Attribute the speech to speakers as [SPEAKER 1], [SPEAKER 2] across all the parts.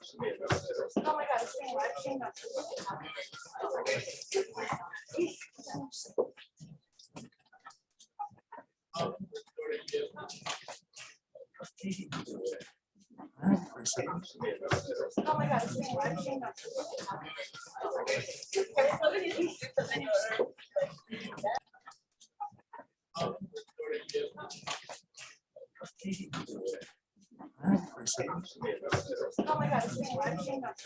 [SPEAKER 1] Oh my God, I've seen that. Oh my God, I've seen that. Oh my God, I've seen that.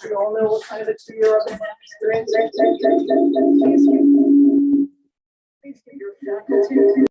[SPEAKER 1] We all know what kind of a 2-year experience. Please give your faculty.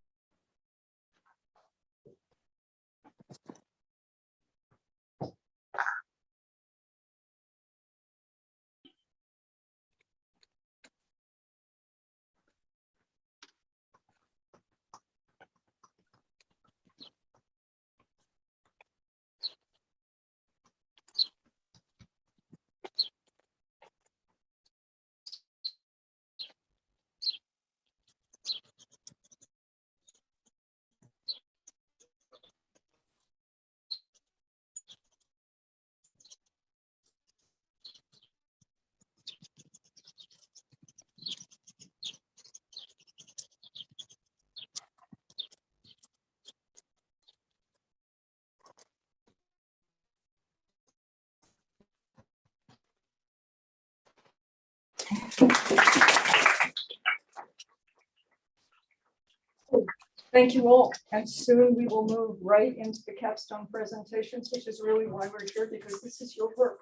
[SPEAKER 1] Thank you all, and soon we will move right into the capstone presentations, which is really why we're here, because this is your work.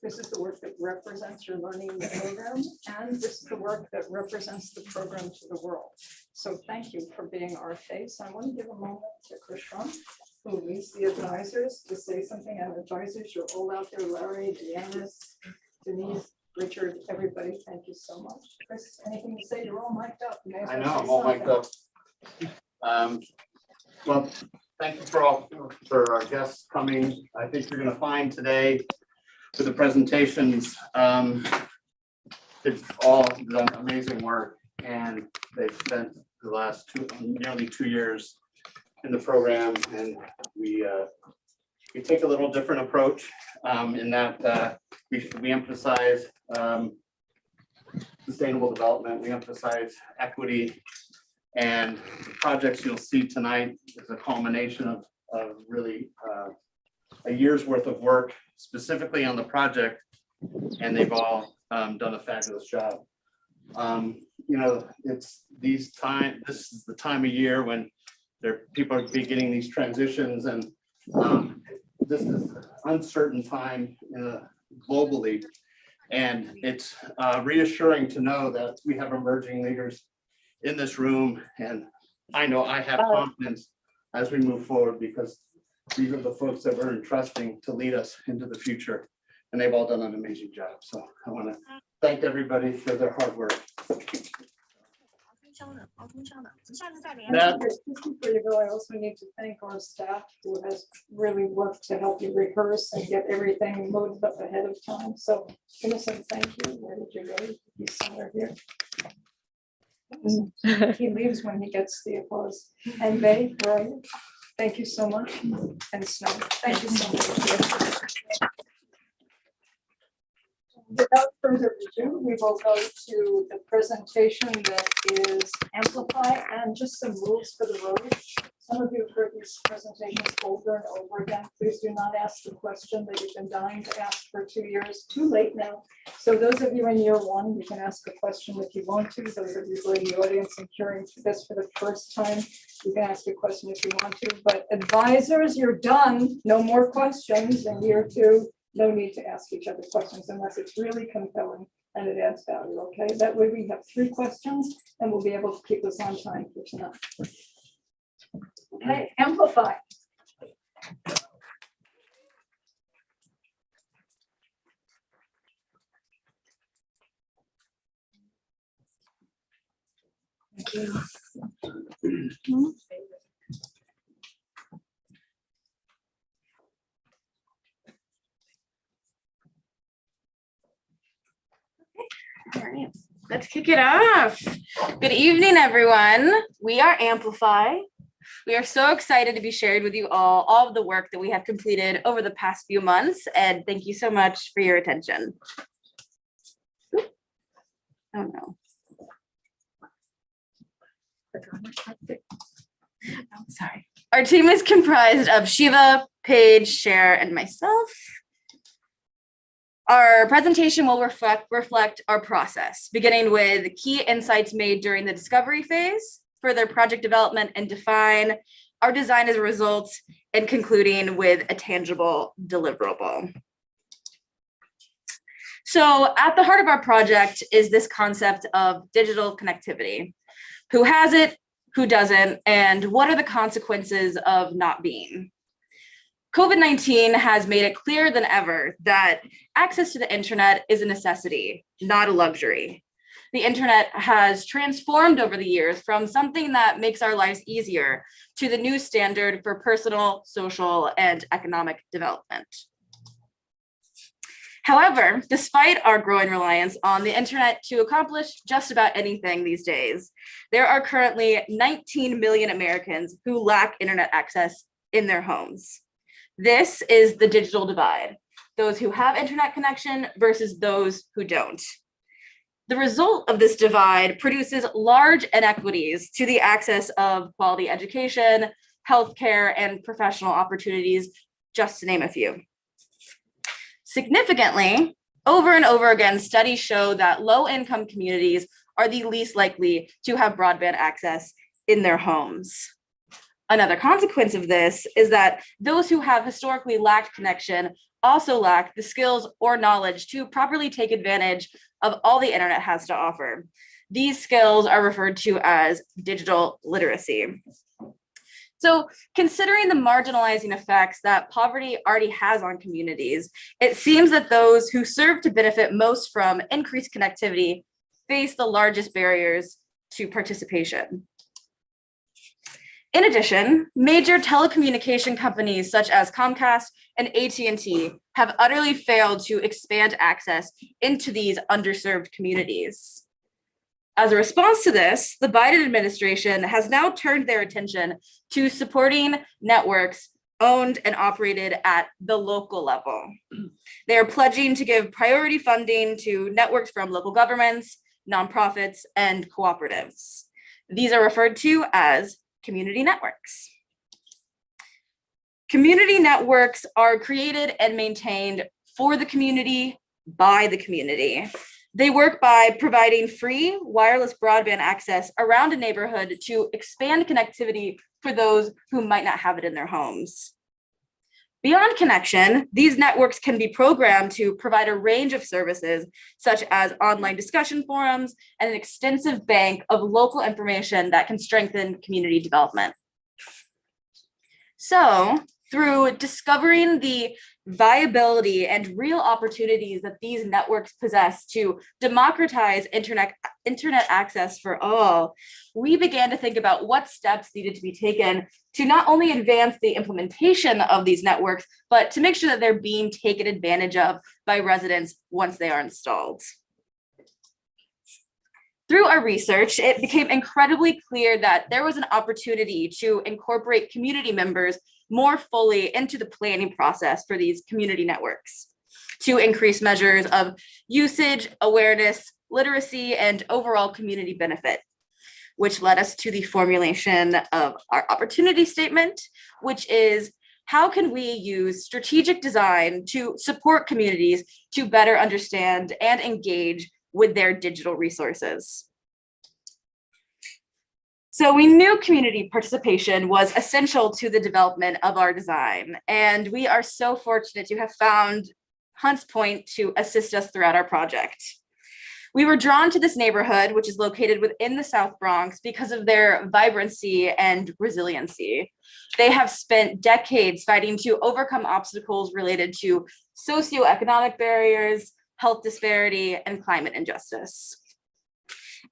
[SPEAKER 1] This is the work that represents your learning in the program, and this is the work that represents the program to the world. So thank you for being our face. I want to give a moment to Krishna, who leads the advisors, to say something. And advisors, you're all out there, Larry, Deanna, Denise, Richard, everybody, thank you so much. Chris, anything to say? You're all mic'd up. You may as
[SPEAKER 2] I
[SPEAKER 1] well
[SPEAKER 2] know,
[SPEAKER 1] say
[SPEAKER 2] I'm all mic'd up. Well, thank you for our guests coming. I think you're going to find today for the presentations, it's all done amazing work, and they've spent the last nearly 2 years in the program, and we take a little different approach in that we emphasize sustainable development, we emphasize equity. And the projects you'll see tonight is a culmination of really a year's worth of work specifically on the project, and they've all done a fabulous job. You know, this is the time of year when people are beginning these transitions, and this is an uncertain time globally, and it's reassuring to know that we have emerging leaders in this room, and I know I have confidence as we move forward, because these are the folks that we're entrusting to lead us into the future, and they've all done an amazing job. So I want to thank everybody for their hard work.
[SPEAKER 1] Just before you go, I also need to thank our staff who has really worked to help you rehearse and get everything loaded up ahead of time. So I'm gonna say thank you. Where did you go? He's somewhere here. He leaves when he gets the applause. And Betty, right? Thank you so much. And Snow, thank you so much. Without further ado, we will go to the presentation that is Amplify, and just some rules for the road. Some of you have heard these presentations over and over again. Please do not ask the question that you've been dying to ask for 2 years. Too late now. So those of you in year one, you can ask a question if you want to. Those of you who are in the audience and hearing this for the first time, you can ask a question if you want to. But advisors, you're done. No more questions in year two. No need to ask each other questions unless it's really compelling and it adds value, okay? That way we have 3 questions and we'll be able to keep us on time for tonight. Okay, Amplify. Thank you.
[SPEAKER 3] All right, let's kick it off. Good evening, everyone. We are Amplify. We are so excited to be sharing with you all of the work that we have completed over the past few months, and thank you so much for your attention. Oh no. Oh, sorry. Our team is comprised of Shiva, Paige, Cher, and myself. Our presentation will reflect our process, beginning with key insights made during the discovery phase, further project development and define, our design as a result, and concluding with a tangible deliverable. So at the heart of our project is this concept of digital connectivity. Who has it, who doesn't, and what are the consequences of not being? COVID-19 has made it clearer than ever that access to the internet is a necessity, not a luxury. The internet has transformed over the years from something that makes our lives easier to the new standard for personal, social, and economic development. However, despite our growing reliance on the internet to accomplish just about anything these days, there are currently 19 million Americans who lack internet access in their homes. This is the digital divide, those who have internet connection versus those who don't. The result of this divide produces large inequities to the access of quality education, healthcare, and professional opportunities, just to name a few. Significantly, over and over again, studies show that low-income communities are the least likely to have broadband access in their homes. Another consequence of this is that those who have historically lacked connection also lack the skills or knowledge to properly take advantage of all the internet has to offer. These skills are referred to as digital literacy. So considering the marginalizing effects that poverty already has on communities, it seems that those who serve to benefit most from increased connectivity face the largest barriers to participation. In addition, major telecommunication companies such as Comcast and AT&T have utterly failed to expand access into these underserved communities. As a response to this, the Biden administration has now turned their attention to supporting networks owned and operated at the local level. They are pledging to give priority funding to networks from local governments, nonprofits, and cooperatives. These are referred to as community networks. Community networks are created and maintained for the community, by the community. They work by providing free wireless broadband access around a neighborhood to expand connectivity for those who might not have it in their homes. Beyond connection, these networks can be programmed to provide a range of services, such as online discussion forums and an extensive bank of local information that can strengthen community development. So, through discovering the viability and real opportunities that these networks possess to democratize internet access for all, we began to think about what steps needed to be taken to not only advance the implementation of these networks, but to make sure that they're being taken advantage of by residents once they are installed. Through our research, it became incredibly clear that there was an opportunity to incorporate community members more fully into the planning process for these community networks to increase measures of usage, awareness, literacy, and overall community benefit, which led us to the formulation of our opportunity statement, which is how can we use strategic design to support communities to better understand and engage with their digital resources. So we knew community participation was essential to the development of our design, and we are so fortunate to have found Hunts Point to assist us throughout our project. We were drawn to this neighborhood, which is located within the South Bronx, because of their vibrancy and resiliency. They have spent decades fighting to overcome obstacles related to socioeconomic barriers, health disparity, and climate injustice.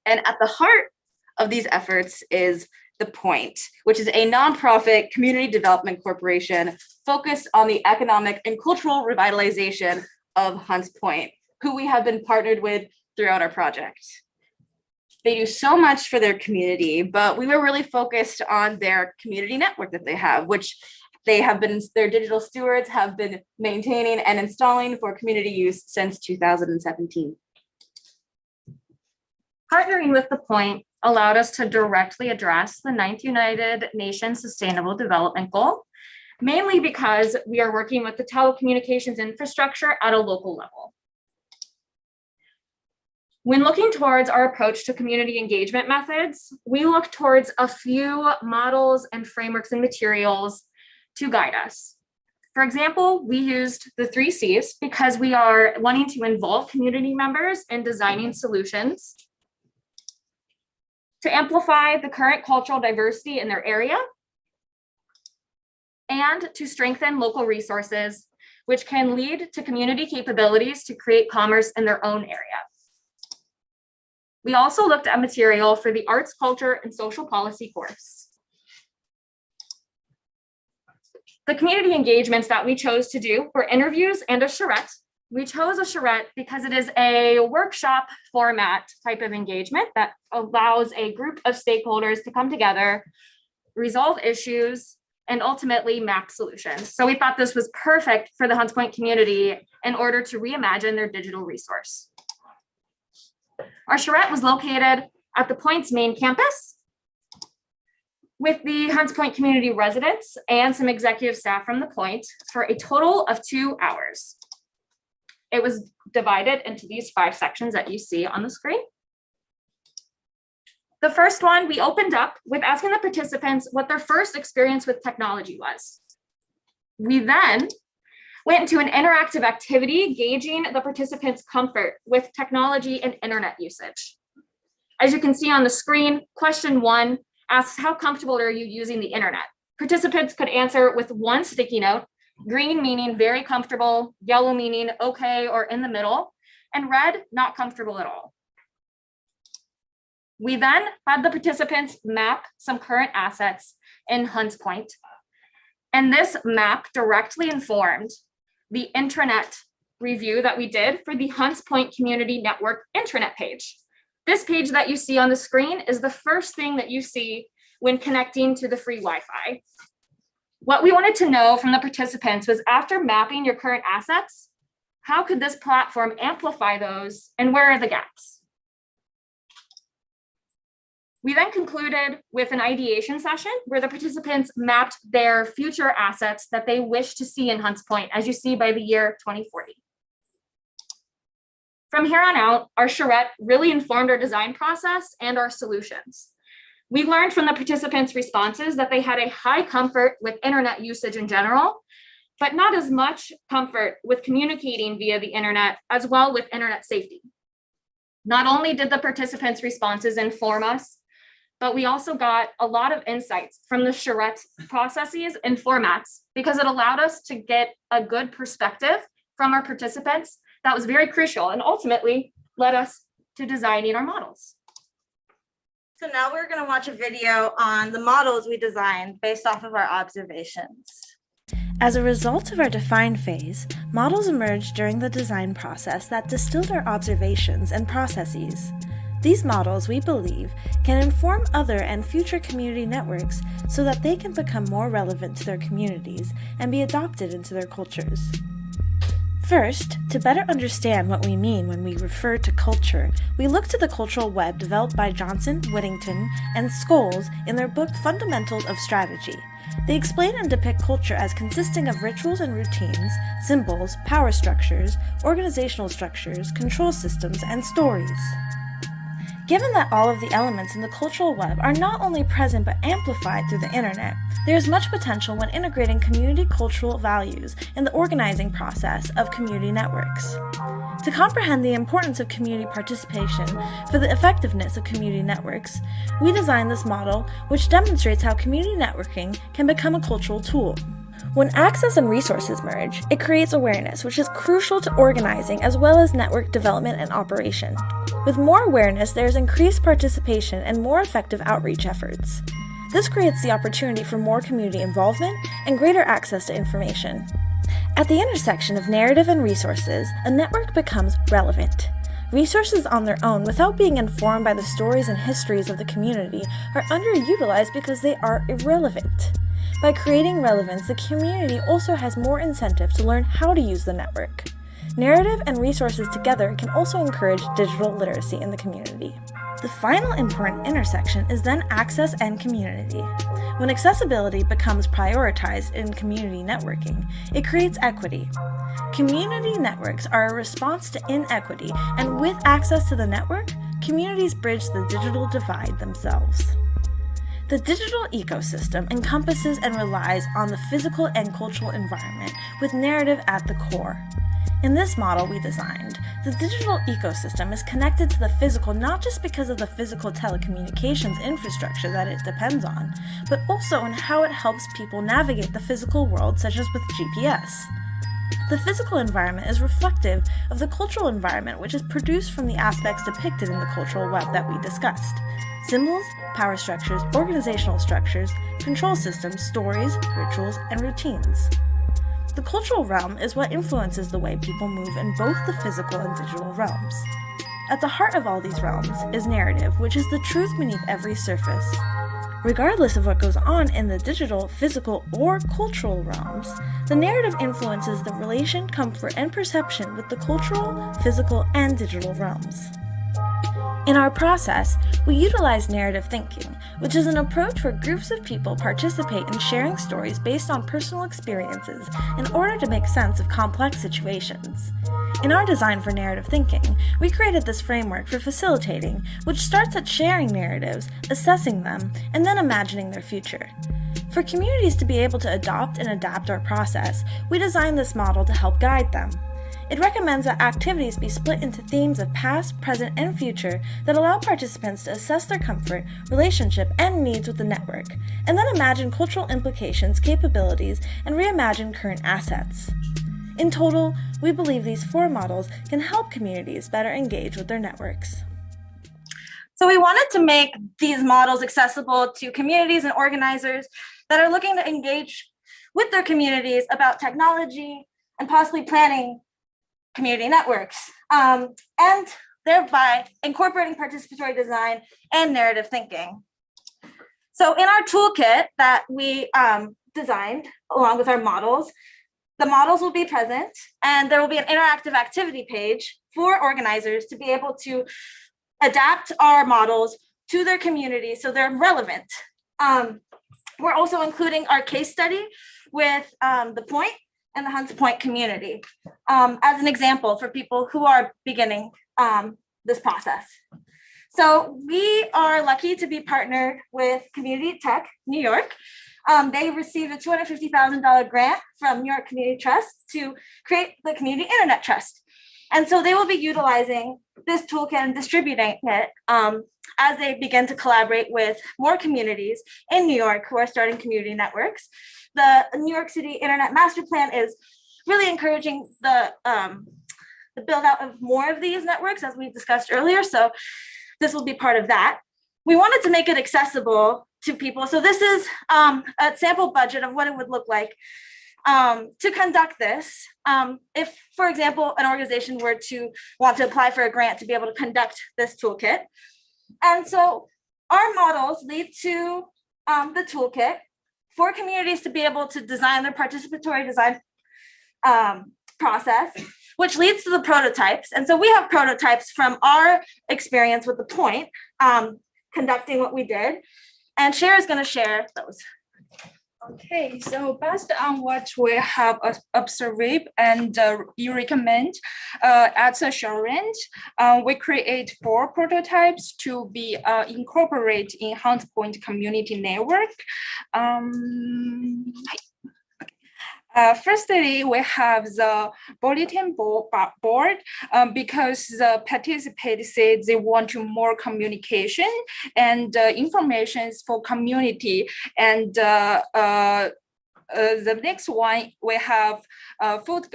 [SPEAKER 3] And at the heart of these efforts is The Point, which is a nonprofit community development corporation focused on the economic and cultural revitalization of Hunts Point, who we have been partnered with throughout our project. They do so much for their community, but we were really focused on their community network that they have, which their digital stewards have been maintaining and installing for community use since 2017.
[SPEAKER 4] Partnering with The Point allowed us to directly address the 9th United Nations Sustainable Development Goal, mainly because we are working with the telecommunications infrastructure at a local level. When looking towards our approach to community engagement methods, we look towards a few models and frameworks and materials to guide us. For example, we used the 3 Cs because we are wanting to involve community members in designing solutions to amplify the current cultural diversity in their area and to strengthen local resources, which can lead to community capabilities to create commerce in their own area. We also looked at material for the Arts, Culture, and Social Policy course. The community engagements that we chose to do were interviews and a charrette. We chose a charrette because it is a workshop format type of engagement that allows a group of stakeholders to come together, resolve issues, and ultimately map solutions. So we thought this was perfect for the Hunts Point community in order to reimagine their digital resource. Our charrette was located at the Point's main campus with the Hunts Point community residents and some executive staff from the Point for a total of 2 hours. It was divided into these 5 sections that you see on the screen. The first one, we opened up with asking the participants what their first experience with technology was. We then went into an interactive activity gauging the participants' comfort with technology and internet usage. As you can see on the screen, question 1 asks, how comfortable are you using the internet? Participants could answer with 1 sticky note, green meaning very comfortable, yellow meaning okay or in the middle, and red, not comfortable at all. We then had the participants map some current assets in Hunts Point, and this map directly informed the intranet review that we did for the Hunts Point Community Network intranet page. This page that you see on the screen is the first thing that you see when connecting to the free Wi-Fi. What we wanted to know from the participants was, after mapping your current assets, how could this platform amplify those and where are the gaps? We then concluded with an ideation session where the participants mapped their future assets that they wish to see in Hunts Point, as you see by the year 2040. From here on out, our charrette really informed our design process and our solutions. We learned from the participants' responses that they had a high comfort with internet usage in general, but not as much comfort with communicating via the internet, as well with internet safety. Not only did the participants' responses inform us, but we also got a lot of insights from the charrette processes and formats, because it allowed us to get a good perspective from our participants that was very crucial and ultimately led us to designing our models.
[SPEAKER 5] So now we're going to watch a video on the models we designed based off of our observations.
[SPEAKER 6] As a result of our define phase, models emerged during the design process that distilled our observations and processes. These models, we believe, can inform other and future community networks so that they can become more relevant to their communities and be adopted into their cultures. First, to better understand what we mean when we refer to culture, we look to the cultural web developed by Johnson, Whittington, and Scholes in their book Fundamentals of Strategy. They explain and depict culture as consisting of rituals and routines, symbols, power structures, organizational structures, control systems, and stories. Given that all of the elements in the cultural web are not only present but amplified through the internet, there is much potential when integrating community cultural values in the organizing process of community networks. To comprehend the importance of community participation for the effectiveness of community networks, we designed this model which demonstrates how community networking can become a cultural tool. When access and resources merge, it creates awareness, which is crucial to organizing as well as network development and operation. With more awareness, there is increased participation and more effective outreach efforts. This creates the opportunity for more community involvement and greater access to information. At the intersection of narrative and resources, a network becomes relevant. Resources on their own, without being informed by the stories and histories of the community, are underutilized because they are irrelevant. By creating relevance, the community also has more incentive to learn how to use the network. Narrative and resources together can also encourage digital literacy in the community. The final important intersection is then access and community. When accessibility becomes prioritized in community networking, it creates equity. Community networks are a response to inequity, and with access to the network, communities bridge the digital divide themselves. The digital ecosystem encompasses and relies on the physical and cultural environment with narrative at the core. In this model we designed, the digital ecosystem is connected to the physical not just because of the physical telecommunications infrastructure that it depends on, but also in how it helps people navigate the physical world, such as with GPS. The physical environment is reflective of the cultural environment, which is produced from the aspects depicted in the cultural web that we discussed. Symbols, power structures, organizational structures, control systems, stories, rituals, and routines. The cultural realm is what influences the way people move in both the physical and digital realms. At the heart of all these realms is narrative, which is the truth beneath every surface. Regardless of what goes on in the digital, physical, or cultural realms, the narrative influences the relation, comfort, and perception with the cultural, physical, and digital realms. In our process, we utilize narrative thinking, which is an approach where groups of people participate in sharing stories based on personal experiences in order to make sense of complex situations. In our design for narrative thinking, we created this framework for facilitating, which starts at sharing narratives, assessing them, and then imagining their future. For communities to be able to adopt and adapt our process, we designed this model to help guide them. It recommends that activities be split into themes of past, present, and future that allow participants to assess their comfort, relationship, and needs with the network, and then imagine cultural implications, capabilities, and reimagine current assets. In total, we believe these 4 models can help communities better engage with their networks.
[SPEAKER 5] So we wanted to make these models accessible to communities and organizers that are looking to engage with their communities about technology and possibly planning community networks, and thereby incorporating participatory design and narrative thinking. So in our toolkit that we designed along with our models, the models will be present and there will be an interactive activity page for organizers to be able to adapt our models to their community so they're relevant. We're also including our case study with the Point and the Hunts Point community as an example for people who are beginning this process. So we are lucky to be partnered with Community Tech New York. They received a $250,000 grant from New York Community Trust to create the Community Internet Trust. And so they will be utilizing this toolkit and distributing it as they begin to collaborate with more communities in New York who are starting community networks. The New York City Internet Master Plan is really encouraging the build out of more of these networks, as we discussed earlier. So this will be part of that. We wanted to make it accessible to people. So this is a sample budget of what it would look like to conduct this. If, for example, an organization were to want to apply for a grant to be able to conduct this toolkit. And so our models lead to the toolkit for communities to be able to design their participatory design process, which leads to the prototypes. And so we have prototypes from our experience with the Point, conducting what we did. And Cher is going to share those.
[SPEAKER 7] Okay, so based on what we have observed and you recommend as assurance, we create 4 prototypes to be incorporated in Hunts Point Community Network. Firstly, we have the bulletin board because the participants said they want to more communication and information for community. And the next one, we have food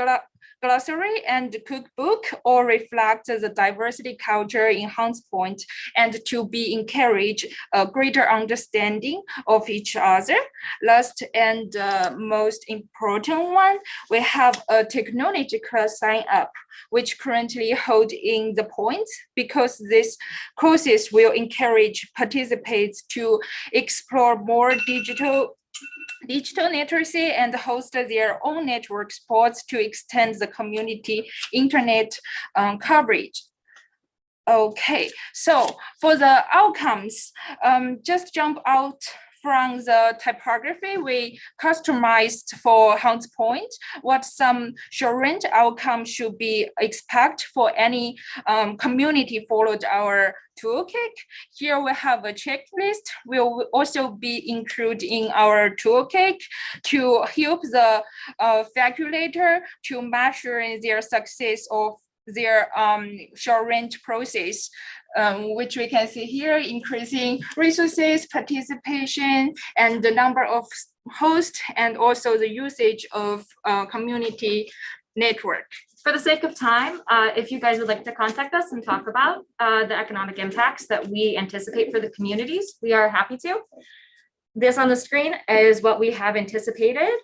[SPEAKER 7] glossary and cookbook, all reflect the diversity culture in Hunts Point and to be encourage a greater understanding of each other. Last and most important one, we have a technological sign up, which currently hold in the Point, because these courses will encourage participants to explore more digital literacy and host their own network spots to extend the community internet coverage. Okay, so for the outcomes, just jump out from the typography we customized for Hunts Point, what some assurance outcome should be expect for any community followed our toolkit. Here we have a checklist will also be included in our toolkit to help the facilitator to measure their success of their short range process, which we can see here, increasing resources, participation, and the number of hosts, and also the usage of community network.
[SPEAKER 4] For the sake of time, if you guys would like to contact us and talk about the economic impacts that we anticipate for the communities, we are happy to. This on the screen is what we have anticipated.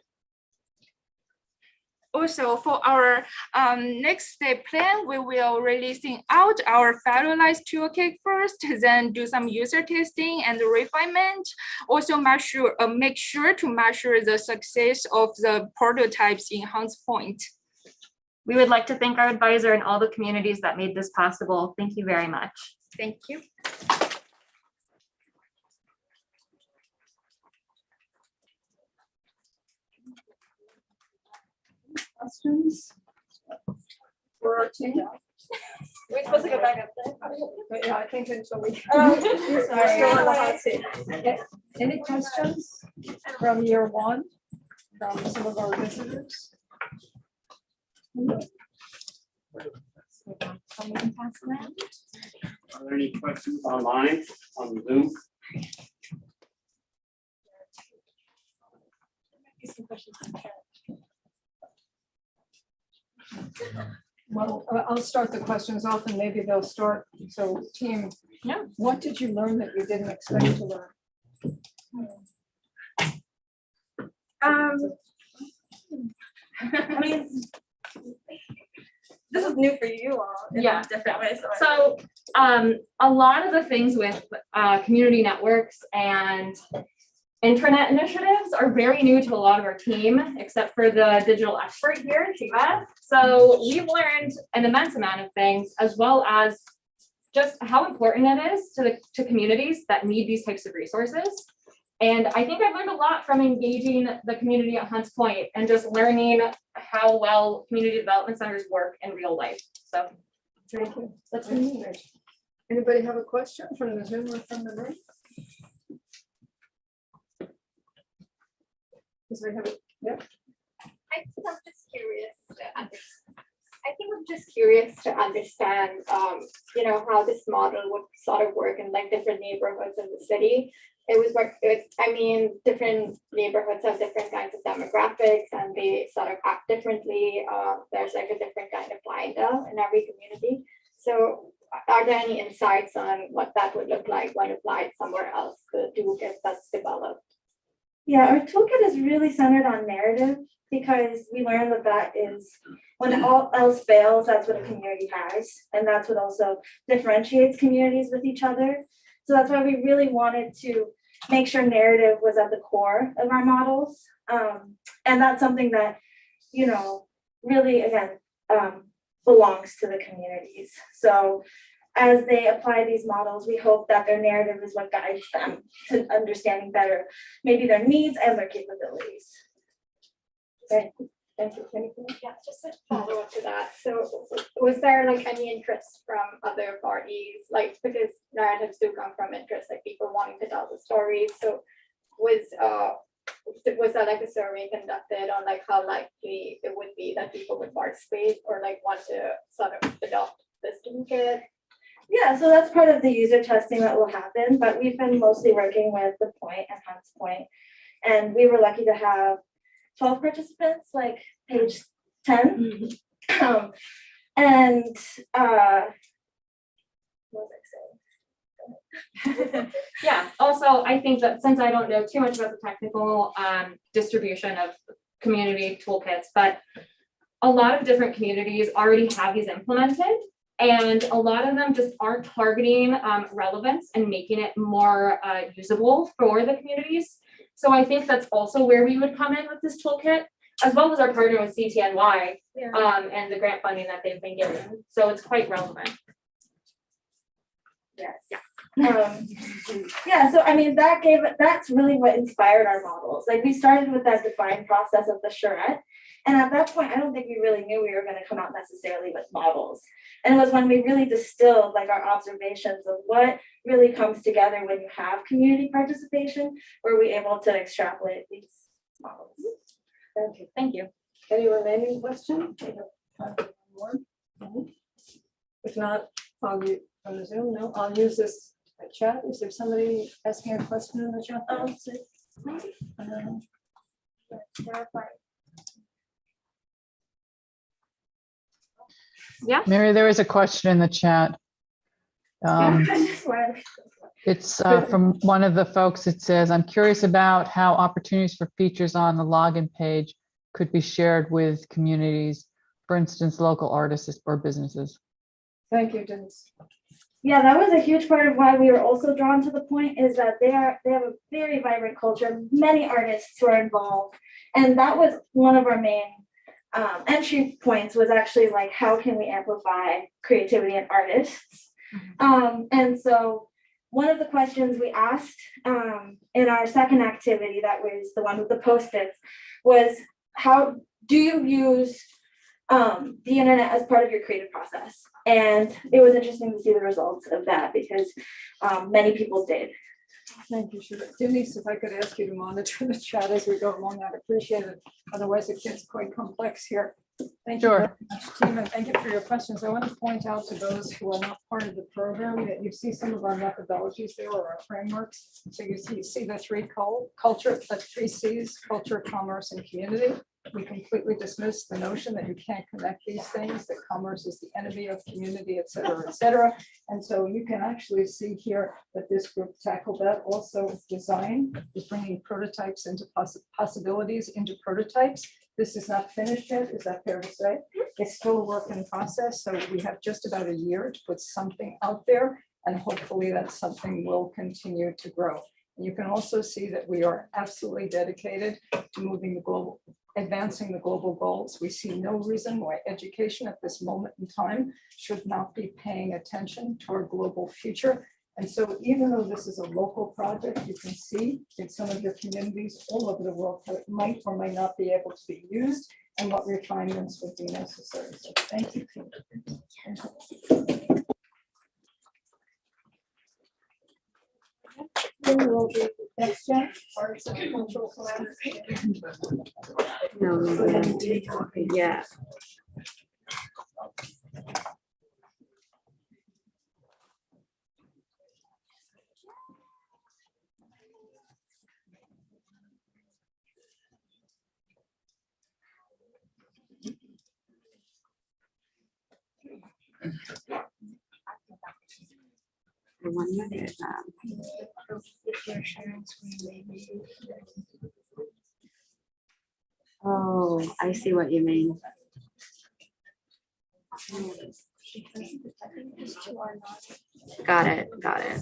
[SPEAKER 7] Also, for our next step plan, we will releasing out our finalized toolkit first, then do some user testing and refinement. Also make sure to measure the success of the prototypes in Hunts Point.
[SPEAKER 4] We would like to thank our advisor and all the communities that made this possible. Thank you very much.
[SPEAKER 7] Thank you.
[SPEAKER 1] Questions? For our team?
[SPEAKER 5] We're supposed to go back up there.
[SPEAKER 1] Yeah, I think until we.
[SPEAKER 5] Oh,
[SPEAKER 1] We're
[SPEAKER 5] sorry.
[SPEAKER 1] still on the hot seat. Okay. Any questions from year one, from some of our visitors?
[SPEAKER 2] Are there any questions online on Zoom?
[SPEAKER 1] Well, I'll start the questions off and maybe they'll start. So team,
[SPEAKER 4] Yeah.
[SPEAKER 1] what did you learn that you didn't expect to learn?
[SPEAKER 5] I mean, this is new for you all. in a
[SPEAKER 4] Yeah.
[SPEAKER 5] Different ways.
[SPEAKER 4] So a lot of the things with community networks and intranet initiatives are very new to a lot of our team, except for the digital expert here, Shiva. So we've learned an immense amount of things, as well as just how important it is to communities that need these types of resources. And I think I've learned a lot from engaging the community at Hunts Point and just learning how well community development centers work in real life. So
[SPEAKER 1] Thank you.
[SPEAKER 4] that's for me.
[SPEAKER 1] Anybody have a question from the Zoom or from the room? Because we have, yeah.
[SPEAKER 8] I think I'm just curious to understand, you know, how this model would sort of work in like different neighborhoods in the city. I mean, different neighborhoods have different kinds of demographics and they sort of act differently. There's like a different kind of clientele in every community. So are there any insights on what that would look like when applied somewhere else, the toolkit that's developed?
[SPEAKER 5] Yeah, our toolkit is really centered on narrative because we learned that is when all else fails, that's what a community has. And that's what also differentiates communities with each other. So that's why we really wanted to make sure narrative was at the core of our models. And that's something that, you know, really, again, belongs to the communities. So as they apply these models, we hope that their narrative is what guides them to understanding better, maybe their needs and their capabilities.
[SPEAKER 1] Thank you. Thank you.
[SPEAKER 8] Yeah, just a follow up to that. So was there like any interest from other parties, like because narratives do come from interest, like people wanting to tell the stories. So was that like a survey conducted on like how likely it would be that people would participate or like want to sort of adopt this toolkit?
[SPEAKER 5] Yeah, so that's part of the user testing that will happen, but we've been mostly working with the Point and Hunts Point. And we were lucky to have 12 participants, like page 10. And what was I saying?
[SPEAKER 4] Yeah, also, I think that since I don't know too much about the technical distribution of community toolkits, but a lot of different communities already have these implemented. And a lot of them just aren't targeting relevance and making it more usable for the communities. So I think that's also where we would come in with this toolkit, as well as our partner with CTNY and the grant funding that they've been given. So it's quite relevant.
[SPEAKER 5] Yes.
[SPEAKER 4] Yeah.
[SPEAKER 5] Yeah, so I mean, that's really what inspired our models. Like, we started with that defined process of the charrette. And at that point, I don't think we really knew we were gonna come out necessarily with models. And it was when we really distilled like our observations of what really comes together when you have community participation, were we able to extrapolate these models.
[SPEAKER 1] Thank you.
[SPEAKER 4] Thank you.
[SPEAKER 1] Any remaining questions? If not, I'll use on the Zoom. No, I'll use this chat. Is there somebody asking a question in the chat?
[SPEAKER 9] Mary, there is a question in the chat. It's from one of the folks. It says, I'm curious about how opportunities for features on the login page could be shared with communities, for instance, local artists or businesses.
[SPEAKER 1] Thank you, Denise.
[SPEAKER 5] Yeah, that was a huge part of why we were also drawn to the point, is that they have a very vibrant culture, many artists who are involved. And that was one of our main entry points, was actually like, how can we amplify creativity in artists? And so one of the questions we asked in our second activity, that was the one with the Post-its, was how do you use the internet as part of your creative process? And it was interesting to see the results of that, because many people did.
[SPEAKER 1] Thank you, Sheila. Denise, if I could ask you to monitor the chat as we go along, I'd appreciate it. Otherwise, it gets quite complex here. Thank you very much, team, and thank you for your questions. I want to point out to those who are not part of the program that you see some of our methodologies there, or our frameworks. So you see the three culture, the three C's: culture, commerce, and community. We completely dismiss the notion that you can't connect these things, that commerce is the enemy of community, et cetera, et cetera. And so you can actually see here that this group tackled that. Also, design is bringing prototypes into possibilities into prototypes. This is not finished yet, is that fair to say? It's still a work in process, so we have just about a year to put something out there, and hopefully that something will continue to grow. And you can also see that we are absolutely dedicated to moving the global, advancing the global goals. We see no reason why education at this moment in time should not be paying attention to our global future. And so even though this is a local project, you can see in some of your communities all over the world how it might or might not be able to be used, and what refinements would be necessary. So thank you. Next step, arts and cultural collaboration.
[SPEAKER 3] Yeah. I wonder if, oh, I see what you mean. Got it, got it.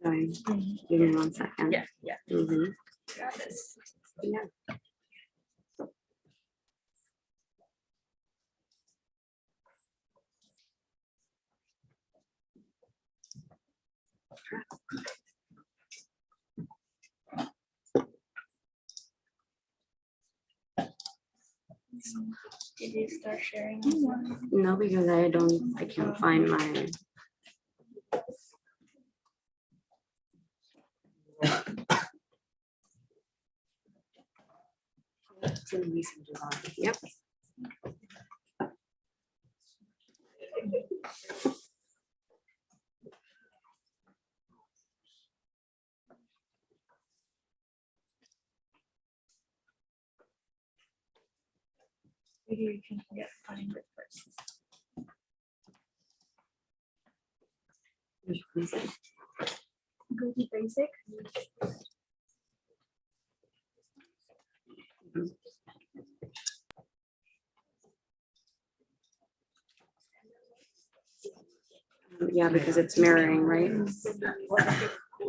[SPEAKER 3] I'm going. Give me 1 second.
[SPEAKER 4] Yeah, yeah.
[SPEAKER 3] Mhm. Yeah.
[SPEAKER 5] Did you start sharing?
[SPEAKER 3] No, because I can't find my. It's in recent design. Yep.
[SPEAKER 5] Maybe you can find it first.
[SPEAKER 3] Which one is it?
[SPEAKER 5] Go to basic.
[SPEAKER 3] Yeah, because it's mirroring, right? I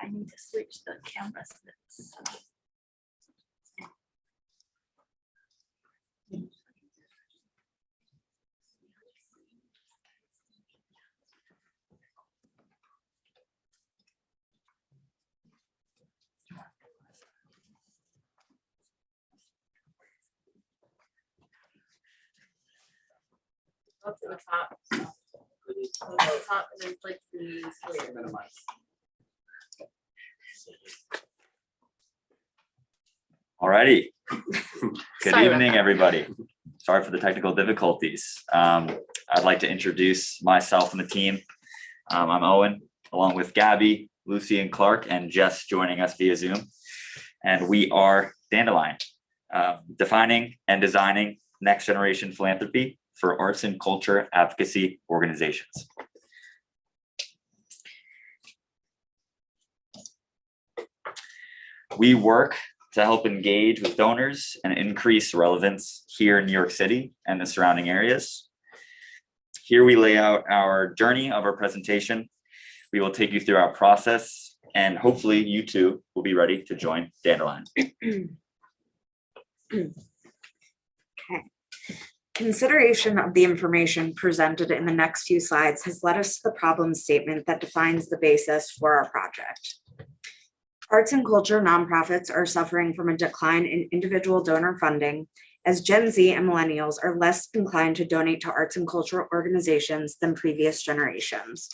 [SPEAKER 3] need to switch the camera splits. Up to the top. Go to the top and then click the square.
[SPEAKER 2] Minimize.
[SPEAKER 10] Alrighty. Good
[SPEAKER 3] Sorry about
[SPEAKER 10] evening,
[SPEAKER 3] that.
[SPEAKER 10] everybody. Sorry for the technical difficulties. I'd like to introduce myself and the team. I'm Owen, along with Gabby, Lucy, and Clark, and Jess joining us via Zoom. And we are Dandelion, defining and designing next generation philanthropy for arts and culture advocacy organizations. We work to help engage with donors and increase relevance here in New York City and the surrounding areas. Here we lay out our journey of our presentation. We will take you through our process, and hopefully you too will be ready to join Dandelion.
[SPEAKER 11] Consideration of the information presented in the next few slides has led us to the problem statement that defines the basis for our project. Arts and culture nonprofits are suffering from a decline in individual donor funding, as Gen Z and millennials are less inclined to donate to arts and cultural organizations than previous generations.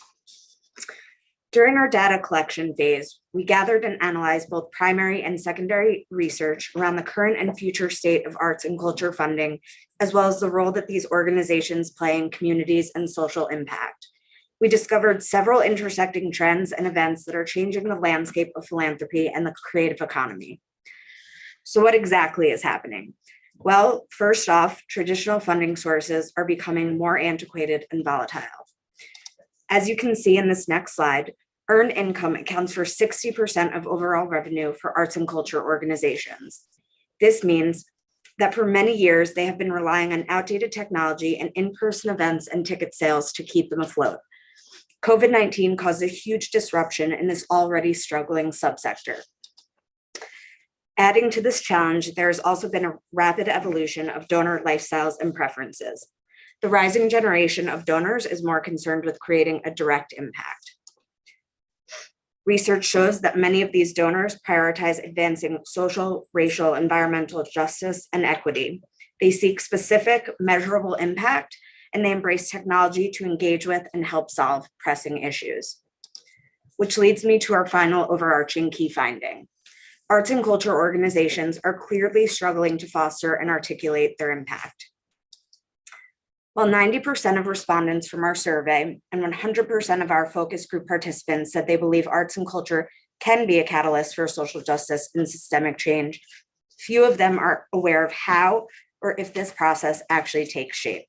[SPEAKER 11] During our data collection phase, we gathered and analyzed both primary and secondary research around the current and future state of arts and culture funding, as well as the role that these organizations play in communities and social impact. We discovered several intersecting trends and events that are changing the landscape of philanthropy and the creative economy. So what exactly is happening? Well, first off, traditional funding sources are becoming more antiquated and volatile. As you can see in this next slide, earned income accounts for 60% of overall revenue for arts and culture organizations. This means that for many years, they have been relying on outdated technology and in-person events and ticket sales to keep them afloat. COVID-19 caused a huge disruption in this already struggling subsector. Adding to this challenge, there has also been a rapid evolution of donor lifestyles and preferences. The rising generation of donors is more concerned with creating a direct impact. Research shows that many of these donors prioritize advancing social, racial, environmental justice, and equity. They seek specific, measurable impact, and they embrace technology to engage with and help solve pressing issues. Which leads me to our final overarching key finding. Arts and culture organizations are clearly struggling to foster and articulate their impact. While 90% of respondents from our survey and 100% of our focus group participants said they believe arts and culture can be a catalyst for social justice and systemic change, few of them are aware of how or if this process actually takes shape.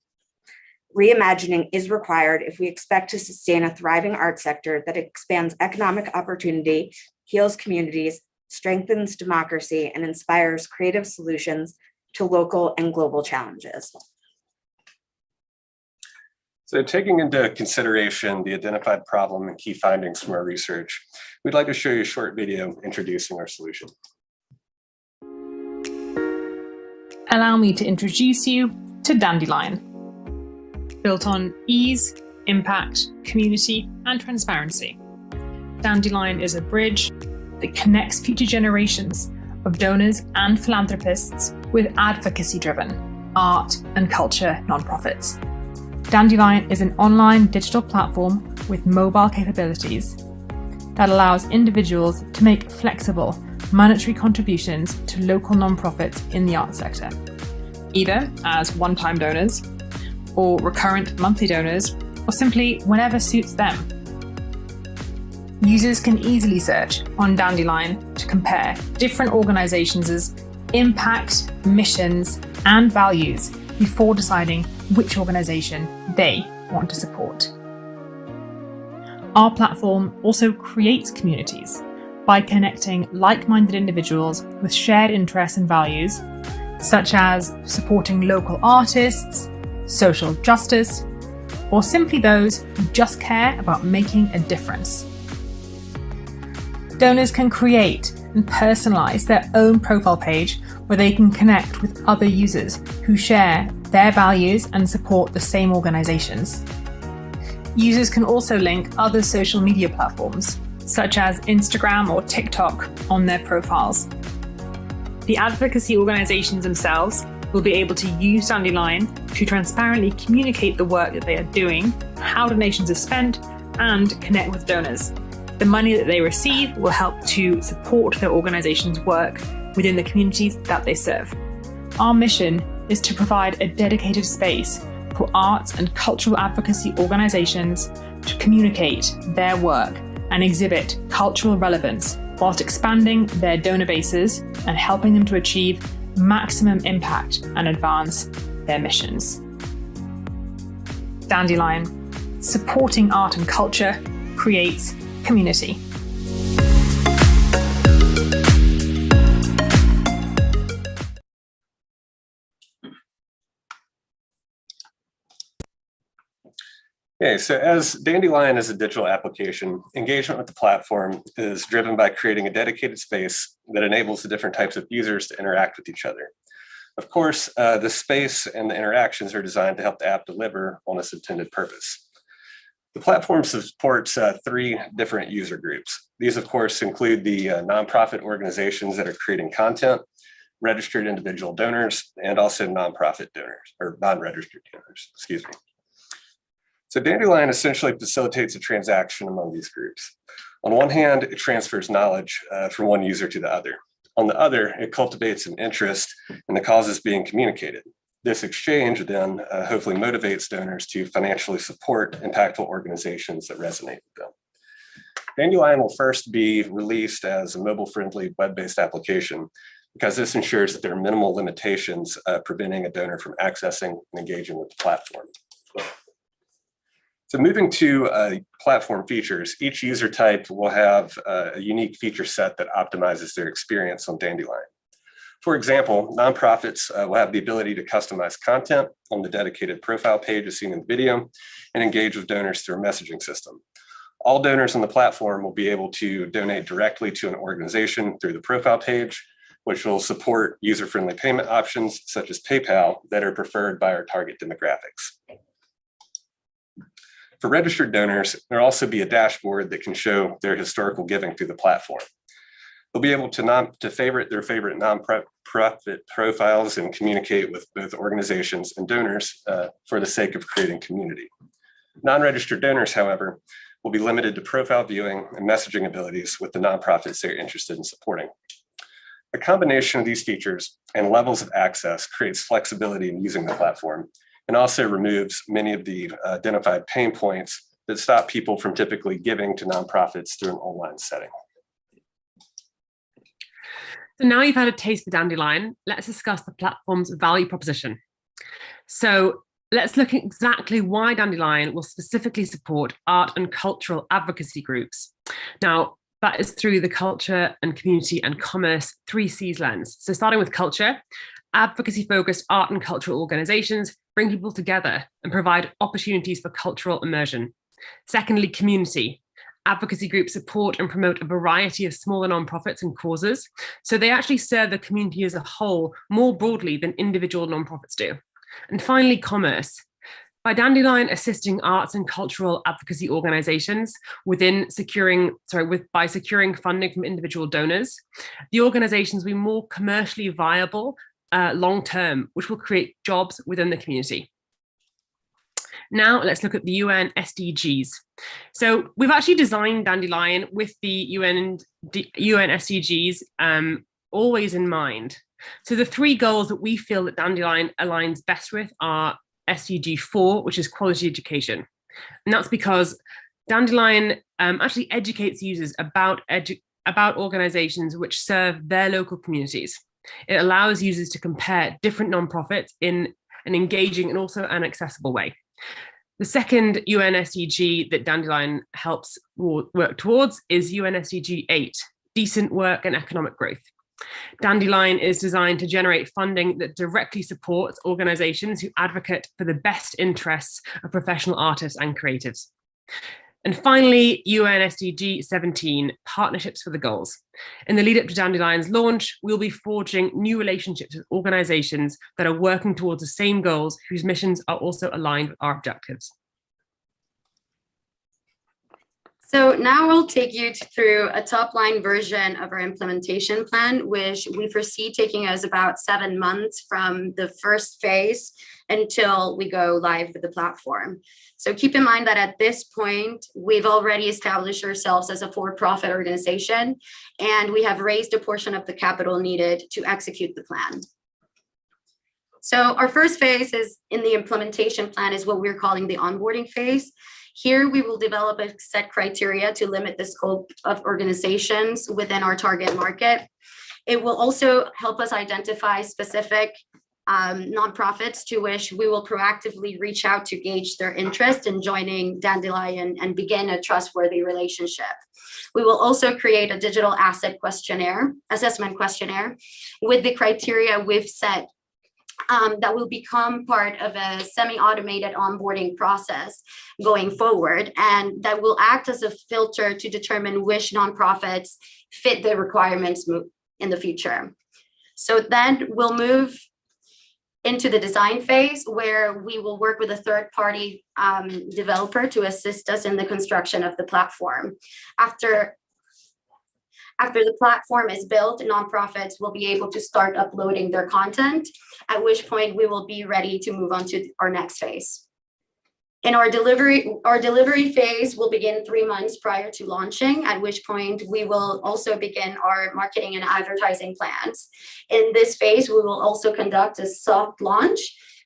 [SPEAKER 11] Reimagining is required if we expect to sustain a thriving arts sector that expands economic opportunity, heals communities, strengthens democracy, and inspires creative solutions to local and global challenges.
[SPEAKER 12] So taking into consideration the identified problem and key findings from our research, we'd like to show you a short video introducing our solution.
[SPEAKER 13] Allow me to introduce you to Dandelion. Built on ease, impact, community, and transparency, Dandelion is a bridge that connects future generations of donors and philanthropists with advocacy-driven art and culture nonprofits. Dandelion is an online digital platform with mobile capabilities that allows individuals to make flexible monetary contributions to local nonprofits in the arts sector, either as one-time donors or recurrent monthly donors, or simply whenever suits them. Users can easily search on Dandelion to compare different organizations' impact, missions, and values before deciding which organisation they want to support. Our platform also creates communities by connecting like-minded individuals with shared interests and values, such as supporting local artists, social justice, or simply those who just care about making a difference. Donors can create and personalize their own profile page where they can connect with other users who share their values and support the same organizations. Users can also link other social media platforms, such as Instagram or TikTok, on their profiles. The advocacy organizations themselves will be able to use Dandelion to transparently communicate the work that they are doing, how donations are spent, and connect with donors. The money that they receive will help to support their organization's work within the communities that they serve. Our mission is to provide a dedicated space for arts and cultural advocacy organizations to communicate their work and exhibit cultural relevance whilst expanding their donor bases and helping them to achieve maximum impact and advance their missions. Dandelion, supporting art and culture, creates community.
[SPEAKER 12] Okay, so as Dandelion is a digital application, engagement with the platform is driven by creating a dedicated space that enables the different types of users to interact with each other. Of course, the space and the interactions are designed to help the app deliver on its intended purpose. The platform supports 3 different user groups. These, of course, include the nonprofit organizations that are creating content, registered individual donors, and also nonprofit donors, or non-registered donors, excuse me. So Dandelion essentially facilitates a transaction among these groups. On one hand, it transfers knowledge from one user to the other. On the other, it cultivates an interest in the causes being communicated. This exchange then hopefully motivates donors to financially support impactful organizations that resonate with them. Dandelion will first be released as a mobile-friendly web-based application because this ensures that there are minimal limitations preventing a donor from accessing and engaging with the platform. So moving to platform features, each user type will have a unique feature set that optimizes their experience on Dandelion. For example, nonprofits will have the ability to customize content on the dedicated profile page as seen in the video and engage with donors through a messaging system. All donors on the platform will be able to donate directly to an organization through the profile page, which will support user-friendly payment options such as PayPal that are preferred by our target demographics. For registered donors, there'll also be a dashboard that can show their historical giving through the platform. They'll be able to favorite their favorite nonprofit profiles and communicate with both organizations and donors for the sake of creating community. Non-registered donors, however, will be limited to profile viewing and messaging abilities with the nonprofits they're interested in supporting. A combination of these features and levels of access creates flexibility in using the platform and also removes many of the identified pain points that stop people from typically giving to nonprofits through an online setting.
[SPEAKER 14] So now you've had a taste of Dandelion, let's discuss the platform's value proposition. So let's look at exactly why Dandelion will specifically support art and cultural advocacy groups. Now, that is through the culture and community and commerce 3Cs lens. So starting with culture, advocacy-focused art and cultural organizations bring people together and provide opportunities for cultural immersion. Secondly, community. Advocacy groups support and promote a variety of smaller nonprofits and causes, so they actually serve the community as a whole more broadly than individual nonprofits do. And finally, commerce. By Dandelion assisting arts and cultural advocacy organizations by securing funding from individual donors, the organizations will be more commercially viable long-term, which will create jobs within the community. Now let's look at the UN SDGs. So we've actually designed Dandelion with the UN SDGs always in mind. So the 3 goals that we feel that Dandelion aligns best with are SDG 4, which is quality education. And that's because Dandelion actually educates users about organizations which serve their local communities. It allows users to compare different nonprofits in an engaging and also an accessible way. The second UN SDG that Dandelion helps work towards is UN SDG 8, decent work and economic growth. Dandelion is designed to generate funding that directly supports organizations who advocate for the best interests of professional artists and creatives. And finally, UN SDG 17, Partnerships for the Goals. In the lead up to Dandelion's launch, we'll be forging new relationships with organizations that are working towards the same goals, whose missions are also aligned with our objectives.
[SPEAKER 15] So now I'll take you through a top line version of our implementation plan, which we foresee taking us about 7 months from the first phase until we go live with the platform. So keep in mind that at this point, we've already established ourselves as a for-profit organization, and we have raised a portion of the capital needed to execute the plan. So our first phase is in the implementation plan is what we're calling the onboarding phase. Here, we will develop a set criteria to limit the scope of organizations within our target market. It will also help us identify specific nonprofits to which we will proactively reach out to gauge their interest in joining Dandelion and begin a trustworthy relationship. We will also create a digital asset assessment questionnaire with the criteria we've set that will become part of a semi-automated onboarding process going forward, and that will act as a filter to determine which nonprofits fit the requirements in the future. So then we'll move into the design phase, where we will work with a third-party developer to assist us in the construction of the platform. After the platform is built, nonprofits will be able to start uploading their content, at which point we will be ready to move on to our next phase. In our delivery phase will begin 3 months prior to launching, at which point we will also begin our marketing and advertising plans. In this phase, we will also conduct a soft launch,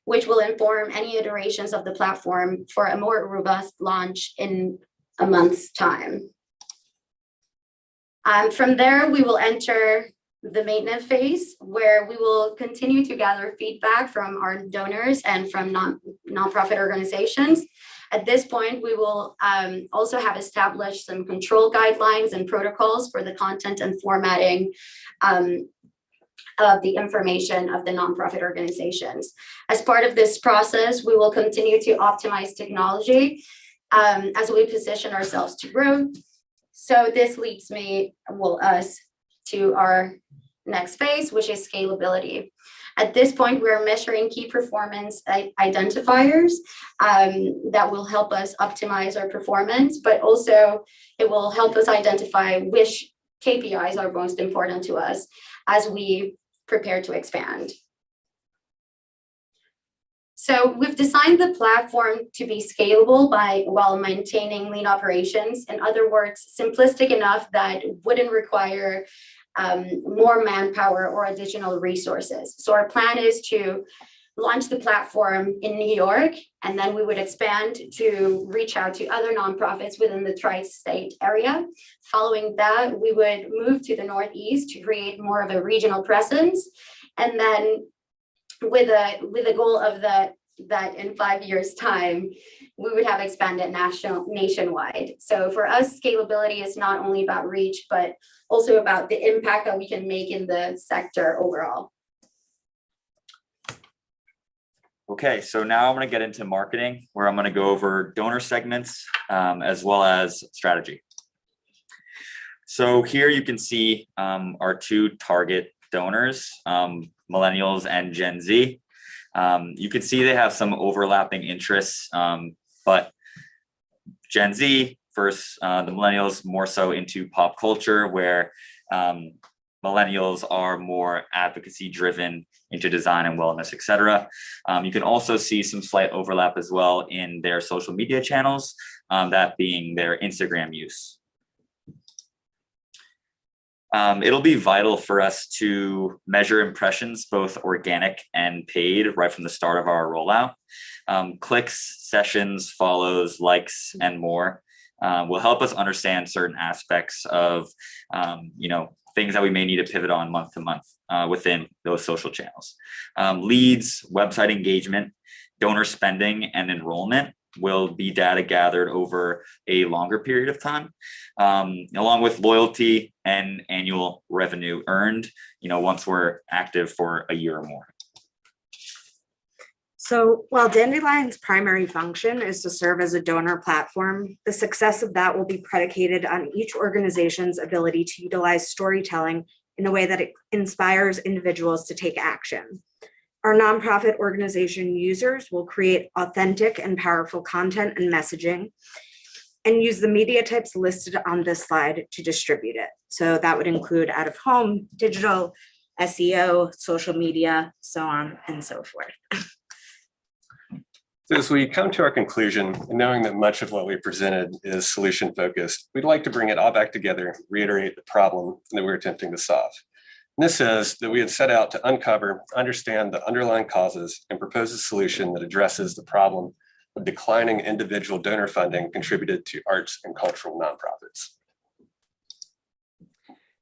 [SPEAKER 15] which will inform any iterations of the platform for a more robust launch in a month's time. From there, we will enter the maintenance phase, where we will continue to gather feedback from our donors and from nonprofit organizations. At this point, we will also have established some control guidelines and protocols for the content and formatting of the information of the nonprofit organizations. As part of this process, we will continue to optimize technology as we position ourselves to grow. So this leads us to our next phase, which is scalability. At this point, we're measuring key performance identifiers that will help us optimize our performance, but also it will help us identify which KPIs are most important to us as we prepare to expand. So we've designed the platform to be scalable while maintaining lean operations. In other words, simplistic enough that wouldn't require more manpower or additional resources. So our plan is to launch the platform in New York, and then we would expand to reach out to other nonprofits within the tri-state area. Following that, we would move to the Northeast to create more of a regional presence. And then with the goal of that in 5 years' time, we would have expanded nationwide. So for us, scalability is not only about reach, but also about the impact that we can make in the sector overall.
[SPEAKER 10] Okay, so now I'm going to get into marketing, where I'm going to go over donor segments as well as strategy. So here you can see our two target donors, millennials and Gen Z. You can see they have some overlapping interests, but Gen Z versus the millennials more so into pop culture, where millennials are more advocacy driven into design and wellness, etc. You can also see some slight overlap as well in their social media channels, that being their Instagram use. It'll be vital for us to measure impressions, both organic and paid, right from the start of our rollout. Clicks, sessions, follows, likes, and more will help us understand certain aspects of, things that we may need to pivot on month to month within those social channels. Leads, website engagement, donor spending, and enrollment will be data gathered over a longer period of time, along with loyalty and annual revenue earned, once we're active for a year or more.
[SPEAKER 11] So while Dandelion's primary function is to serve as a donor platform, the success of that will be predicated on each organization's ability to utilize storytelling in a way that it inspires individuals to take action. Our nonprofit organization users will create authentic and powerful content and messaging and use the media types listed on this slide to distribute it. So that would include out of home, digital, SEO, social media, so on and so forth.
[SPEAKER 12] So as we come to our conclusion, and knowing that much of what we presented is solution focused, we'd like to bring it all back together, reiterate the problem that we're attempting to solve. And this is that we had set out to uncover, understand the underlying causes, and propose a solution that addresses the problem of declining individual donor funding contributed to arts and cultural nonprofits.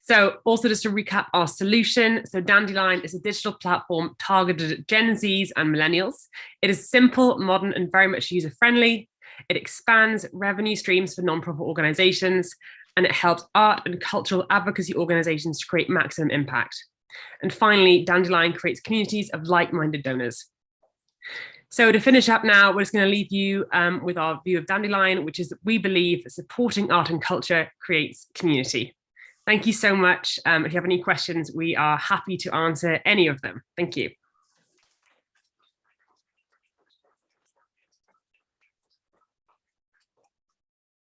[SPEAKER 14] So also just to recap our solution. So Dandelion is a digital platform targeted at Gen Zs and millennials. It is simple, modern, and very much user-friendly. It expands revenue streams for nonprofit organizations, and it helps art and cultural advocacy organizations to create maximum impact. And finally, Dandelion creates communities of like-minded donors. So to finish up now, we're just going to leave you with our view of Dandelion, which is that we believe that supporting art and culture creates community. Thank you so much. If you have any questions, we are happy to answer any of them. Thank you.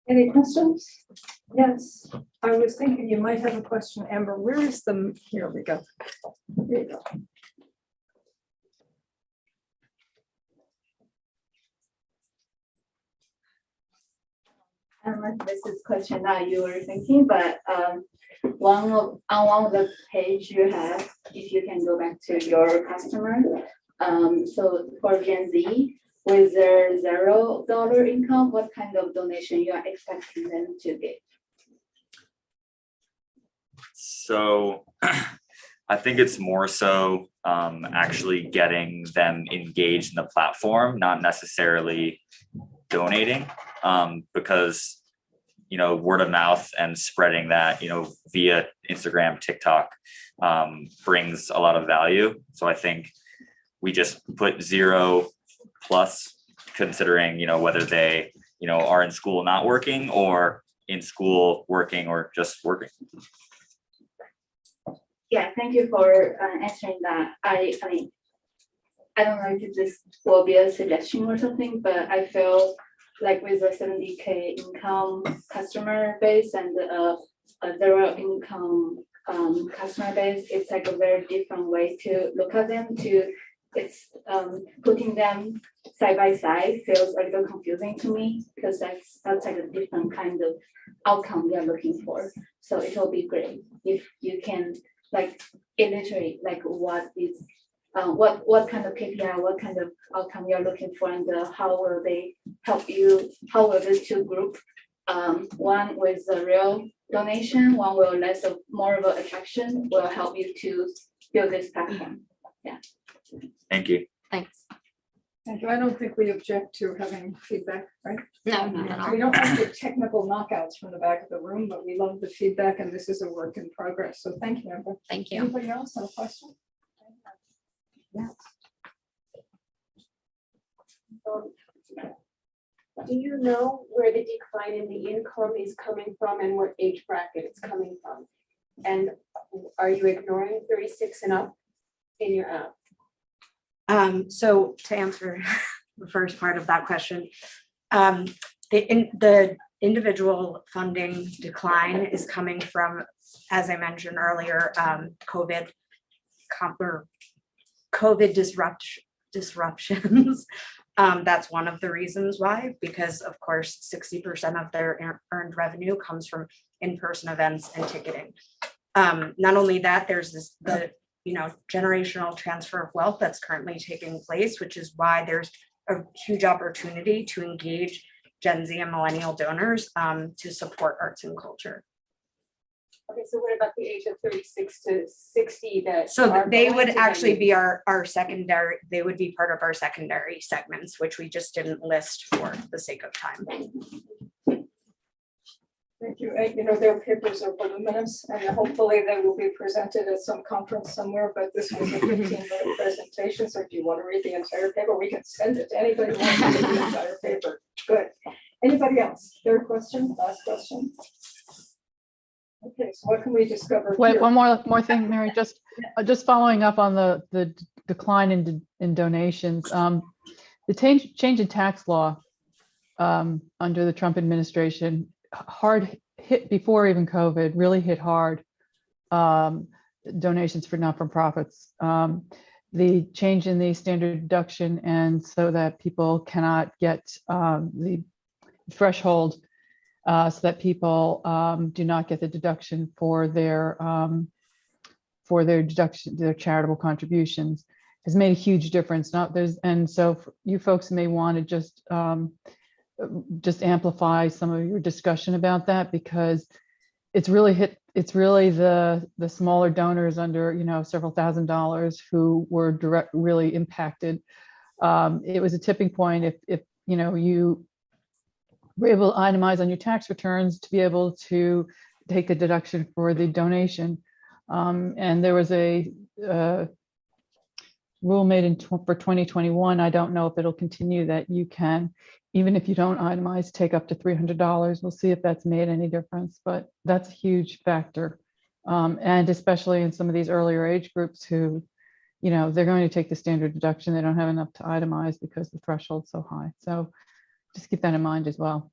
[SPEAKER 1] Any questions? Yes, I was thinking you might have a question, Amber. Where is the, here we go. Here you go.
[SPEAKER 16] I don't know if this is a question that you were thinking, but on one of the page you have, if you can go back to your customer. So for Gen Z, with their $0 income, what kind of donation you are expecting them to give?
[SPEAKER 10] So I think it's more so actually getting them engaged in the platform, not necessarily donating, because word of mouth and spreading that via Instagram, TikTok brings a lot of value. So I think we just put 0+ considering whether they are in school not working, or in school working, or just working.
[SPEAKER 16] Yeah, thank you for answering that. I mean, I don't know if this will be a suggestion or something, but I feel like with a 70K income customer base and a 0 income customer base, it's like a very different way to look at them. It's putting them side by side feels a little confusing to me, because that's like a different kind of outcome we are looking for. So it will be great if you can illustrate what is what kind of KPI, what kind of outcome you're looking for, and how will they help you, how will the two group, one with a real donation, one will more of an attraction, will help you to build this platform. Yeah.
[SPEAKER 10] Thank you.
[SPEAKER 15] Thanks.
[SPEAKER 1] Thank you. I don't think we object to having feedback, right?
[SPEAKER 15] No, not at all.
[SPEAKER 1] We don't have the technical knockouts from the back of the room, but we love the feedback, and this is a work in progress. So thank you, Amber.
[SPEAKER 15] Thank you.
[SPEAKER 1] Anybody else have a question? Yeah.
[SPEAKER 17] Do you know where the decline in the income is coming from and what age bracket it's coming from? And are you ignoring 36 and up in your app?
[SPEAKER 11] So to answer the first part of that question, the individual funding decline is coming from, as I mentioned earlier, COVID disruptions. That's one of the reasons why, because of course 60% of their earned revenue comes from in-person events and ticketing. Not only that, there's the generational transfer of wealth that's currently taking place, which is why there's a huge opportunity to engage Gen Z and millennial donors to support arts and culture.
[SPEAKER 17] Okay, so what about the age of 36 to 60 that?
[SPEAKER 11] So
[SPEAKER 17] are
[SPEAKER 11] they
[SPEAKER 17] going
[SPEAKER 11] would
[SPEAKER 17] to the
[SPEAKER 11] actually be
[SPEAKER 17] youth?
[SPEAKER 11] our secondary, they would be part of our secondary segments, which we just didn't list for the sake of time.
[SPEAKER 1] Thank you. You know, their papers are voluminous and hopefully they will be presented at some conference somewhere, but this was a 15-minute presentation. So if you want to read the entire paper, we can send it to anybody who wants to read the entire paper. Good. Anybody else? Third question, last question. Okay, so what can we discover
[SPEAKER 9] Wait,
[SPEAKER 1] here?
[SPEAKER 9] one more thing, Mary, just following up on the decline in donations. The change in tax law under the Trump administration, hard hit before even COVID, really hit hard donations for not-for-profits. The change in the standard deduction, and so that people cannot get the threshold, so that people do not get the deduction for their charitable contributions, has made a huge difference. And so you folks may want to just amplify some of your discussion about that, because it's really the smaller donors under, you know, several $1,000s who were really impacted. It was a tipping point. If you know, you were able to itemize on your tax returns to be able to take the deduction for the donation. And there was a rule made for 2021. I don't know if it'll continue, that you can, even if you don't itemize, take up to $300. We'll see if that's made any difference, but that's a huge factor. And especially in some of these earlier age groups who, you know, they're going to take the standard deduction. They don't have enough to itemize because the threshold's so high. So just keep that in mind as well.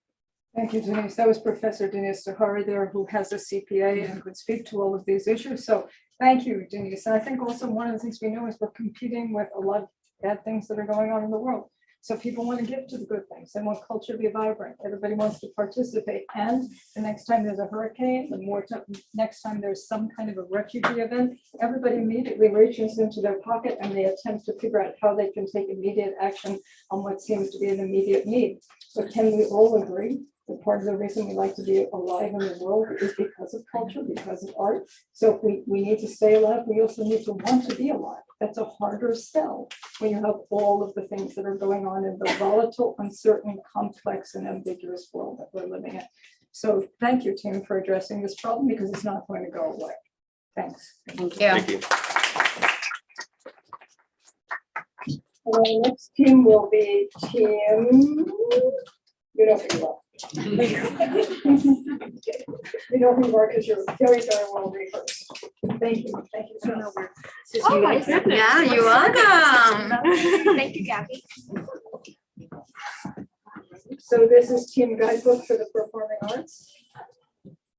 [SPEAKER 1] Thank you, Denise. That was Professor Denise Tahari there, who has a CPA and could speak to all of these issues. So thank you, Denise. And I think also one of the things we know is we're competing with a lot of bad things that are going on in the world. So people want to give to the good things. They want culture to be vibrant. Everybody wants to participate. And the next time there's a hurricane, next time there's some kind of a refugee event, everybody immediately reaches into their pocket and they attempt to figure out how they can take immediate action on what seems to be an immediate need. So can we all agree that part of the reason we like to be alive in the world is because of culture, because of art? So if we need to stay alive, we also need to want to be alive. That's a harder sell when you have all of the things that are going on in the volatile, uncertain, complex, and ambiguous world that we're living in. So thank you, team, for addressing this problem, because it's not going to go away. Thanks.
[SPEAKER 15] Thank you.
[SPEAKER 12] Thank you.
[SPEAKER 1] And the next team will be team, you know who you are. You know who you are because you're very, very well rehearsed. Thank you. Thank you so much.
[SPEAKER 15] Oh my goodness. Yeah, you're welcome.
[SPEAKER 5] Thank you, Gabby.
[SPEAKER 1] So this is Team Guidebook for the Performing Arts,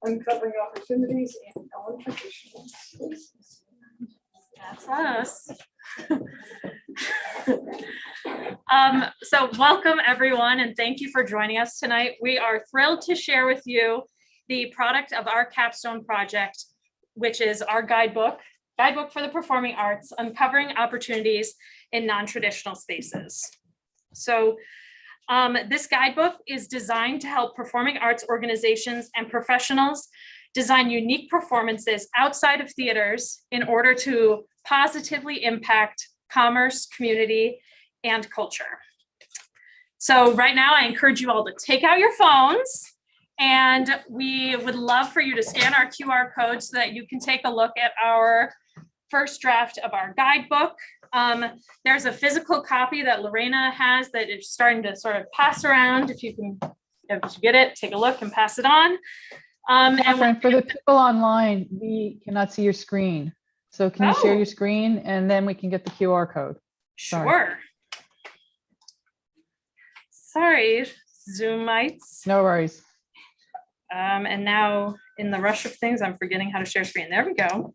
[SPEAKER 1] uncovering opportunities in non-traditional spaces.
[SPEAKER 4] That's us. So welcome everyone, and thank you for joining us tonight. We are thrilled to share with you the product of our capstone project, which is our guidebook for the performing arts, uncovering opportunities in non-traditional spaces. So this guidebook is designed to help performing arts organizations and professionals design unique performances outside of theaters in order to positively impact commerce, community, and culture. So right now, I encourage you all to take out your phones, and we would love for you to scan our QR code so that you can take a look at our first draft of our guidebook. There's a physical copy that Lorena has that is starting to sort of pass around. If you get it, take a look and pass it on.
[SPEAKER 9] Catherine, for the people online, we cannot see your screen. So can you share your screen and then we can get the QR code?
[SPEAKER 4] Sure. Sorry, Zoomites.
[SPEAKER 9] No worries.
[SPEAKER 4] And now in the rush of things, I'm forgetting how to share screen. There we go.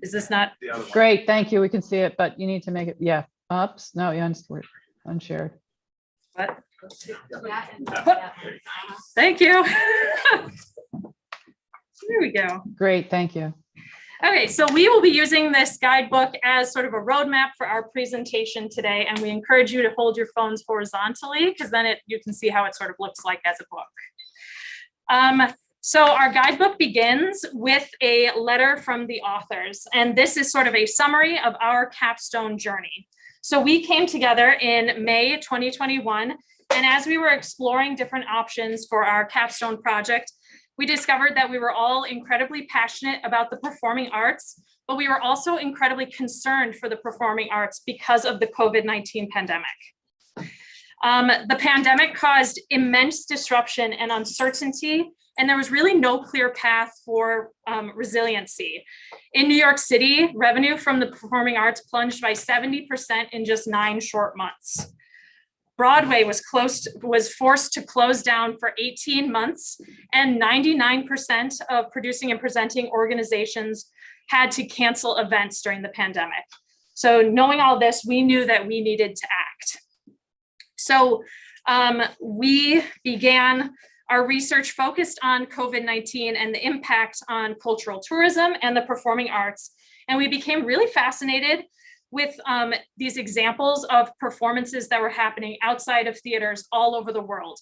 [SPEAKER 4] Is this not?
[SPEAKER 9] Great, thank you. We can see it, but you need to make it, yeah. Oops, no, you unshared.
[SPEAKER 4] What? Thank you. There we go.
[SPEAKER 9] Great, thank you.
[SPEAKER 4] Okay, so we will be using this guidebook as sort of a roadmap for our presentation today, and we encourage you to hold your phones horizontally because then you can see how it sort of looks like as a book. So our guidebook begins with a letter from the authors, and this is sort of a summary of our capstone journey. So we came together in May 2021, and as we were exploring different options for our capstone project, we discovered that we were all incredibly passionate about the performing arts, but we were also incredibly concerned for the performing arts because of the COVID-19 pandemic. The pandemic caused immense disruption and uncertainty, and there was really no clear path for resiliency. In New York City, revenue from the performing arts plunged by 70% in just 9 short months. Broadway was forced to close down for 18 months, and 99% of producing and presenting organizations had to cancel events during the pandemic. So knowing all this, we knew that we needed to act. So we began our research focused on COVID-19 and the impact on cultural tourism and the performing arts. And we became really fascinated with these examples of performances that were happening outside of theaters all over the world.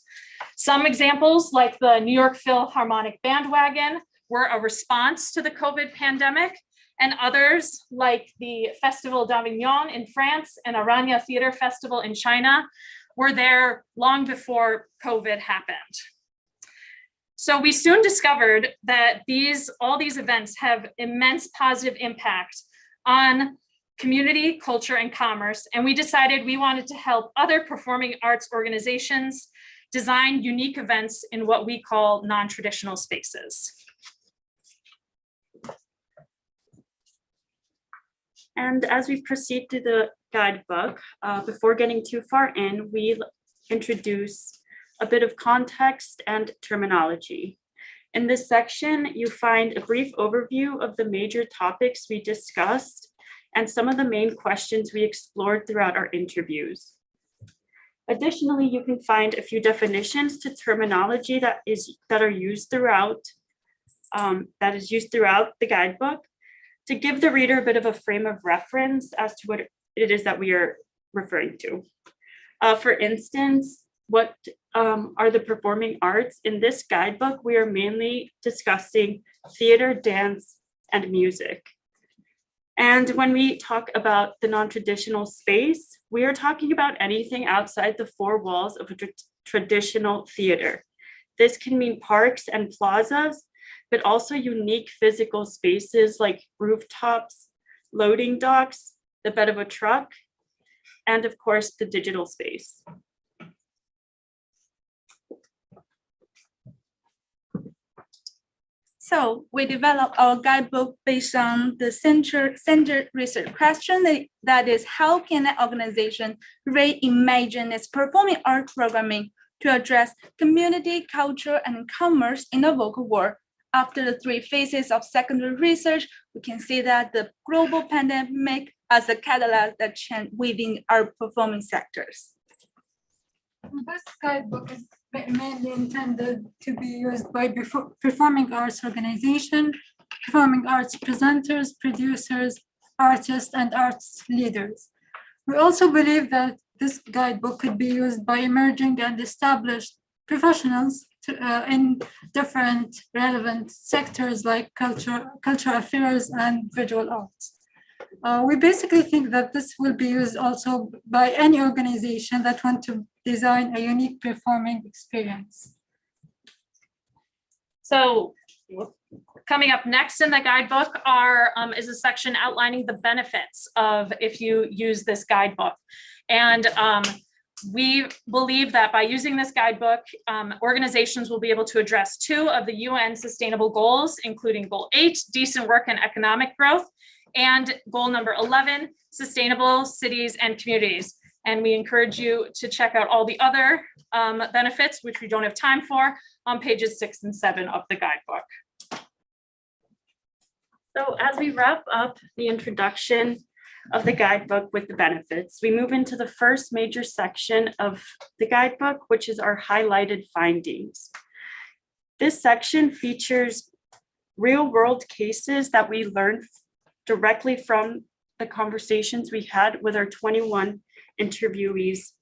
[SPEAKER 4] Some examples, like the New York Philharmonic Bandwagon, were a response to the COVID pandemic, and others, like the Festival d'Avignon in France and Aranya Theater Festival in China, were there long before COVID happened. So we soon discovered that all these events have immense positive impact on community, culture, and commerce, and we decided we wanted to help other performing arts organizations design unique events in what we call non-traditional spaces.
[SPEAKER 18] And as we proceed through the guidebook, before getting too far in, we introduce a bit of context and terminology. In this section, you find a brief overview of the major topics we discussed and some of the main questions we explored throughout our interviews. Additionally, you can find a few definitions to terminology that is used throughout the guidebook to give the reader a bit of a frame of reference as to what it is that we are referring to. For instance, what are the performing arts? In this guidebook, we are mainly discussing theater, dance, and music. And when we talk about the non-traditional space, we are talking about anything outside the 4 walls of a traditional theater. This can mean parks and plazas, but also unique physical spaces like rooftops, loading docks, the bed of a truck, and of course, the digital space.
[SPEAKER 5] So we developed our guidebook based on the centered research question that is, how can an organization reimagine its performing art programming to address community, culture, and commerce in the vocal world? After the 3 phases of secondary research, we can see that the global pandemic as a catalyst that change within our performing sectors.
[SPEAKER 19] This guidebook is mainly intended to be used by performing arts organizations, performing arts presenters, producers, artists, and arts leaders. We also believe that this guidebook could be used by emerging and established professionals in different relevant sectors like cultural affairs and visual arts. We basically think that this will be used also by any organization that want to design a unique performing experience.
[SPEAKER 4] So coming up next in the guidebook is a section outlining the benefits of if you use this guidebook. And we believe that by using this guidebook, organizations will be able to address 2 of the UN Sustainable Goals, including Goal 8, decent work and economic growth, and Goal number 11, sustainable cities and communities. And we encourage you to check out all the other benefits, which we don't have time for, on pages 6 and 7 of the guidebook.
[SPEAKER 18] So as we wrap up the introduction of the guidebook with the benefits, we move into the first major section of the guidebook, which is our highlighted findings. This section features real world cases that we learned directly from the conversations we had with our 21 interviewees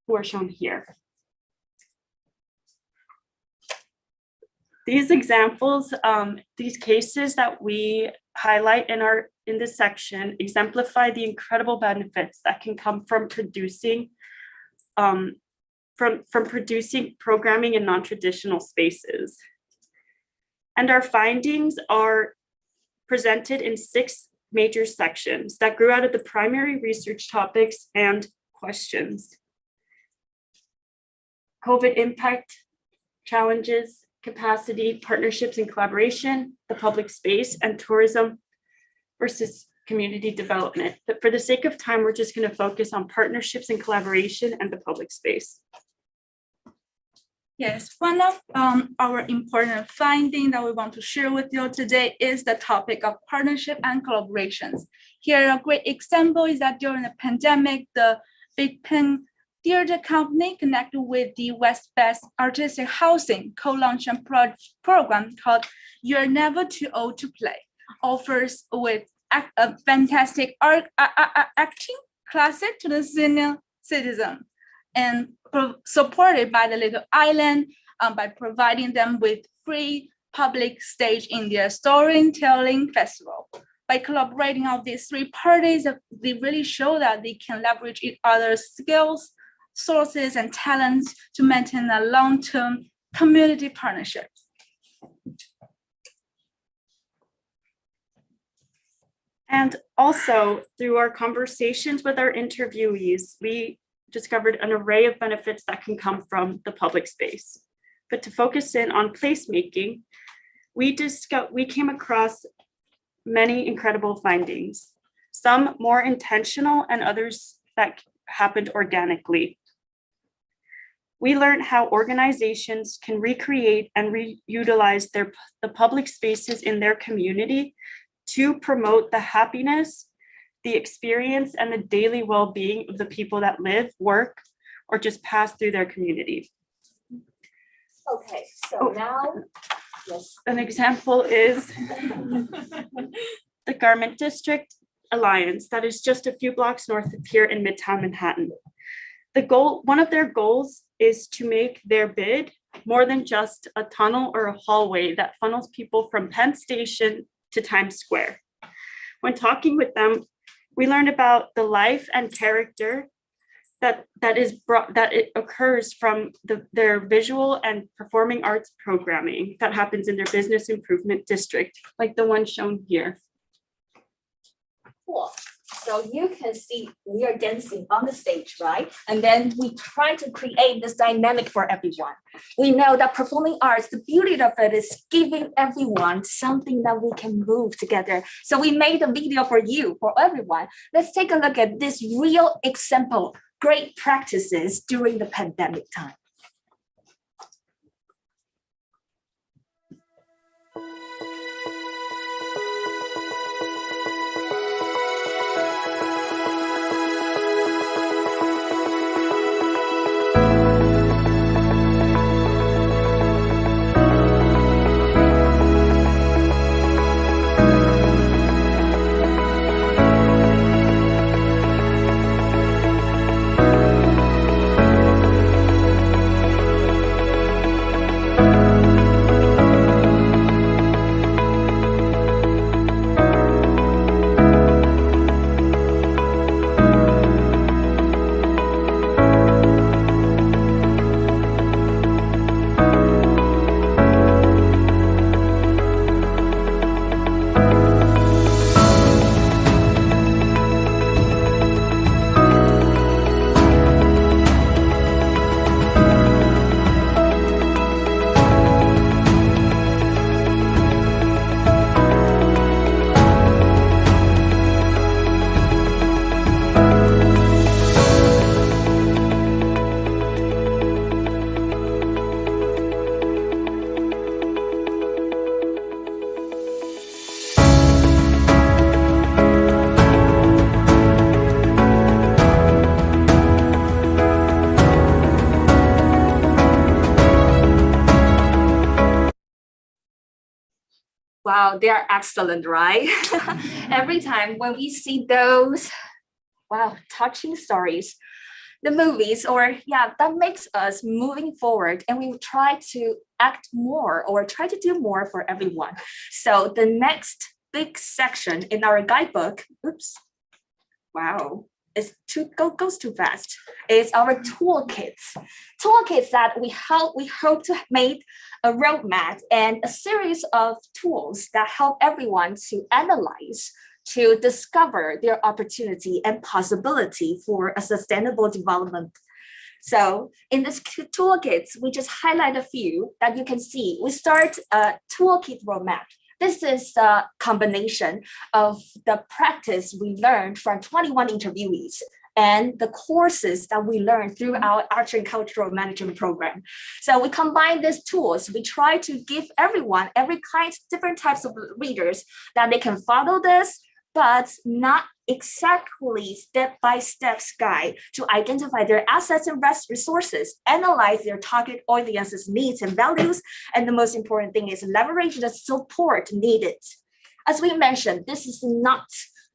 [SPEAKER 18] who are shown here. These examples, these cases that we highlight in this section exemplify the incredible benefits that can come from producing producing programming in non-traditional spaces. And our findings are presented in 6 major sections that grew out of the primary research topics and questions. COVID impact, challenges, capacity, partnerships and collaboration, the public space, and tourism versus community development. But for the sake of time, we're just going to focus on partnerships and collaboration and the public space.
[SPEAKER 5] Yes, one of our important findings that we want to share with you today is the topic of partnership and collaborations. Here, a great example is that during the pandemic, the Big Pen Theater Company connected with the West Best Artistic Housing co-launched a program called You're Never Too Old to Play, offers with a fantastic acting classes to the senior citizen, and supported by the Little Island by providing them with free public stage in their storytelling festival. By collaborating of these 3 parties, they really show that they can leverage each other's skills, sources, and talents to maintain a long-term community partnership.
[SPEAKER 18] And also, through our conversations with our interviewees, we discovered an array of benefits that can come from the public space. But to focus in on placemaking, we came across many incredible findings, some more intentional and others that happened organically. We learned how organizations can recreate and reutilize the public spaces in their community to promote the happiness, the experience, and the daily well-being of the people that live, work, or just pass through their community.
[SPEAKER 20] Okay, so now, yes.
[SPEAKER 18] An example is the Garment District Alliance that is just a few blocks north of here in Midtown Manhattan. One of their goals is to make their bid more than just a tunnel or a hallway that funnels people from Penn Station to Times Square. When talking with them, we learned about the life and character that occurs from their visual and performing arts programming that happens in their business improvement district, like the one shown here.
[SPEAKER 20] Cool. So you can see we are dancing on the stage, right? And then we try to create this dynamic for everyone. We know that performing arts, the beauty of it is giving everyone something that we can move together. So we made a video for you, for everyone. Let's take a look at this real example, great practices during the pandemic time. Wow, they are excellent, right? Every time when we see those, wow, touching stories, the movies, or yeah, that makes us moving forward, and we try to act more or try to do more for everyone. So the next big section in our guidebook, oops, wow, goes too fast. Is our toolkits. Toolkits that we hope to make a roadmap and a series of tools that help everyone to analyze, to discover their opportunity and possibility for a sustainable development. So in this toolkits, we just highlight a few that you can see. We start a toolkit roadmap. This is a combination of the practice we learned from 21 interviewees and the courses that we learned through our Arts and Cultural Management program. So we combine these tools. We try to give everyone, every client, different types of readers that they can follow this, but not exactly step-by-step guide to identify their assets and resources, analyze their target audience's needs and values, and the most important thing is leverage the support needed. As we mentioned, this is not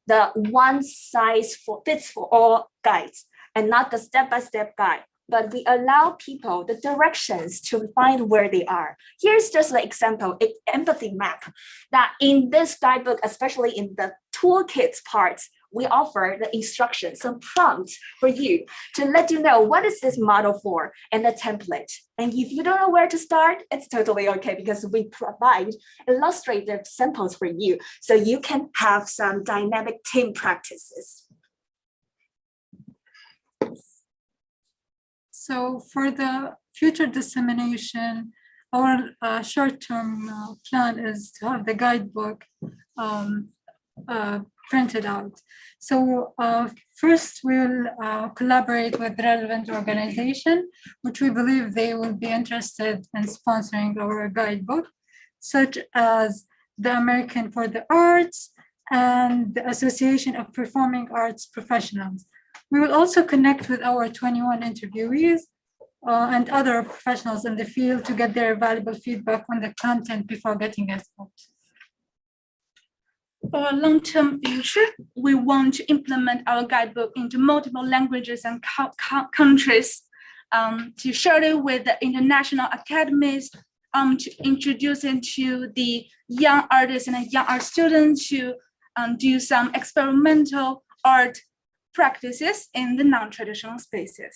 [SPEAKER 20] the one size fits for all guides and not the step-by-step guide, but we allow people the directions to find where they are. Here's just an example, an empathy map that in this guidebook, especially in the toolkits parts, we offer the instructions, some prompts for you to let you know what is this model for and the template. And if you don't know where to start, it's totally okay because we provide illustrative samples for you so you can have some dynamic team practices.
[SPEAKER 19] So for the future dissemination, our short-term plan is to have the guidebook printed out. So first we'll collaborate with relevant organization, which we believe they will be interested in sponsoring our guidebook, such as the American for the Arts and the Association of Performing Arts Professionals. We will also connect with our 21 interviewees and other professionals in the field to get their valuable feedback on the content before getting it out.
[SPEAKER 21] For a long-term future, we want to implement our guidebook into multiple languages and countries to share it with the international academies, to introduce it to the young artists and young art students to do some experimental art practices in the non-traditional spaces.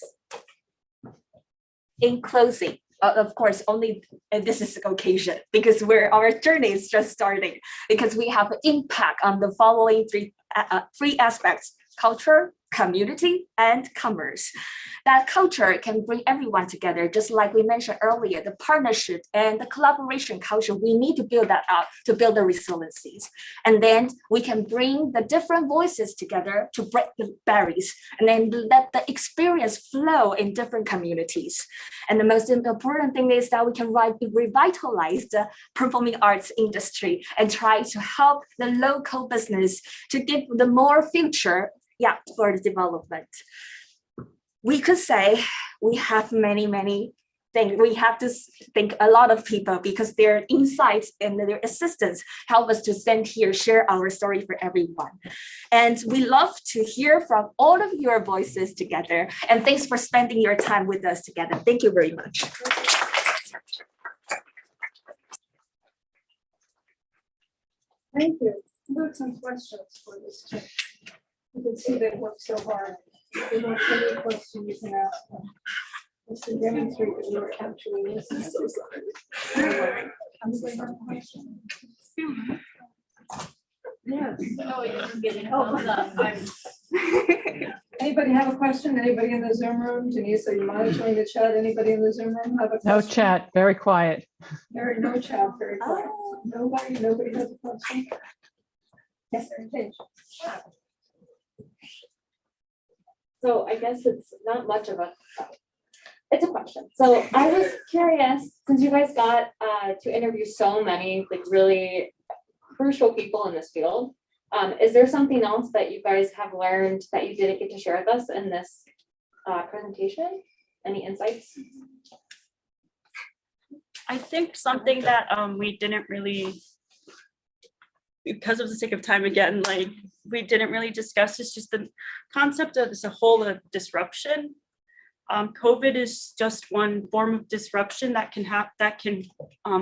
[SPEAKER 20] In closing, of course, only this is occasion because our journey is just starting because we have an impact on the following three aspects: culture, community, and commerce. That culture can bring everyone together, just like we mentioned earlier, the partnership and the collaboration culture, we need to build that up to build the resiliencies. And then we can bring the different voices together to break the barriers and then let the experience flow in different communities. And the most important thing is that we can revitalize the performing arts industry and try to help the local business to give the more future for the development. We could say we have many things. We have to thank a lot of people because their insights and their assistance help us to stand here, share our story for everyone. And we love to hear from all of your voices together. And thanks for spending your time with us together. Thank you very much.
[SPEAKER 1] Thank you. We have some questions for this team. You can see they work so hard. If you don't have any question, you can ask them. Just to demonstrate that you're actually listening. So sorry. I'm sorry, one question. Yes.
[SPEAKER 21] Oh, you're just giving a
[SPEAKER 1] Oh,
[SPEAKER 21] thumbs up.
[SPEAKER 1] Anybody have a question? Anybody in the Zoom room? Denise, are you monitoring the chat? Anybody in the Zoom room have a question?
[SPEAKER 9] No chat, very quiet.
[SPEAKER 1] There, no chat, very quiet. Nobody has a question? Yes, Paige.
[SPEAKER 22] So I guess it's not much of it's a question. So I was curious, since you guys got to interview so many like really crucial people in this field, is there something else that you guys have learned that you didn't get to share with us in this presentation? Any insights?
[SPEAKER 18] I think something that we didn't really because of the sake of time again, like we didn't really discuss, it's just the concept of as a whole of disruption. COVID is just one form of disruption that can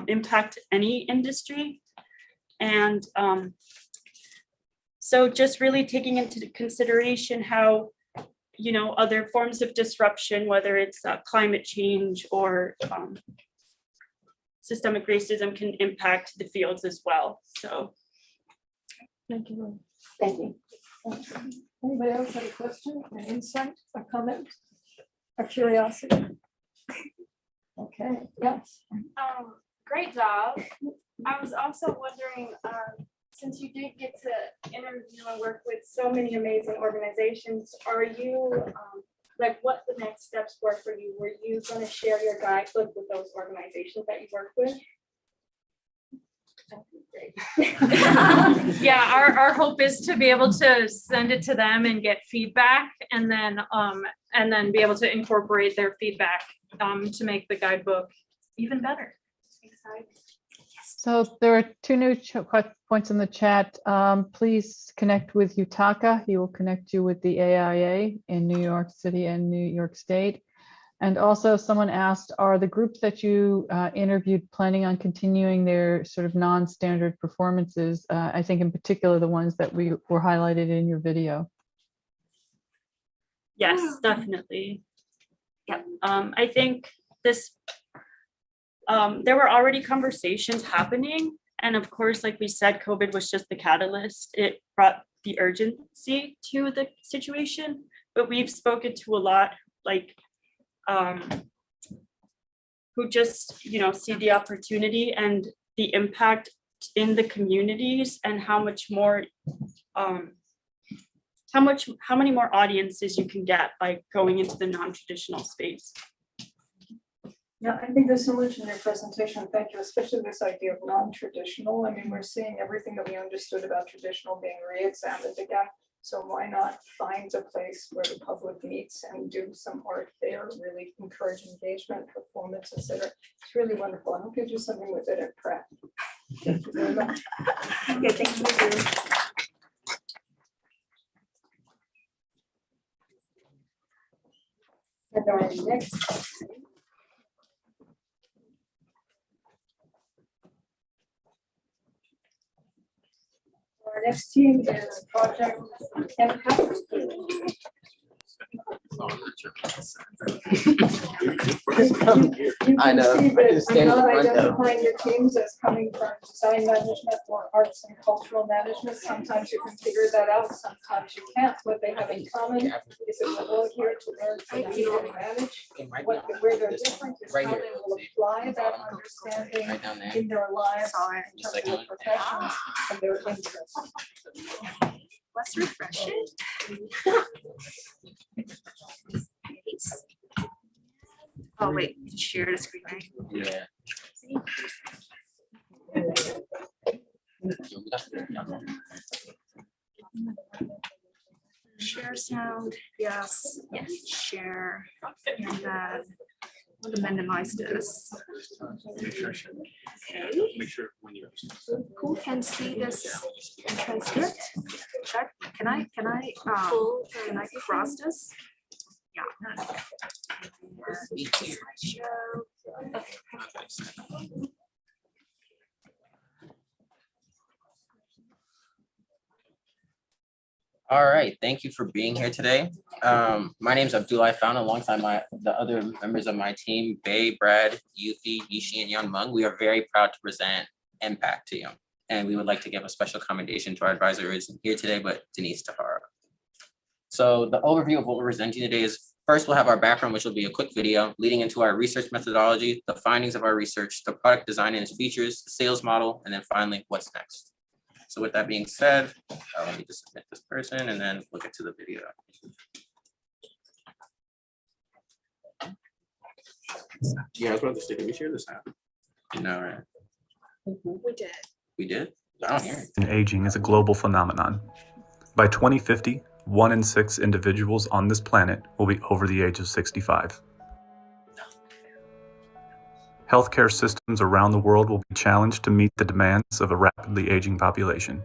[SPEAKER 18] impact any industry. And so just really taking into consideration how, you know, other forms of disruption, whether it's climate change or systemic racism, can impact the fields as well. So.
[SPEAKER 1] Thank you.
[SPEAKER 22] Thank you.
[SPEAKER 1] Anybody else have a question, an insight, a comment, a curiosity? Okay, yes.
[SPEAKER 6] Great job. I was also wondering, since you did get to interview and work with so many amazing organizations, are you, like what the next steps were for you? Were you going to share your guidebook with those organizations that you work with?
[SPEAKER 4] Yeah, our hope is to be able to send it to them and get feedback, and then be able to incorporate their feedback to make the guidebook even better.
[SPEAKER 9] So there are two new points in the chat. Please connect with Yutaka. He will connect you with the AIA in New York City and New York State. And also someone asked, are the groups that you interviewed planning on continuing their sort of non-standard performances? I think in particular, the ones that were highlighted in your video.
[SPEAKER 18] Yes, definitely. Yep. I think this, there were already conversations happening. And of course, like we said, COVID was just the catalyst. It brought the urgency to the situation, but we've spoken to a lot, like, who just, you know, see the opportunity and the impact in the communities and how much more, how many more audiences you can get by going into the non-traditional space.
[SPEAKER 1] Yeah, I think there's so much in your presentation. Thank you, especially this idea of non-traditional. I mean, we're seeing everything that we understood about traditional being re-examined again. So why not find a place where the public meets and do some art there, really encourage engagement, performance, etc. It's really wonderful. I hope you do something with it at Pratt. Thank you very much.
[SPEAKER 5] Okay, thank you.
[SPEAKER 1] And our next. Our next team is Project Impact.
[SPEAKER 7] I know.
[SPEAKER 1] I'm not identifying your teams as coming from design management or arts and cultural management. Sometimes you can figure that out, sometimes you can't. What they have in common is that we're all here to learn to lead and manage. Where they're different is how they will apply that understanding in their lives, in terms of their professions and their interests.
[SPEAKER 11] Let's refresh it. Oh, wait, share the screen, right?
[SPEAKER 7] Yeah.
[SPEAKER 11] Share sound, yes, yes, share, and then we'll minimize this. Okay. Who can see this transcript? Check. Can I cross this? Yeah.
[SPEAKER 7] All right, thank you for being here today. My name is Abdullah Fauna, alongside the other members of my team, Bay, Brad, Yufi, Yishi, and Young Mung. We are very proud to present Impact to you. And we would like to give a special commendation to our advisor who isn't here today, but Denise Tahara. So the overview of what we're presenting today is, first we'll have our background, which will be a quick video leading into our research methodology, the findings of our research, the product design and its features, the sales model, and then finally, what's next. So with that being said, let me just submit this person and then look into the video. Yeah, I was about to say, did we share this out? No, right?
[SPEAKER 11] We did.
[SPEAKER 7] We did? I don't hear it.
[SPEAKER 23] And aging is a global phenomenon. By 2050, 1 in 6 individuals on this planet will be over the age of 65. healthcare systems around the world will be challenged to meet the demands of a rapidly aging population.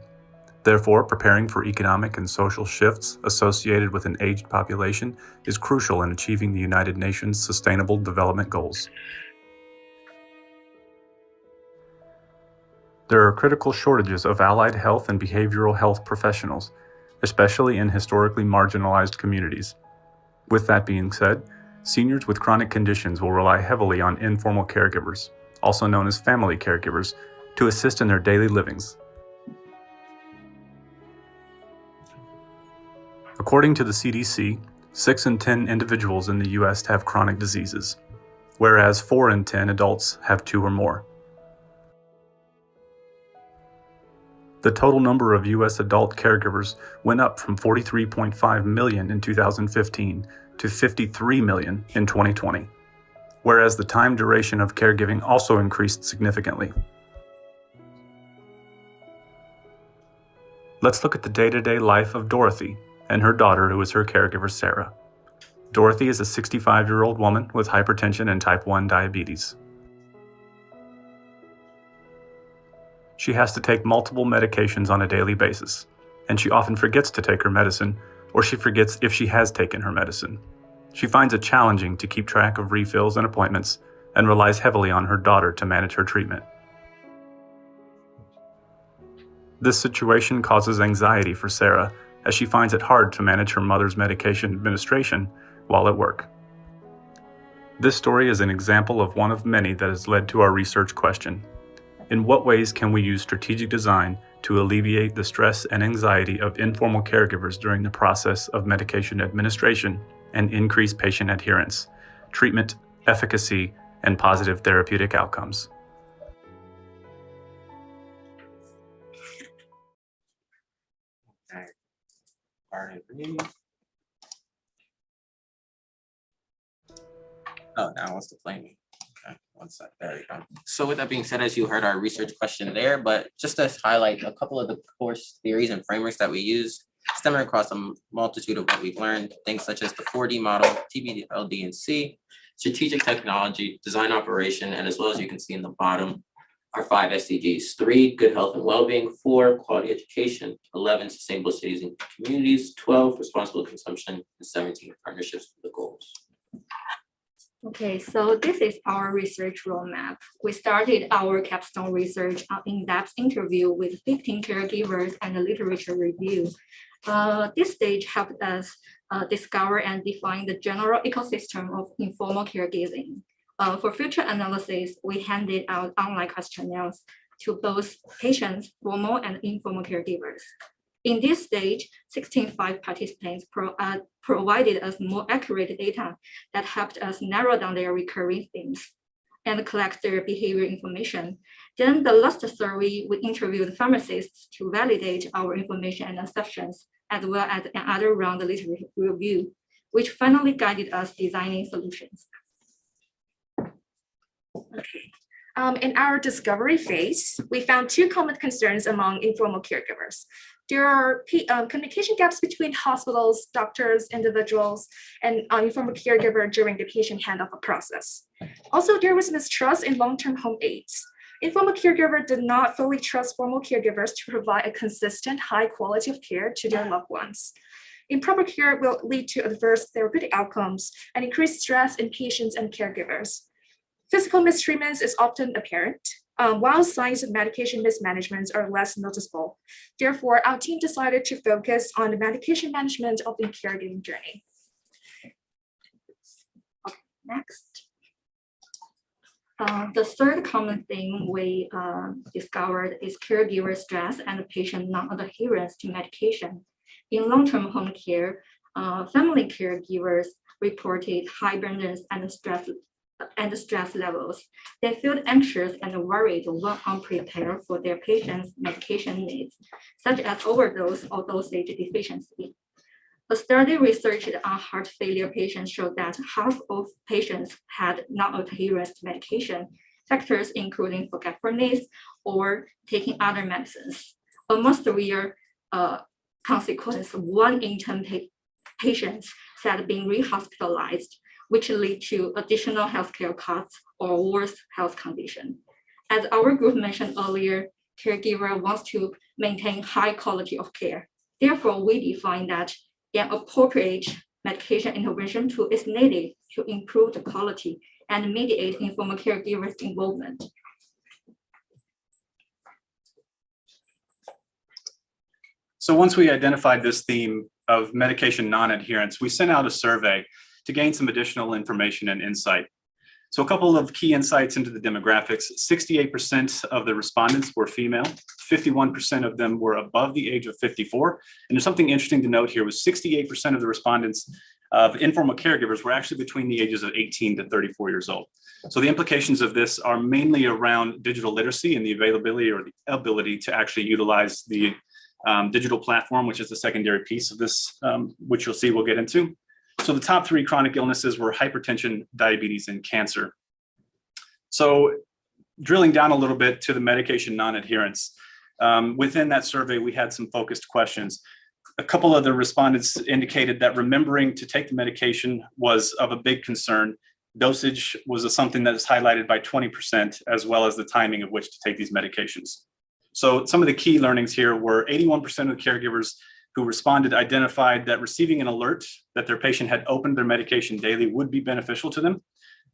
[SPEAKER 23] Therefore, preparing for economic and social shifts associated with an aged population is crucial in achieving the United Nations Sustainable Development Goals. There are critical shortages of allied health and behavioral health professionals, especially in historically marginalized communities. With that being said, seniors with chronic conditions will rely heavily on informal caregivers, also known as family caregivers, to assist in their daily livings. According to the CDC, 6 in 10 individuals in the U.S. have chronic diseases, whereas 4 in 10 adults have 2 or more. The total number of U.S. adult caregivers went up from 43.5 million in 2015 to 53 million in 2020, whereas the time duration of caregiving also increased significantly. Let's look at the day-to-day life of Dorothy and her daughter, who is her caregiver, Sarah. Dorothy is a 65-year-old woman with hypertension and type 1 diabetes. She has to take multiple medications on a daily basis, and she often forgets to take her medicine, or she forgets if she has taken her medicine. She finds it challenging to keep track of refills and appointments, and relies heavily on her daughter to manage her treatment. This situation causes anxiety for Sarah, as she finds it hard to manage her mother's medication administration while at work. This story is an example of one of many that has led to our research question. In what ways can we use strategic design to alleviate the stress and anxiety of informal caregivers during the process of medication administration and increase patient adherence, treatment, efficacy, and positive therapeutic outcomes?
[SPEAKER 7] Oh, now it wants to play me. Okay, one sec. There we go. So with that being said, as you heard our research question there, but just to highlight a couple of the course theories and frameworks that we use, stemming across a multitude of what we've learned, things such as the 4D model, TBLD and C, strategic technology, design operation, and as well as you can see in the bottom, our 5 SDGs: 3, good health and well-being; 4, quality education; 11, sustainable cities and communities; 12, responsible consumption; and 17, partnerships for the goals.
[SPEAKER 16] Okay, so this is our research roadmap. We started our capstone research on in-depth interview with 15 caregivers and a literature review. This stage helped us discover and define the general ecosystem of informal caregiving. For future analysis, we handed out online questionnaires to both patients, formal and informal caregivers. In this stage, 16.5 participants provided us more accurate data that helped us narrow down their recurring themes and collect their behavior information. Then the last survey, we interviewed pharmacists to validate our information and assumptions, as well as another round of literature review, which finally guided us designing solutions.
[SPEAKER 4] In our discovery phase, we found 2 common concerns among informal caregivers. There are communication gaps between hospitals, doctors, individuals, and informal caregiver during the patient handoff process. Also, there was mistrust in long-term home aides. Informal caregiver did not fully trust formal caregivers to provide a consistent, high quality of care to their loved ones. Improper care will lead to adverse therapeutic outcomes and increased stress in patients and caregivers. Physical mistreatments is often apparent, while signs of medication mismanagement are less noticeable. Therefore, our team decided to focus on the medication management of the caregiving journey. Okay, next.
[SPEAKER 16] The third common thing we discovered is caregiver stress and patient non-adherence to medication. In long-term home care, family caregivers reported high burdens and stress levels. They felt anxious and worried when unprepared for their patients' medication needs, such as overdose or dosage deficiency. A study researched on heart failure patients showed that half of patients had non-adherence to medication, factors including forgetfulness or taking other medicines. A more severe consequence, 1 in 10 patients said being rehospitalized which lead to additional healthcare costs or worse health condition. As our group mentioned earlier, caregiver wants to maintain high quality of care. Therefore, we define that an appropriate medication intervention tool is needed to improve the quality and mediate informal caregivers' involvement.
[SPEAKER 23] So once we identified this theme of medication non-adherence, we sent out a survey to gain some additional information and insight. So a couple of key insights into the demographics. 68% of the respondents were female, 51% of them were above the age of 54. And there's something interesting to note here was 68% of the respondents of informal caregivers were actually between the ages of 18 to 34 years old. So the implications of this are mainly around digital literacy and the availability or the ability to actually utilize the digital platform, which is the secondary piece of this, which you'll see we'll get into. So the top three chronic illnesses were hypertension, diabetes, and cancer. So drilling down a little bit to the medication non-adherence, within that survey, we had some focused questions. A couple of the respondents indicated that remembering to take the medication was of a big concern. Dosage was something that is highlighted by 20%, as well as the timing of which to take these medications. So some of the key learnings here were 81% of the caregivers who responded identified that receiving an alert that their patient had opened their medication daily would be beneficial to them.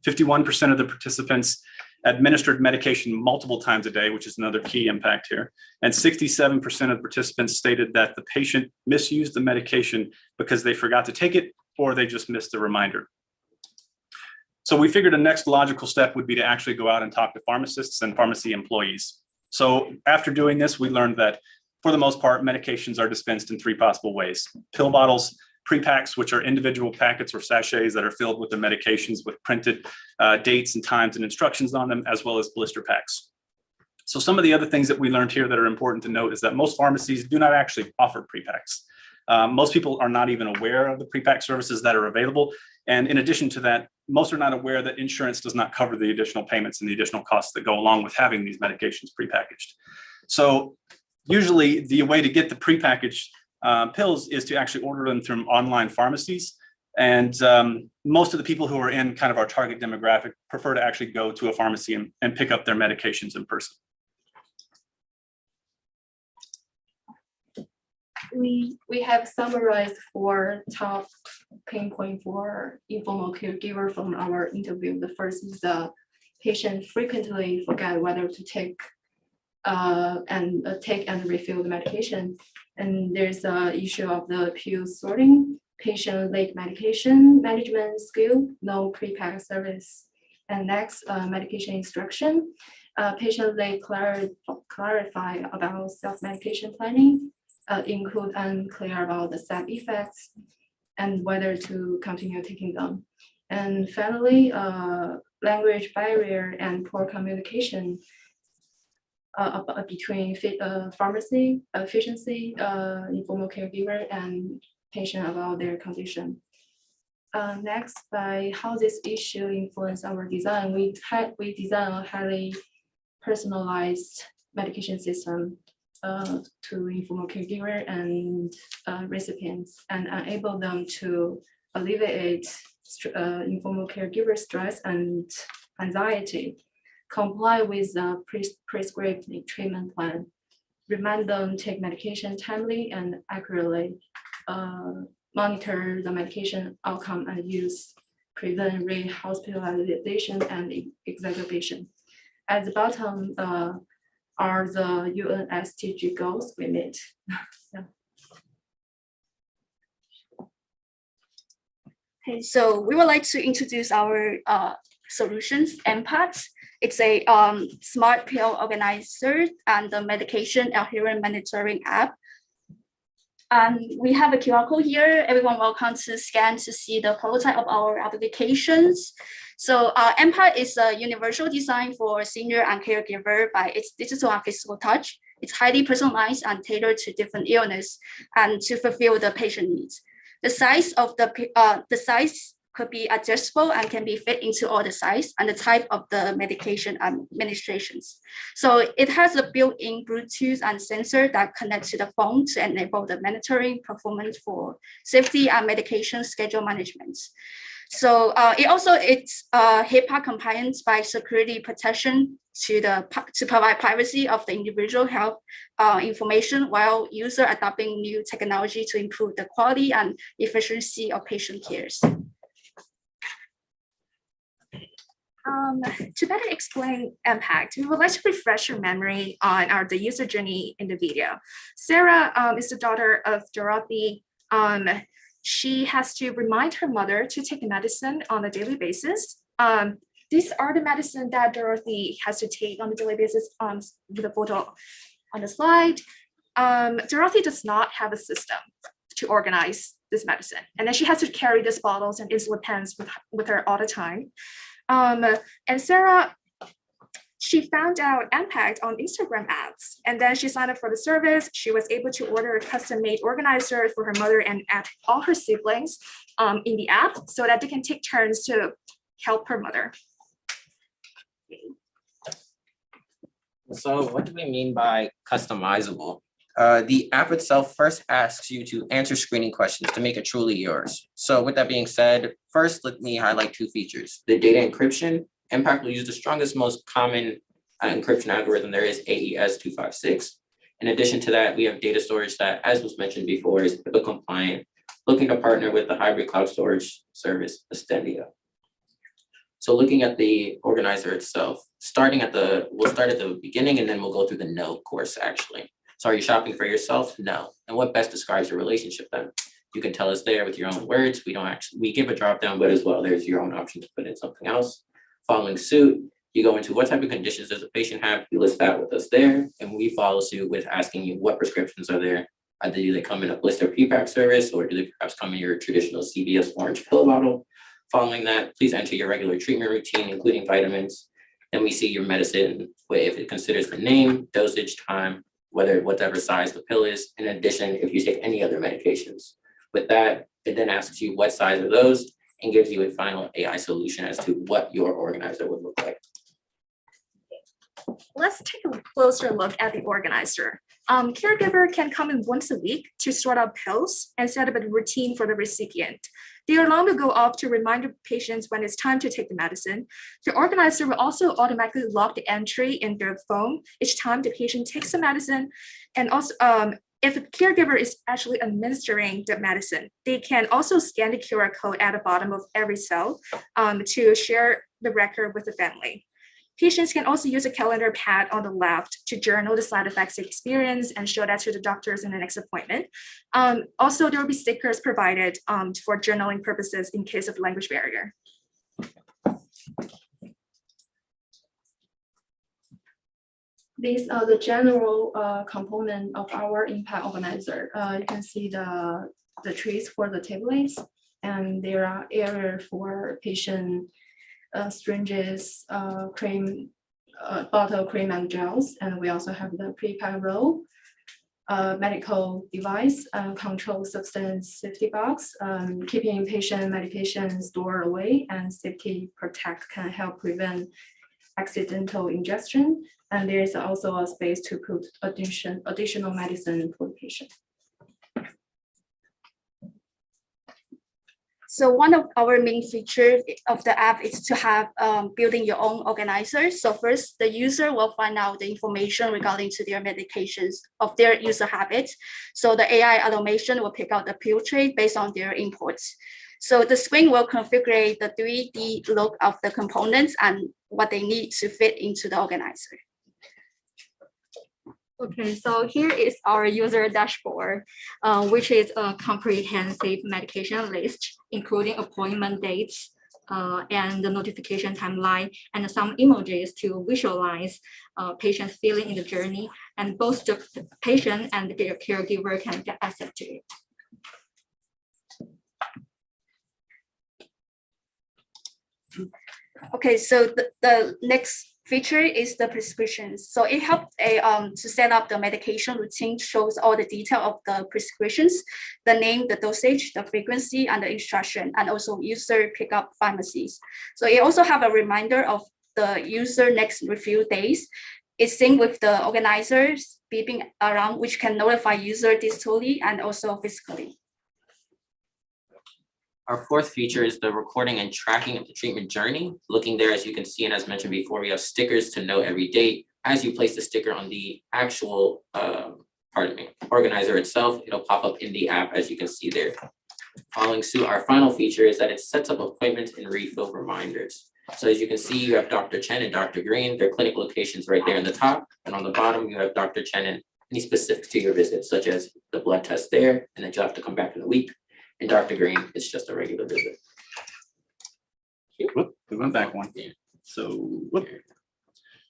[SPEAKER 23] 51% of the participants administered medication multiple times a day, which is another key impact here. And 67% of participants stated that the patient misused the medication because they forgot to take it or they just missed the reminder. So we figured the next logical step would be to actually go out and talk to pharmacists and pharmacy employees. So after doing this, we learned that for the most part, medications are dispensed in three possible ways: pill bottles, pre-packs, which are individual packets or sachets that are filled with the medications with printed dates and times and instructions on them, as well as blister packs. So some of the other things that we learned here that are important to note is that most pharmacies do not actually offer pre-packs. Most people are not even aware of the pre-pack services that are available. And in addition to that, most are not aware that insurance does not cover the additional payments and the additional costs that go along with having these medications prepackaged. So usually the way to get the prepackaged pills is to actually order them from online pharmacies. And most of the people who are in kind of our target demographic prefer to actually go to a pharmacy and pick up their medications in person.
[SPEAKER 16] We have summarized 4 top pain points for informal caregiver from our interview. The first is the patient frequently forget whether to take and refill the medication. And there's the issue of the pill sorting, patient late medication management skill, no pre-pack service. And next, medication instruction. Patient late clarify about self-medication planning, include unclear about the side effects and whether to continue taking them. And finally, language barrier and poor communication between pharmacy, efficiency, informal caregiver, and patient about their condition. Next, by how this issue influence our design, we design a highly personalized medication system to informal caregiver and recipients, and enable them to alleviate informal caregiver stress and anxiety, comply with the prescribed treatment plan, remind them take medication timely and accurately, monitor the medication outcome and use, prevent re-hospitalization and exacerbation. At the bottom are the UN SDG goals we meet. Yeah.
[SPEAKER 2] Okay, so we would like to introduce our solutions, Empath. It's a smart pill organizer and the medication adherence monitoring app. We have a QR code here. Everyone welcome to scan to see the prototype of our applications. So Empath is a universal design for senior and caregiver by its digital and physical touch. It's highly personalized and tailored to different illness and to fulfill the patient needs. The size of the size could be adjustable and can be fit into all the size and the type of the medication administrations. So it has a built-in Bluetooth and sensor that connects to the phone to enable the monitoring performance for safety and medication schedule management. So it's HIPAA compliance by security protection to provide privacy of the individual health information while user adopting new technology to improve the quality and efficiency of patient cares.
[SPEAKER 3] To better explain impact, we would like to refresh your memory on the user journey in the video. Sarah is the daughter of Dorothy. She has to remind her mother to take medicine on a daily basis. These are the medicine that Dorothy has to take on a daily basis with a photo on the slide. Dorothy does not have a system to organize this medicine. And then she has to carry these bottles and insulin pens with her all the time. And Sarah, she found out Impact on Instagram ads, and then she signed up for the service. She was able to order a custom-made organizer for her mother and add all her siblings in the app so that they can take turns to help her mother.
[SPEAKER 7] So what do we mean by customizable? The app itself first asks you to answer screening questions to make it truly yours. So with that being said, first, let me highlight two features. The data encryption. Impact will use the strongest, most common encryption algorithm there is, AES-256. In addition to that, we have data storage that, as was mentioned before, is HIPAA compliant, looking to partner with the hybrid cloud storage service, Astendia. So looking at the organizer itself, we'll start at the beginning and then we'll go through the no course actually. So are you shopping for yourself? No. And what best describes your relationship then? You can tell us there with your own words. We give a drop down, but as well, there's your own option to put in something else. Following suit, you go into what type of conditions does the patient have? You list that with us there. And we follow suit with asking you what prescriptions are there. Either do they come in a blister PPAP service or do they perhaps come in your traditional CVS orange pill bottle? Following that, please enter your regular treatment routine, including vitamins. Then we see your medicine, if it considers the name, dosage, time, whatever size the pill is. In addition, if you take any other medications. With that, it then asks you what size are those and gives you a final AI solution as to what your organizer would look like.
[SPEAKER 3] Let's take a closer look at the organizer. Caregiver can come in once a week to sort out pills and set up a routine for the recipient. They are allowed to go off to remind the patients when it's time to take the medicine. The organizer will also automatically log the entry in their phone each time the patient takes the medicine. And also, if a caregiver is actually administering the medicine, they can also scan the QR code at the bottom of every cell to share the record with the family. Patients can also use a calendar pad on the left to journal the side effects they experience and show that to the doctors in the next appointment. Also, there will be stickers provided for journaling purposes in case of language barrier.
[SPEAKER 2] These are the general component of our impact organizer. You can see the trees for the tablets, and there are areas for patient syringes, cream, bottle cream and gels, and we also have the pre-pack roll, medical device, controlled substance safety box, keeping patient medication stored away, and safety protect can help prevent accidental ingestion. And there is also a space to put additional medicine for the patient. So one of our main features of the app is to have building your own organizer. So first, the user will find out the information regarding to their medications of their user habits. So the AI automation will pick out the pill tray based on their inputs. So the screen will configure the 3D look of the components and what they need to fit into the organizer. Okay, so here is our user dashboard, which is a comprehensive medication list, including appointment dates and the notification timeline, and some emojis to visualize patients feeling in the journey, and both the patient and the caregiver can get access to it. Okay, so the next feature is the prescriptions. So it helps to set up the medication routine, shows all the detail of the prescriptions, the name, the dosage, the frequency, and the instruction, and also user pickup pharmacies. So it also have a reminder of the user next refill days. It's synced with the organizers beeping around, which can notify user digitally and also physically.
[SPEAKER 7] Our fourth feature is the recording and tracking of the treatment journey. Looking there, as you can see, and as mentioned before, we have stickers to know every date. As you place the sticker on the actual, organizer itself, it'll pop up in the app, as you can see there. Following suit, our final feature is that it sets up appointments and refill reminders. So as you can see, you have Dr. Chen and Dr. Green, their clinic locations right there in the top. And on the bottom, you have Dr. Chen and any specific to your visit, such as the blood test there, and that you'll have to come back in a week. And Dr. Green, it's just a regular visit.
[SPEAKER 23] Whoop, we went back one. So, whoop.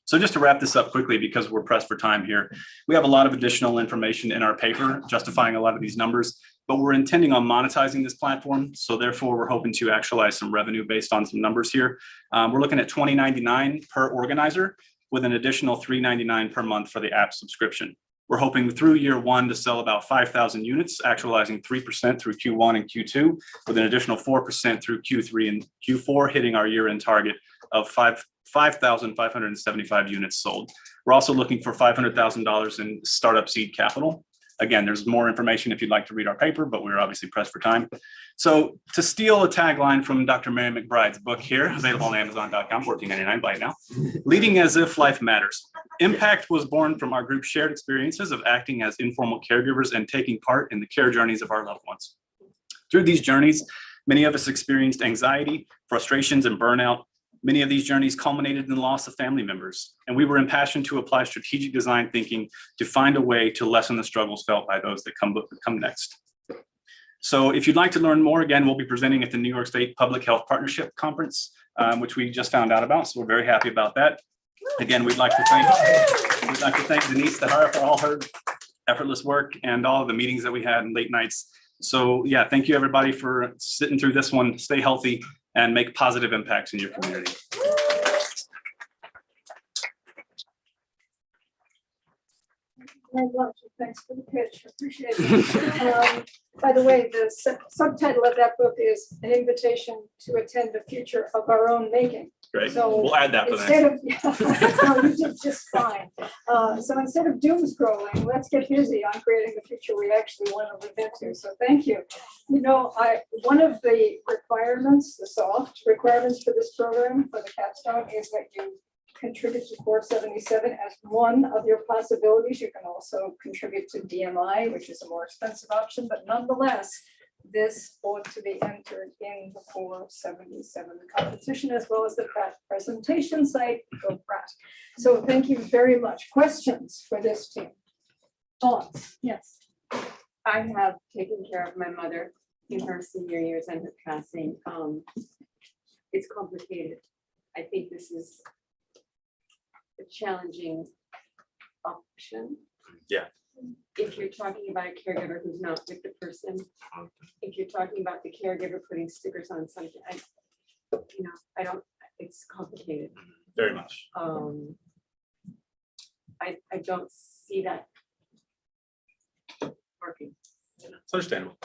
[SPEAKER 23] So just to wrap this up quickly, because we're pressed for time here, we have a lot of additional information in our paper justifying a lot of these numbers, but we're intending on monetizing this platform. So therefore, we're hoping to actualize some revenue based on some numbers here. We're looking at $20.99 per organizer with an additional $3.99 per month for the app subscription. We're hoping through year one to sell about 5,000 units, actualizing 3% through Q1 and Q2, with an additional 4% through Q3 and Q4, hitting our year-end target of 5,575 units sold. We're also looking for $500,000 in startup seed capital. Again, there's more information if you'd like to read our paper, but we're obviously pressed for time. So to steal a tagline from Dr. Mary McBride's book here, available on Amazon.com, $14.99, buy it now. Leading as if life matters. Impact was born from our group's shared experiences of acting as informal caregivers and taking part in the care journeys of our loved ones. Through these journeys, many of us experienced anxiety, frustrations, and burnout. Many of these journeys culminated in the loss of family members, and we were impassioned to apply strategic design thinking to find a way to lessen the struggles felt by those that come next. So if you'd like to learn more, again, we'll be presenting at the New York State Public Health Partnership Conference, which we just found out about, so we're very happy about that. Again, we'd like to thank Denise Tahara for all her effortless work and all of the meetings that we had and late nights. So yeah, thank you everybody for sitting through this one. Stay healthy and make positive impacts in your community.
[SPEAKER 1] Thanks for the pitch, appreciate it. By the way, the subtitle of that book is An Invitation to Attend a Future of Our Own Making.
[SPEAKER 23] Great,
[SPEAKER 1] So
[SPEAKER 23] we'll add that for the
[SPEAKER 1] instead
[SPEAKER 23] next.
[SPEAKER 1] of, no, you did just fine. So instead of doom scrolling, let's get busy on creating the future we actually want to live into. So thank you. You know, one of the requirements, the soft requirements for this program, for the capstone, is that you contribute to Core 77 as one of your possibilities. You can also contribute to DMI, which is a more expensive option, but nonetheless, this ought to be entered in the Core 77 competition, as well as the Pratt presentation site, Go Pratt. So thank you very much. Questions for this team? Thoughts? Yes.
[SPEAKER 17] I have taken care of my mother in her senior years and her passing. It's complicated. I think this is a challenging option.
[SPEAKER 23] Yeah.
[SPEAKER 17] If you're talking about a caregiver who's not with the person, if you're talking about the caregiver putting stickers on something, it's complicated.
[SPEAKER 23] Very much.
[SPEAKER 17] I don't see that working.
[SPEAKER 23] It's understandable.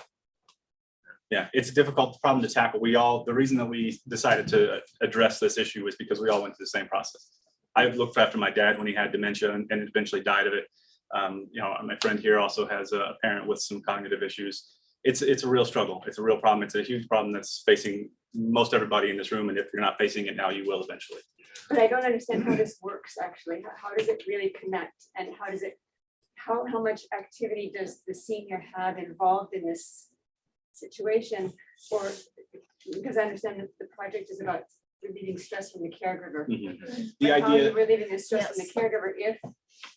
[SPEAKER 23] Yeah, it's a difficult problem to tackle. The reason that we decided to address this issue was because we all went through the same process. I looked after my dad when he had dementia and eventually died of it. My friend here also has a parent with some cognitive issues. It's a real struggle. It's a real problem. It's a huge problem that's facing most everybody in this room. And if you're not facing it now, you will eventually.
[SPEAKER 17] But I don't understand how this works actually. How does it really connect, and how much activity does the senior have involved in this situation? Or because I understand that the project is about relieving stress from the caregiver.
[SPEAKER 23] The
[SPEAKER 17] But how are
[SPEAKER 23] idea-
[SPEAKER 17] you relieving the stress from the caregiver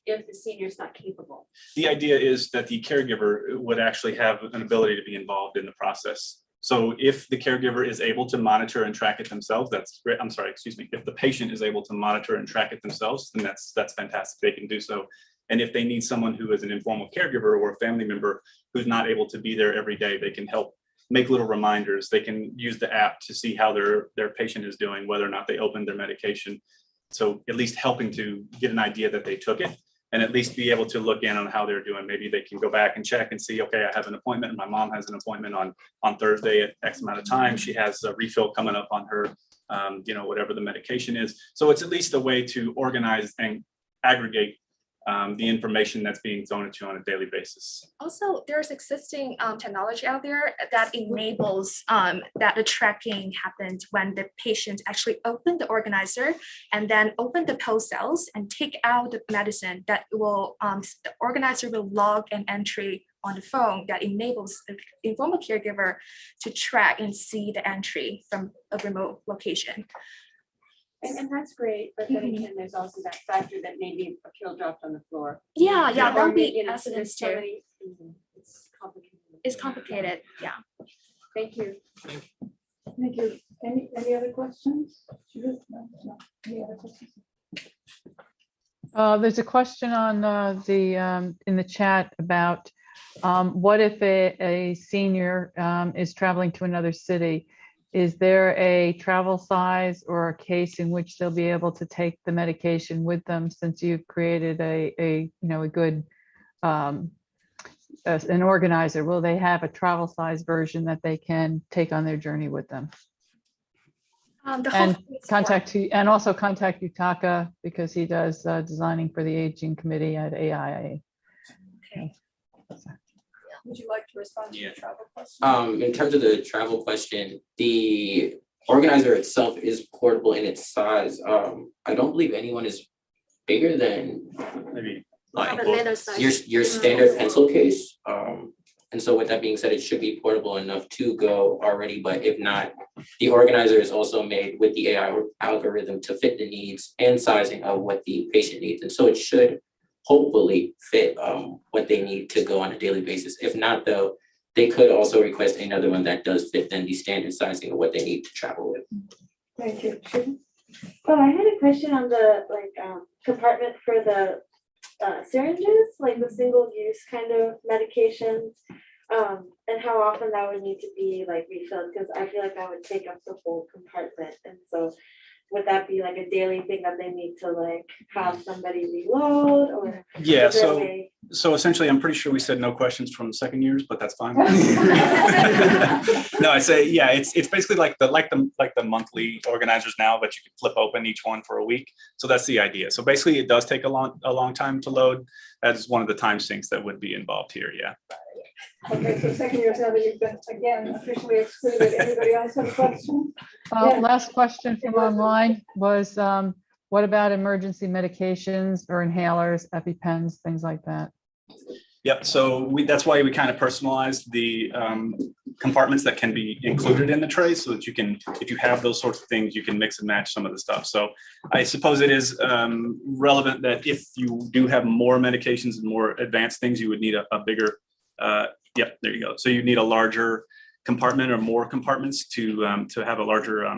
[SPEAKER 17] if the senior's not capable?
[SPEAKER 23] The idea is that the caregiver would actually have an ability to be involved in the process. So if the caregiver is able to monitor and track it themselves, that's great. I'm sorry, excuse me. If the patient is able to monitor and track it themselves, then that's fantastic. They can do so. And if they need someone who is an informal caregiver or a family member who's not able to be there every day, they can help make little reminders. They can use the app to see how their patient is doing, whether or not they opened their medication. So at least helping to get an idea that they took it, and at least be able to look in on how they're doing. Maybe they can go back and check and see, okay, I have an appointment. My mom has an appointment on Thursday at X amount of time. She has a refill coming up on her, whatever the medication is. So it's at least a way to organize and aggregate the information that's being thrown at you on a daily basis.
[SPEAKER 3] Also, there's existing technology out there that enables that the tracking happens when the patient actually open the organizer and then open the pill cells and take out the medicine that will the organizer will log an entry on the phone that enables the informal caregiver to track and see the entry from a remote location.
[SPEAKER 17] And that's great, but then again, there's also that factor that maybe a pill dropped on the floor.
[SPEAKER 3] Yeah, yeah,
[SPEAKER 17] Or
[SPEAKER 3] that'll be
[SPEAKER 17] you know,
[SPEAKER 3] accidents
[SPEAKER 17] there's so
[SPEAKER 3] too.
[SPEAKER 17] many- It's complicated.
[SPEAKER 3] It's complicated, yeah.
[SPEAKER 17] Thank you.
[SPEAKER 1] Thank you. Any other questions? Judith? No. Any other questions?
[SPEAKER 9] There's a question on in the chat about what if a senior is traveling to another city? Is there a travel size or a case in which they'll be able to take the medication with them, since you've created a good an organizer? Will they have a travel size version that they can take on their journey with them? And also contact Yutaka, because he does designing for the aging committee at AIA.
[SPEAKER 1] Okay. Would you like to respond to
[SPEAKER 7] Yeah.
[SPEAKER 1] the travel question?
[SPEAKER 7] In terms of the travel question, the organizer itself is portable in its size. I don't believe anyone is bigger than
[SPEAKER 23] maybe
[SPEAKER 7] like
[SPEAKER 3] Little size.
[SPEAKER 7] your standard pencil case. And so with that being said, it should be portable enough to go already, but if not, the organizer is also made with the AI algorithm to fit the needs and sizing of what the patient needs. And so it should hopefully fit what they need to go on a daily basis. If not, though, they could also request another one that does fit then the standard sizing of what they need to travel with.
[SPEAKER 6] Thank you. I had a question on the compartment for the syringes, like the single-use kind of medications, and how often that would need to be refilled, because I feel like that would take up the whole compartment. And so would that be like a daily thing that they need to have somebody reload, or?
[SPEAKER 23] Yeah,
[SPEAKER 6] is there a way-
[SPEAKER 23] so essentially, I'm pretty sure we said no questions from second years, but that's fine. No, I say, yeah, it's basically like the monthly organizers now, but you can flip open each one for a week. So that's the idea. So basically, it does take a long time to load. That is one of the time sinks that would be involved here, yeah.
[SPEAKER 1] Okay, so second years now that you've been again officially excluded. Anybody else have a question? Yeah.
[SPEAKER 9] Last question from online was, what about emergency medications or inhalers, EpiPens, things like that?
[SPEAKER 23] Yep, so that's why we kind of personalized the compartments that can be included in the tray, so that you can, if you have those sorts of things, you can mix and match some of the stuff. So I suppose it is relevant that if you do have more medications and more advanced things, you would need a bigger, yep, there you go. So you need a larger compartment or more compartments to have a larger, I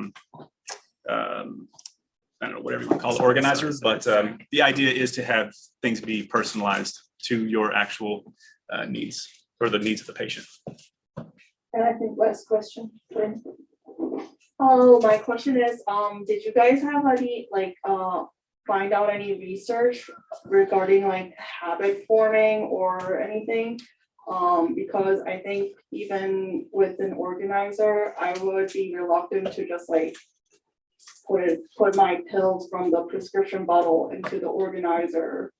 [SPEAKER 23] don't know, whatever you want to call it, organizers, but the idea is to have things be personalized to your actual needs or the needs of the patient.
[SPEAKER 1] And I think last question.
[SPEAKER 6] Oh, my question is, did you guys have any find out any research regarding habit forming or anything? Because I think even with an organizer, I would be reluctant to just put my pills from the prescription bottle into the organizer.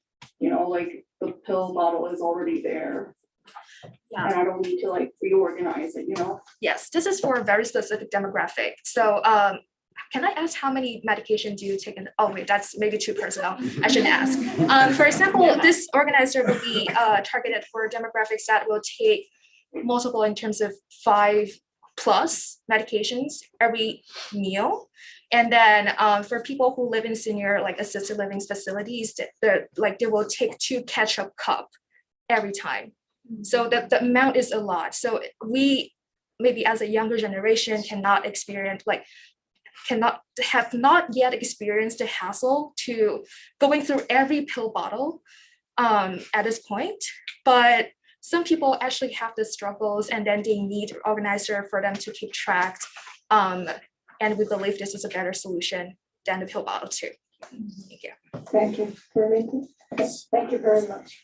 [SPEAKER 6] The pill bottle is already there.
[SPEAKER 3] Yeah.
[SPEAKER 6] And I don't need to reorganize it,
[SPEAKER 3] Yes, this is for a very specific demographic. So can I ask how many medications do you take in? Oh wait, that's maybe too personal. I shouldn't ask. For example, this organizer will be targeted for demographics that will take multiple in terms of 5+ medications every meal. And then for people who live in senior assisted living facilities, they will take 2 ketchup cup every time. So the amount is a lot. So we maybe as a younger generation cannot have not yet experienced the hassle to going through every pill bottle at this point. But some people actually have the struggles, and then they need an organizer for them to keep track. And we believe this is a better solution than the pill bottle too. Thank you.
[SPEAKER 1] Thank you. Thank you very much.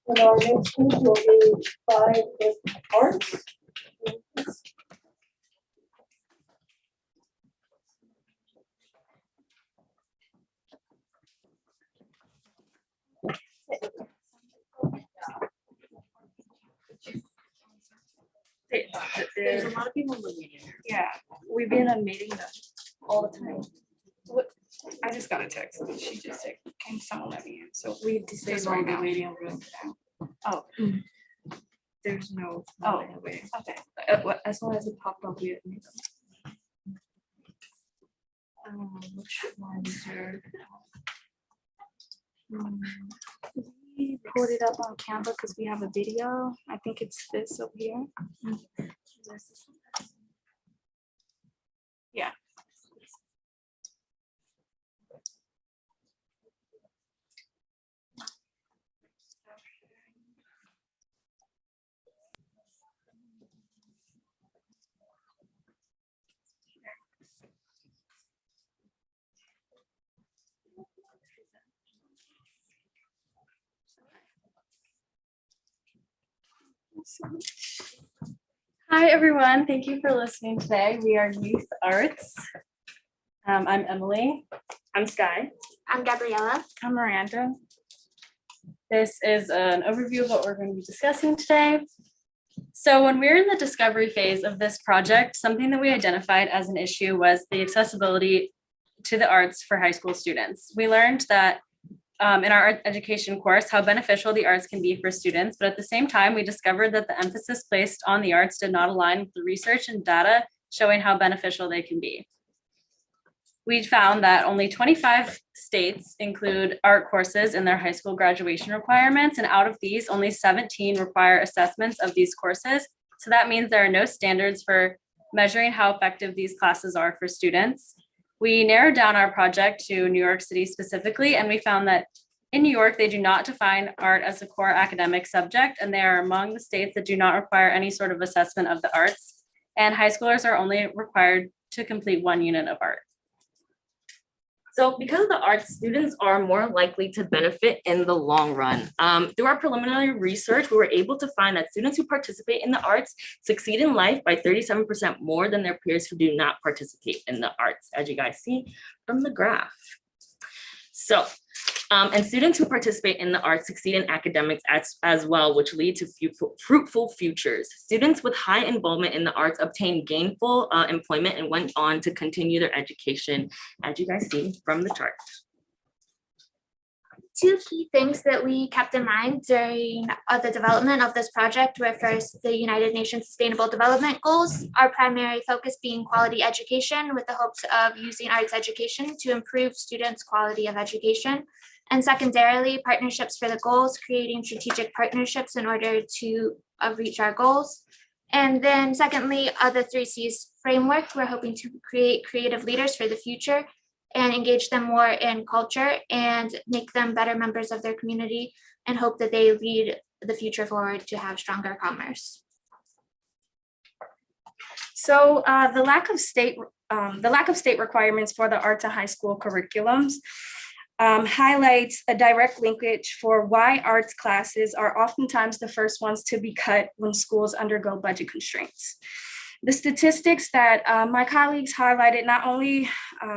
[SPEAKER 1] And our next speech will be by the arts.
[SPEAKER 2] There's a lot of people living here. Yeah, we've been in a meeting all the time.
[SPEAKER 3] What, I just got a text, and she just said, can someone let me in? So
[SPEAKER 2] We
[SPEAKER 3] just
[SPEAKER 2] disabled
[SPEAKER 3] right
[SPEAKER 2] the
[SPEAKER 3] now.
[SPEAKER 2] waiting room now. Oh.
[SPEAKER 3] There's no.
[SPEAKER 2] Oh,
[SPEAKER 3] way.
[SPEAKER 2] okay. As long as it popped up, we admit them. Which one is there? We pulled it up on Canva because we have a video. I think it's this over here. Yeah.
[SPEAKER 8] Hi, everyone. Thank you for listening today. We are Youth Arts. I'm Emily.
[SPEAKER 18] I'm Sky.
[SPEAKER 22] I'm Gabriella.
[SPEAKER 8] I'm Miranda. This is an overview of what we're going to be discussing today. So when we were in the discovery phase of this project, something that we identified as an issue was the accessibility to the arts for high school students. We learned that in our art education course, how beneficial the arts can be for students, but at the same time, we discovered that the emphasis placed on the arts did not align with the research and data showing how beneficial they can be. We found that only 25 states include art courses in their high school graduation requirements, and out of these, only 17 require assessments of these courses. So that means there are no standards for measuring how effective these classes are for students. We narrowed down our project to New York City specifically, and we found that in New York, they do not define art as a core academic subject, and they are among the states that do not require any sort of assessment of the arts. And high schoolers are only required to complete 1 unit of art.
[SPEAKER 4] So because of the arts, students are more likely to benefit in the long run. Through our preliminary research, we were able to find that students who participate in the arts succeed in life by 37% more than their peers who do not participate in the arts, as you guys see from the graph. So, and students who participate in the arts succeed in academics as well, which lead to fruitful futures. Students with high involvement in the arts obtain gainful employment and went on to continue their education, as you guys see from the chart.
[SPEAKER 22] Two key things that we kept in mind during the development of this project were first the United Nations Sustainable Development Goals, our primary focus being quality education with the hopes of using arts education to improve students' quality of education. And secondarily, partnerships for the goals, creating strategic partnerships in order to reach our goals. And then secondly, the 3Cs framework, we're hoping to create creative leaders for the future and engage them more in culture and make them better members of their community and hope that they lead the future forward to have stronger commerce.
[SPEAKER 8] So the lack of state requirements for the arts and high school curriculums highlights a direct linkage for why arts classes are oftentimes the first ones to be cut when schools undergo budget constraints. The statistics that my colleagues highlighted not only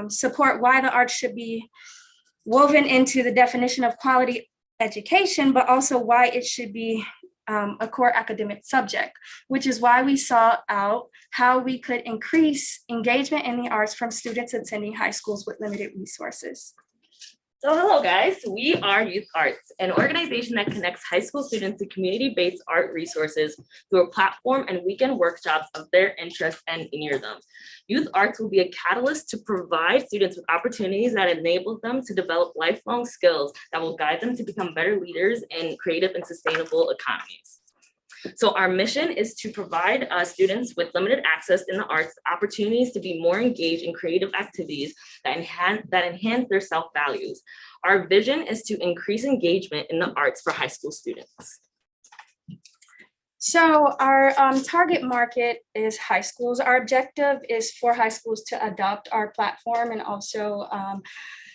[SPEAKER 8] support why the arts should be woven into the definition of quality education, but also why it should be a core academic subject, which is why we sought out how we could increase engagement in the arts from students attending high schools with limited resources.
[SPEAKER 4] So hello guys, we are Youth Arts, an organization that connects high school students to community-based art resources through a platform and weekend workshops of their interests and near them. Youth Arts will be a catalyst to provide students with opportunities that enable them to develop lifelong skills that will guide them to become better leaders in creative and sustainable economies. So our mission is to provide students with limited access in the arts opportunities to be more engaged in creative activities that enhance their self-values. Our vision is to increase engagement in the arts for high school students.
[SPEAKER 8] So our target market is high schools. Our objective is for high schools to adopt our platform and also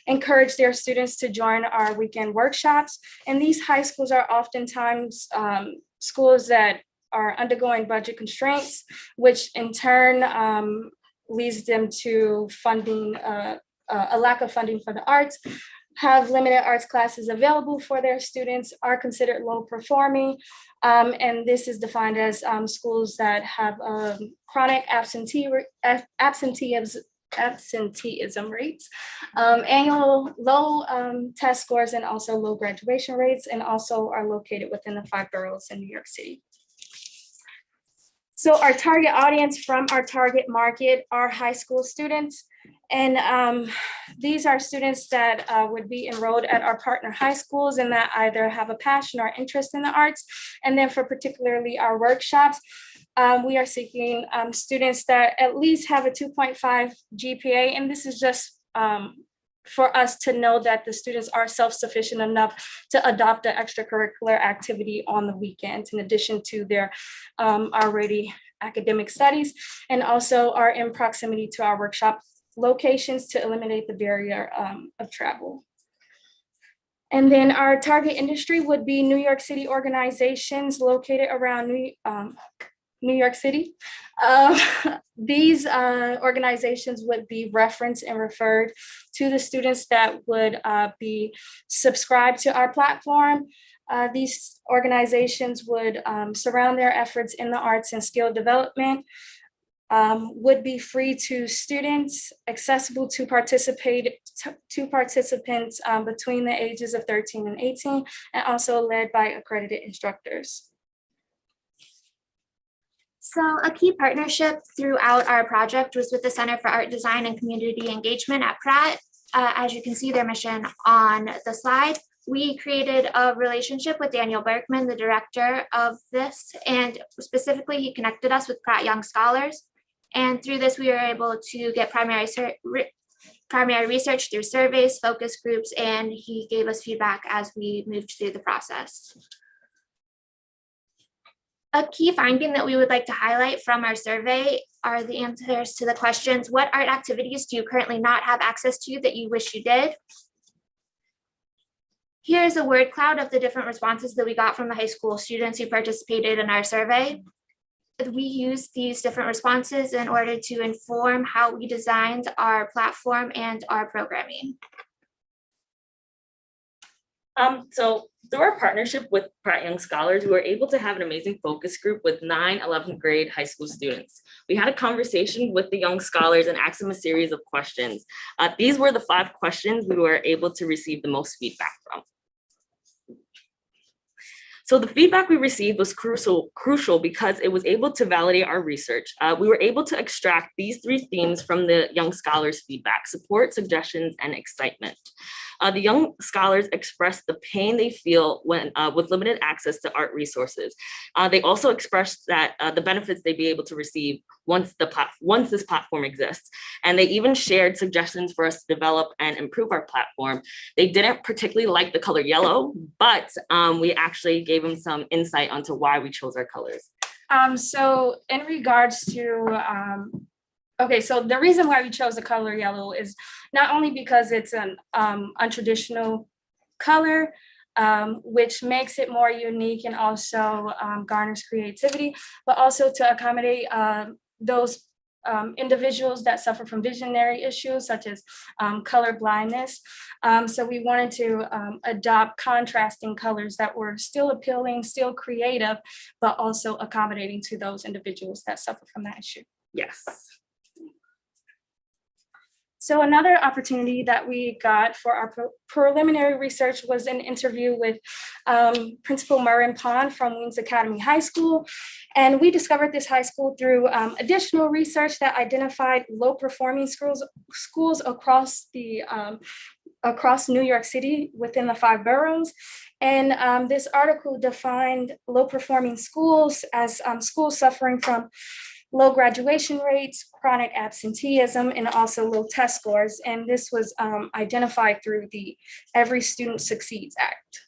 [SPEAKER 8] encourage their students to join our weekend workshops. And these high schools are oftentimes schools that are undergoing budget constraints, which in turn leads them to funding, a lack of funding for the arts.
[SPEAKER 21] have limited arts classes available for their students are considered low performing. And this is defined as schools that have chronic absenteeism rates, annual low test scores, and also low graduation rates, and also are located within the 5 boroughs in New York City. So our target audience from our target market are high school students. And these are students that would be enrolled at our partner high schools and that either have a passion or interest in the arts. And then for particularly our workshops, we are seeking students that at least have a 2.5 GPA. And this is just for us to know that the students are self-sufficient enough to adopt an extracurricular activity on the weekends, in addition to their already academic studies, and also are in proximity to our workshop locations to eliminate the barrier of travel. And then our target industry would be New York City organizations located around New York City. These organizations would be referenced and referred to the students that would be subscribed to our platform. These organizations would surround their efforts in the arts and skill development, would be free to students, accessible to participants between the ages of 13 and 18, and also led by accredited instructors.
[SPEAKER 3] So a key partnership throughout our project was with the Center for Art Design and Community Engagement at Pratt. As you can see their mission on the slide, we created a relationship with Daniel Berkman, the director of this, and specifically he connected us with Pratt Young Scholars. And through this, we were able to get primary research through surveys, focus groups, and he gave us feedback as we moved through the process. A key finding that we would like to highlight from our survey are the answers to the questions: what art activities do you currently not have access to that you wish you did? Here's a word cloud of the different responses that we got from the high school students who participated in our survey. We used these different responses in order to inform how we designed our platform and our programming.
[SPEAKER 4] So through our partnership with Pratt Young Scholars, we were able to have an amazing focus group with 9 11th grade high school students. We had a conversation with the young scholars and asked them a series of questions. These were the 5 questions we were able to receive the most feedback from. So the feedback we received was crucial because it was able to validate our research. We were able to extract these 3 themes from the young scholars' feedback: support, suggestions, and excitement. The young scholars expressed the pain they feel when with limited access to art resources. They also expressed that the benefits they'd be able to receive once this platform exists. And they even shared suggestions for us to develop and improve our platform. They didn't particularly like the color yellow, but we actually gave them some insight onto why we chose our colors.
[SPEAKER 21] So in regards to okay, so the reason why we chose the color yellow is not only because it's an untraditional color, which makes it more unique and also garners creativity, but also to accommodate those individuals that suffer from visionary issues such as color blindness. So we wanted to adopt contrasting colors that were still appealing, still creative, but also accommodating to those individuals that suffer from that issue.
[SPEAKER 4] Yes.
[SPEAKER 21] So another opportunity that we got for our preliminary research was an interview with Principal Murren Pond from Wings Academy High School. And we discovered this high school through additional research that identified low performing schools across New York City within the 5 boroughs. And this article defined low performing schools as schools suffering from low graduation rates, chronic absenteeism, and also low test scores. And this was identified through the Every Student Succeeds Act.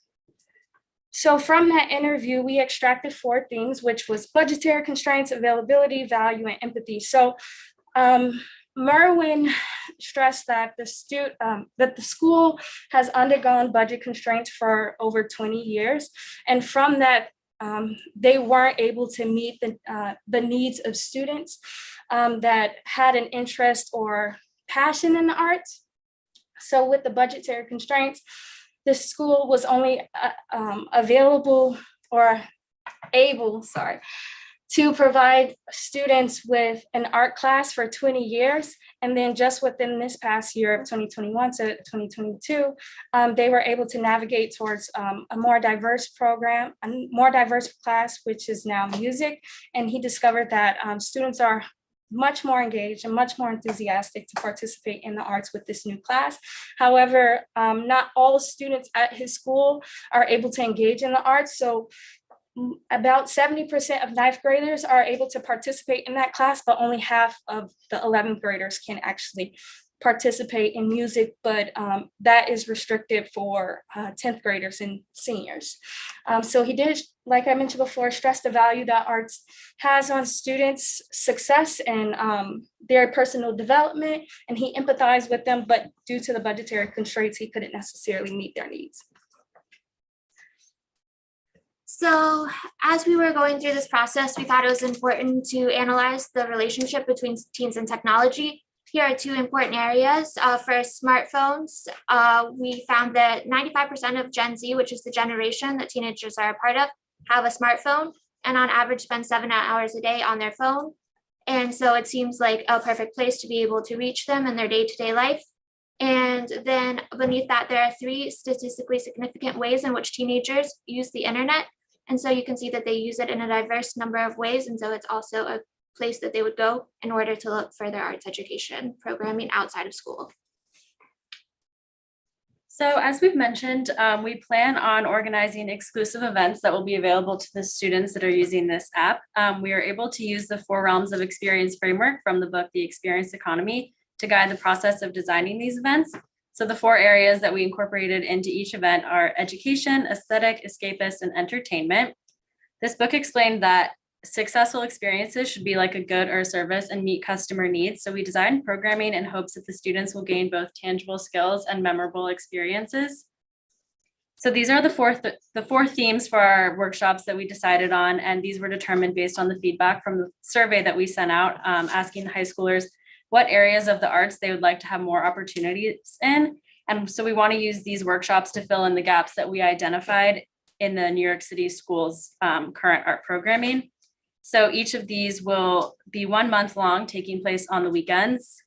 [SPEAKER 21] So from that interview, we extracted 4 things, which was budgetary constraints, availability, value, and empathy. So Merwin stressed that the school has undergone budget constraints for over 20 years. And from that, they weren't able to meet the needs of students that had an interest or passion in the arts.
[SPEAKER 6] So with the budgetary constraints, the school was only available or able, to provide students with an art class for 20 years. And then just within this past year of 2021 to 2022, they were able to navigate towards a more diverse program, a more diverse class, which is now music. And he discovered that students are much more engaged and much more enthusiastic to participate in the arts with this new class. However, not all students at his school are able to engage in the arts. So about 70% of ninth graders are able to participate in that class, but only half of the 11th graders can actually participate in music, but that is restricted for 10th graders and seniors. So he did, like I mentioned before, stress the value that arts has on students' success and their personal development, and he empathized with them, but due to the budgetary constraints, he couldn't necessarily meet their needs.
[SPEAKER 10] So as we were going through this process, we thought it was important to analyze the relationship between teens and technology. Here are two important areas. For smartphones, we found that 95% of Gen Z, which is the generation that teenagers are a part of, have a smartphone and on average spend 7 hours a day on their phone. And so it seems like a perfect place to be able to reach them in their day-to-day life. And then beneath that, there are 3 statistically significant ways in which teenagers use the internet. And so you can see that they use it in a diverse number of ways. And so it's also a place that they would go in order to look for their arts education programming outside of school.
[SPEAKER 8] So as we've mentioned, we plan on organizing exclusive events that will be available to the students that are using this app. We are able to use the 4 realms of experience framework from the book, The Experience Economy, to guide the process of designing these events. So the 4 areas that we incorporated into each event are education, aesthetic, escapist, and entertainment. This book explained that successful experiences should be like a good or a service and meet customer needs. So we designed programming in hopes that the students will gain both tangible skills and memorable experiences. So these are the four themes for our workshops that we decided on, and these were determined based on the feedback from the survey that we sent out, asking high schoolers what areas of the arts they would like to have more opportunities in. And so we want to use these workshops to fill in the gaps that we identified in the New York City schools' current art programming. So each of these will be 1 month long, taking place on the weekends.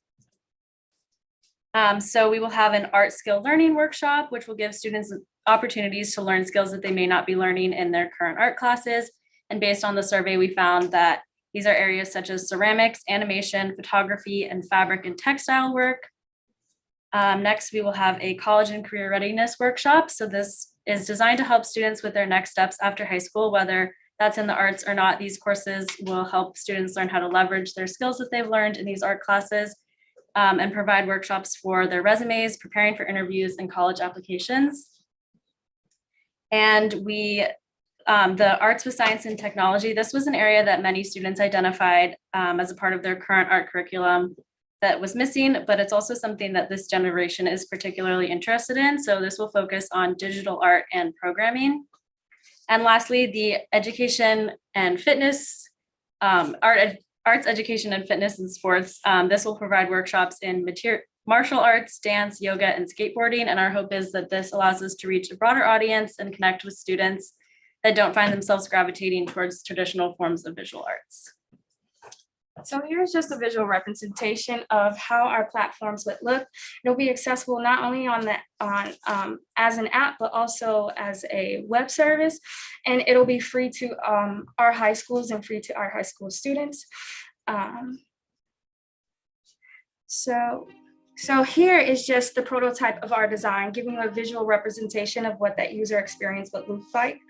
[SPEAKER 8] So we will have an art skill learning workshop, which will give students opportunities to learn skills that they may not be learning in their current art classes. And based on the survey, we found that these are areas such as ceramics, animation, photography, and fabric and textile work. Next, we will have a college and career readiness workshop. So this is designed to help students with their next steps after high school, whether that's in the arts or not. These courses will help students learn how to leverage their skills that they've learned in these art classes and provide workshops for their resumes, preparing for interviews and college applications. And the arts with science and technology, this was an area that many students identified as a part of their current art curriculum that was missing, but it's also something that this generation is particularly interested in. So this will focus on digital art and programming. And lastly, the education and fitness, arts education and fitness and sports. This will provide workshops in martial arts, dance, yoga, and skateboarding. And our hope is that this allows us to reach a broader audience and connect with students that don't find themselves gravitating towards traditional forms of visual arts.
[SPEAKER 6] So here's just a visual representation of how our platforms would look. It'll be accessible not only as an app, but also as a web service, and it'll be free to our high schools and free to our high school students. So here is just the prototype of our design, giving you a visual representation of what that user experience would look like.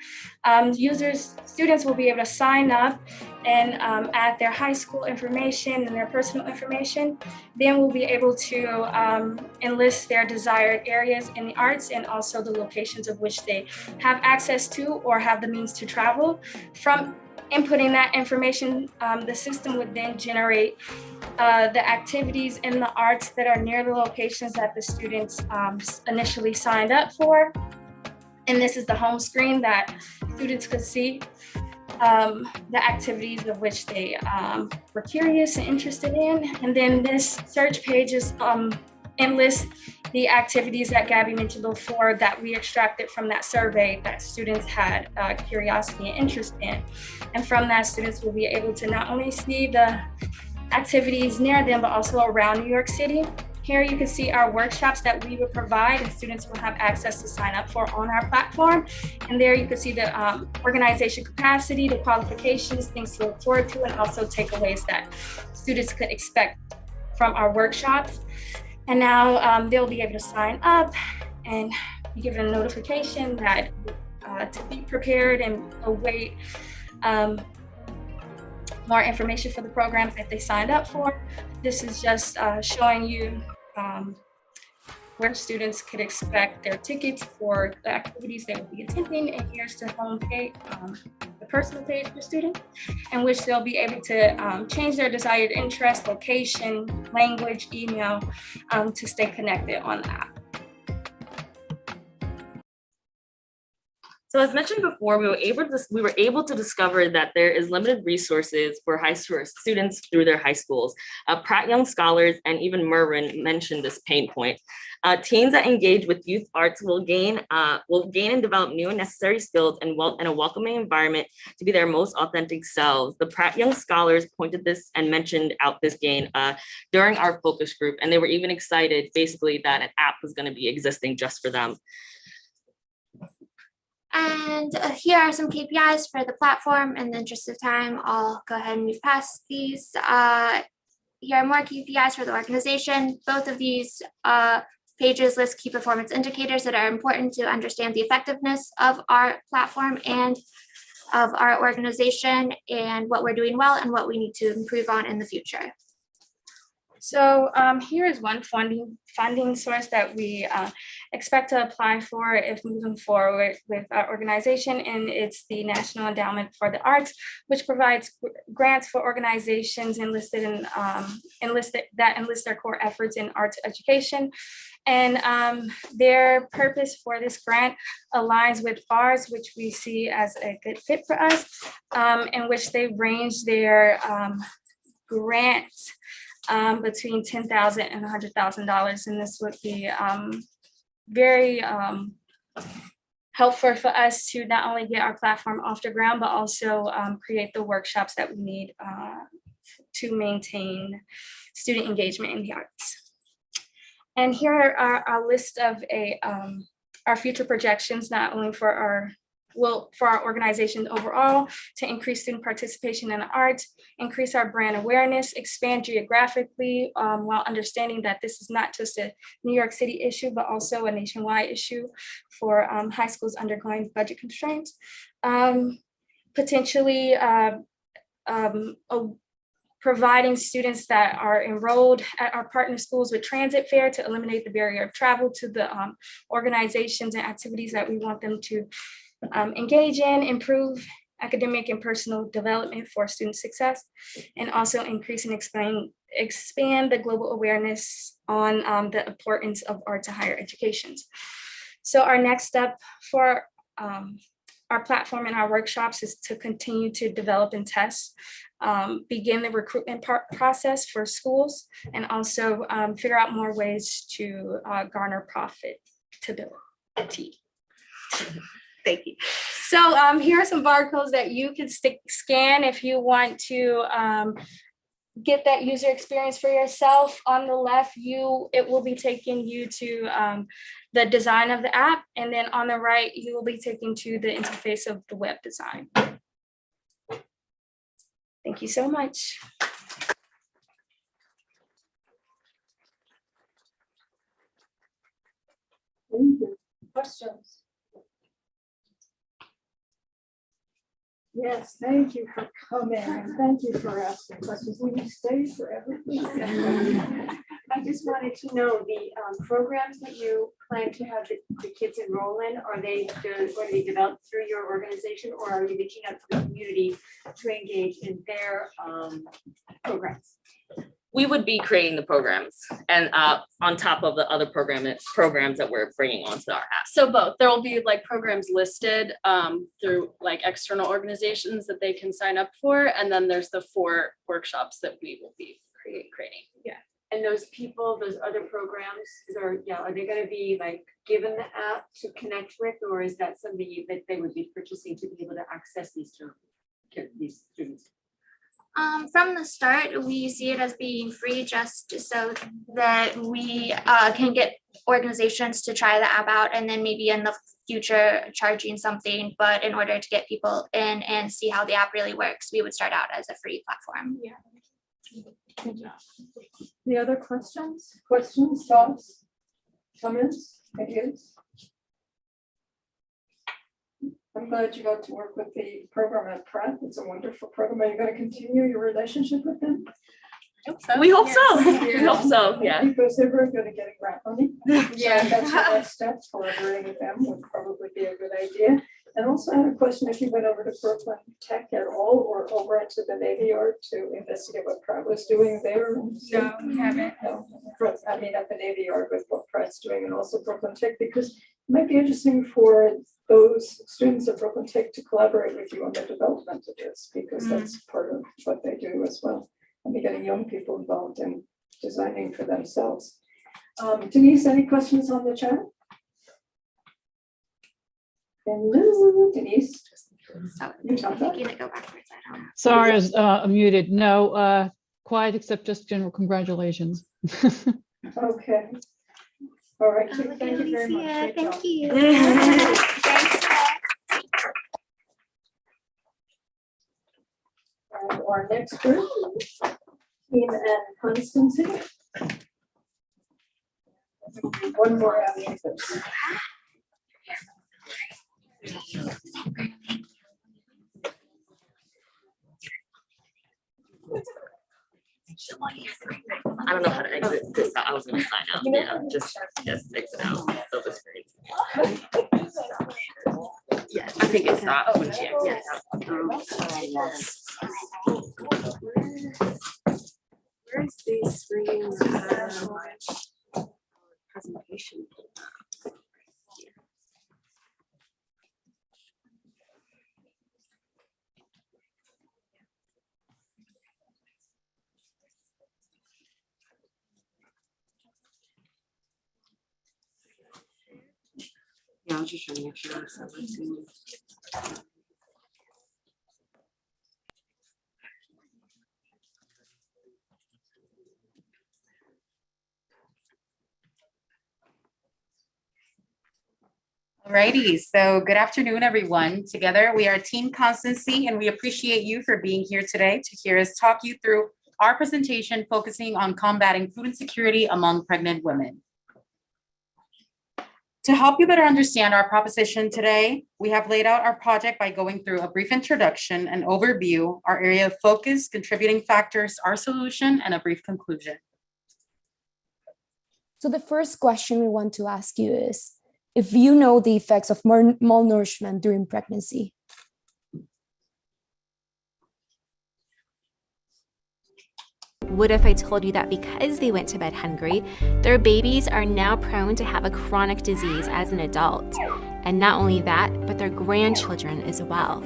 [SPEAKER 6] Students will be able to sign up and add their high school information and their personal information. Then we'll be able to enlist their desired areas in the arts and also the locations of which they have access to or have the means to travel. From inputting that information, the system would then generate the activities in the arts that are near the locations that the students initially signed up for. And this is the home screen that students could see the activities of which they were curious and interested in. And then this search page is
[SPEAKER 3] enlist the activities that Gabby mentioned before that we extracted from that survey that students had curiosity and interest in. And from that, students will be able to not only see the activities near them, but also around New York City. Here you can see our workshops that we would provide and students will have access to sign up for on our platform. And there you can see the organization capacity, the qualifications, things to look forward to, and also takeaways that students could expect from our workshops. And now they'll be able to sign up and be given a notification that to be prepared and await more information for the programs that they signed up for. This is just showing you where students could expect their tickets for the activities they will be attending. And here's the home page, the personal page for students, in which they'll be able to change their desired interest, location, language, email, to stay connected on the app.
[SPEAKER 4] So as mentioned before, we were able to discover that there is limited resources for high school students through their high schools. Pratt Young Scholars and even Merwin mentioned this pain point. Teens that engage with youth arts will gain and develop new and necessary skills and a welcoming environment to be their most authentic selves. The Pratt Young Scholars pointed this and mentioned out this gain during our focus group, and they were even excited basically that an app was going to be existing just for them.
[SPEAKER 10] And here are some KPIs for the platform. In the interest of time, I'll go ahead and move past these. Here are more KPIs for the organization. Both of these pages list key performance indicators that are important to understand the effectiveness of our platform and of our organization and what we're doing well and what we need to improve on in the future.
[SPEAKER 3] So here is one funding source that we expect to apply for if moving forward with our organization, and it's the National Endowment for the Arts, which provides grants for organizations enlisted that enlist their core efforts in arts education. And their purpose for this grant aligns with ours, which we see as a good fit for us, in which they range their grants between $10,000 and $100,000, and this would be very helpful for us to not only get our platform off the ground, but also create the workshops that we need to maintain student engagement in the arts. And here are our list of our future projections, not only for our organization overall, to increase student participation in the arts, increase our brand awareness, expand geographically, while understanding that this is not just a New York City issue, but also a nationwide issue for high schools undergoing budget constraints. Potentially providing students that are enrolled at our partner schools with transit fare to eliminate the barrier of travel to the organizations and activities that we want them to engage in, improve academic and personal development for student success, and also increase and expand the global awareness on the importance of art to higher educations. So our next step for our platform and our workshops is to continue to develop and test, begin the recruitment process for schools, and also figure out more ways to garner profitability. Thank you. So here are some barcodes that you can scan if you want to get that user experience for yourself. On the left, it will be taking you to the design of the app, and then on the right, you will be taken to the interface of the web design. Thank you so much.
[SPEAKER 1] Thank you. Questions? Yes, thank you for coming and thank you for asking questions. Will you stay forever?
[SPEAKER 17] I just wanted to know the programs that you plan to have the kids enroll in, are they going to be developed through your organization, or are you reaching out to the community to engage in their programs?
[SPEAKER 4] We would be creating the programs and on top of the other programs that we're bringing onto our app.
[SPEAKER 8] So both, there will be like programs listed through like external organizations that they can sign up for. And then there's the 4 workshops that we will be creating.
[SPEAKER 3] Yeah.
[SPEAKER 17] And those people, those other programs, are they gonna be like given the app to connect with, or is that something that they would be purchasing to be able to access these students?
[SPEAKER 10] From the start, we see it as being free just so that we can get organizations to try the app out, and then maybe in the future charging something. But in order to get people in and see how the app really works, we would start out as a free platform.
[SPEAKER 1] Yeah. Any other questions, thoughts, comments, ideas? I'm glad you got to work with the program at Pratt. It's a wonderful program. Are you going to continue your relationship with them?
[SPEAKER 3] We hope so. We hope so, yeah.
[SPEAKER 1] Because they're very good at getting grant money.
[SPEAKER 3] Yeah.
[SPEAKER 1] So that's the next step. Collaborating with them would probably be a good idea. And also I have a question, if you went over to Brooklyn Tech at all, or over into the Navy Yard to investigate what Pratt was doing there?
[SPEAKER 21] No, we haven't.
[SPEAKER 1] No, I mean, at the Navy Yard with what Pratt's doing, and also Brooklyn Tech, because it might be interesting for those students at Brooklyn Tech to collaborate with you on the development of this, because that's part of what they do as well. And be getting young people involved in designing for themselves. Denise, any questions on the chat? Hello, Denise. You talk about it.
[SPEAKER 9] Sorry, I was muted. No, quiet except just general congratulations.
[SPEAKER 1] Okay. All right, thank you very much. Great
[SPEAKER 10] Thank
[SPEAKER 1] job.
[SPEAKER 10] you.
[SPEAKER 1] And our next group, Team and Constancy. One more after this.
[SPEAKER 12] I don't know how to exit this. I was gonna sign out. Yeah, just exit out of the screen. Yeah, I think it's not when she exits out. Where's the screen? Presentation. Yeah, I was just trying to make sure I was everything.
[SPEAKER 13] Alrighty, so good afternoon, everyone. Together, we are Team Constancy, and we appreciate you for being here today to hear us talk you through our presentation focusing on combating food insecurity among pregnant women. To help you better understand our proposition today, we have laid out our project by going through a brief introduction and overview, our area of focus, contributing factors, our solution, and a brief conclusion.
[SPEAKER 14] So the first question we want to ask you is, if you know the effects of malnourishment during pregnancy.
[SPEAKER 24] What if I told you that because they went to bed hungry, their babies are now prone to have a chronic disease as an adult? And not only that, but their grandchildren as well.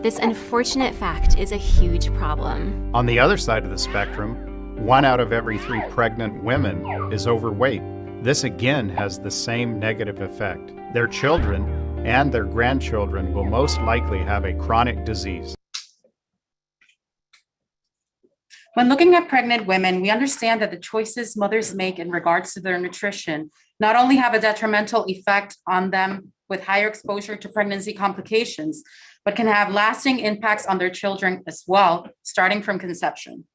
[SPEAKER 24] This unfortunate fact is a huge problem.
[SPEAKER 25] On the other side of the spectrum, 1 out of every 3 pregnant women is overweight. This again has the same negative effect. Their children and their grandchildren will most likely have a chronic disease.
[SPEAKER 13] When looking at pregnant women, we understand that the choices mothers make in regards to their nutrition not only have a detrimental effect on them with higher exposure to pregnancy complications, but can have lasting impacts on their children as well, starting from conception.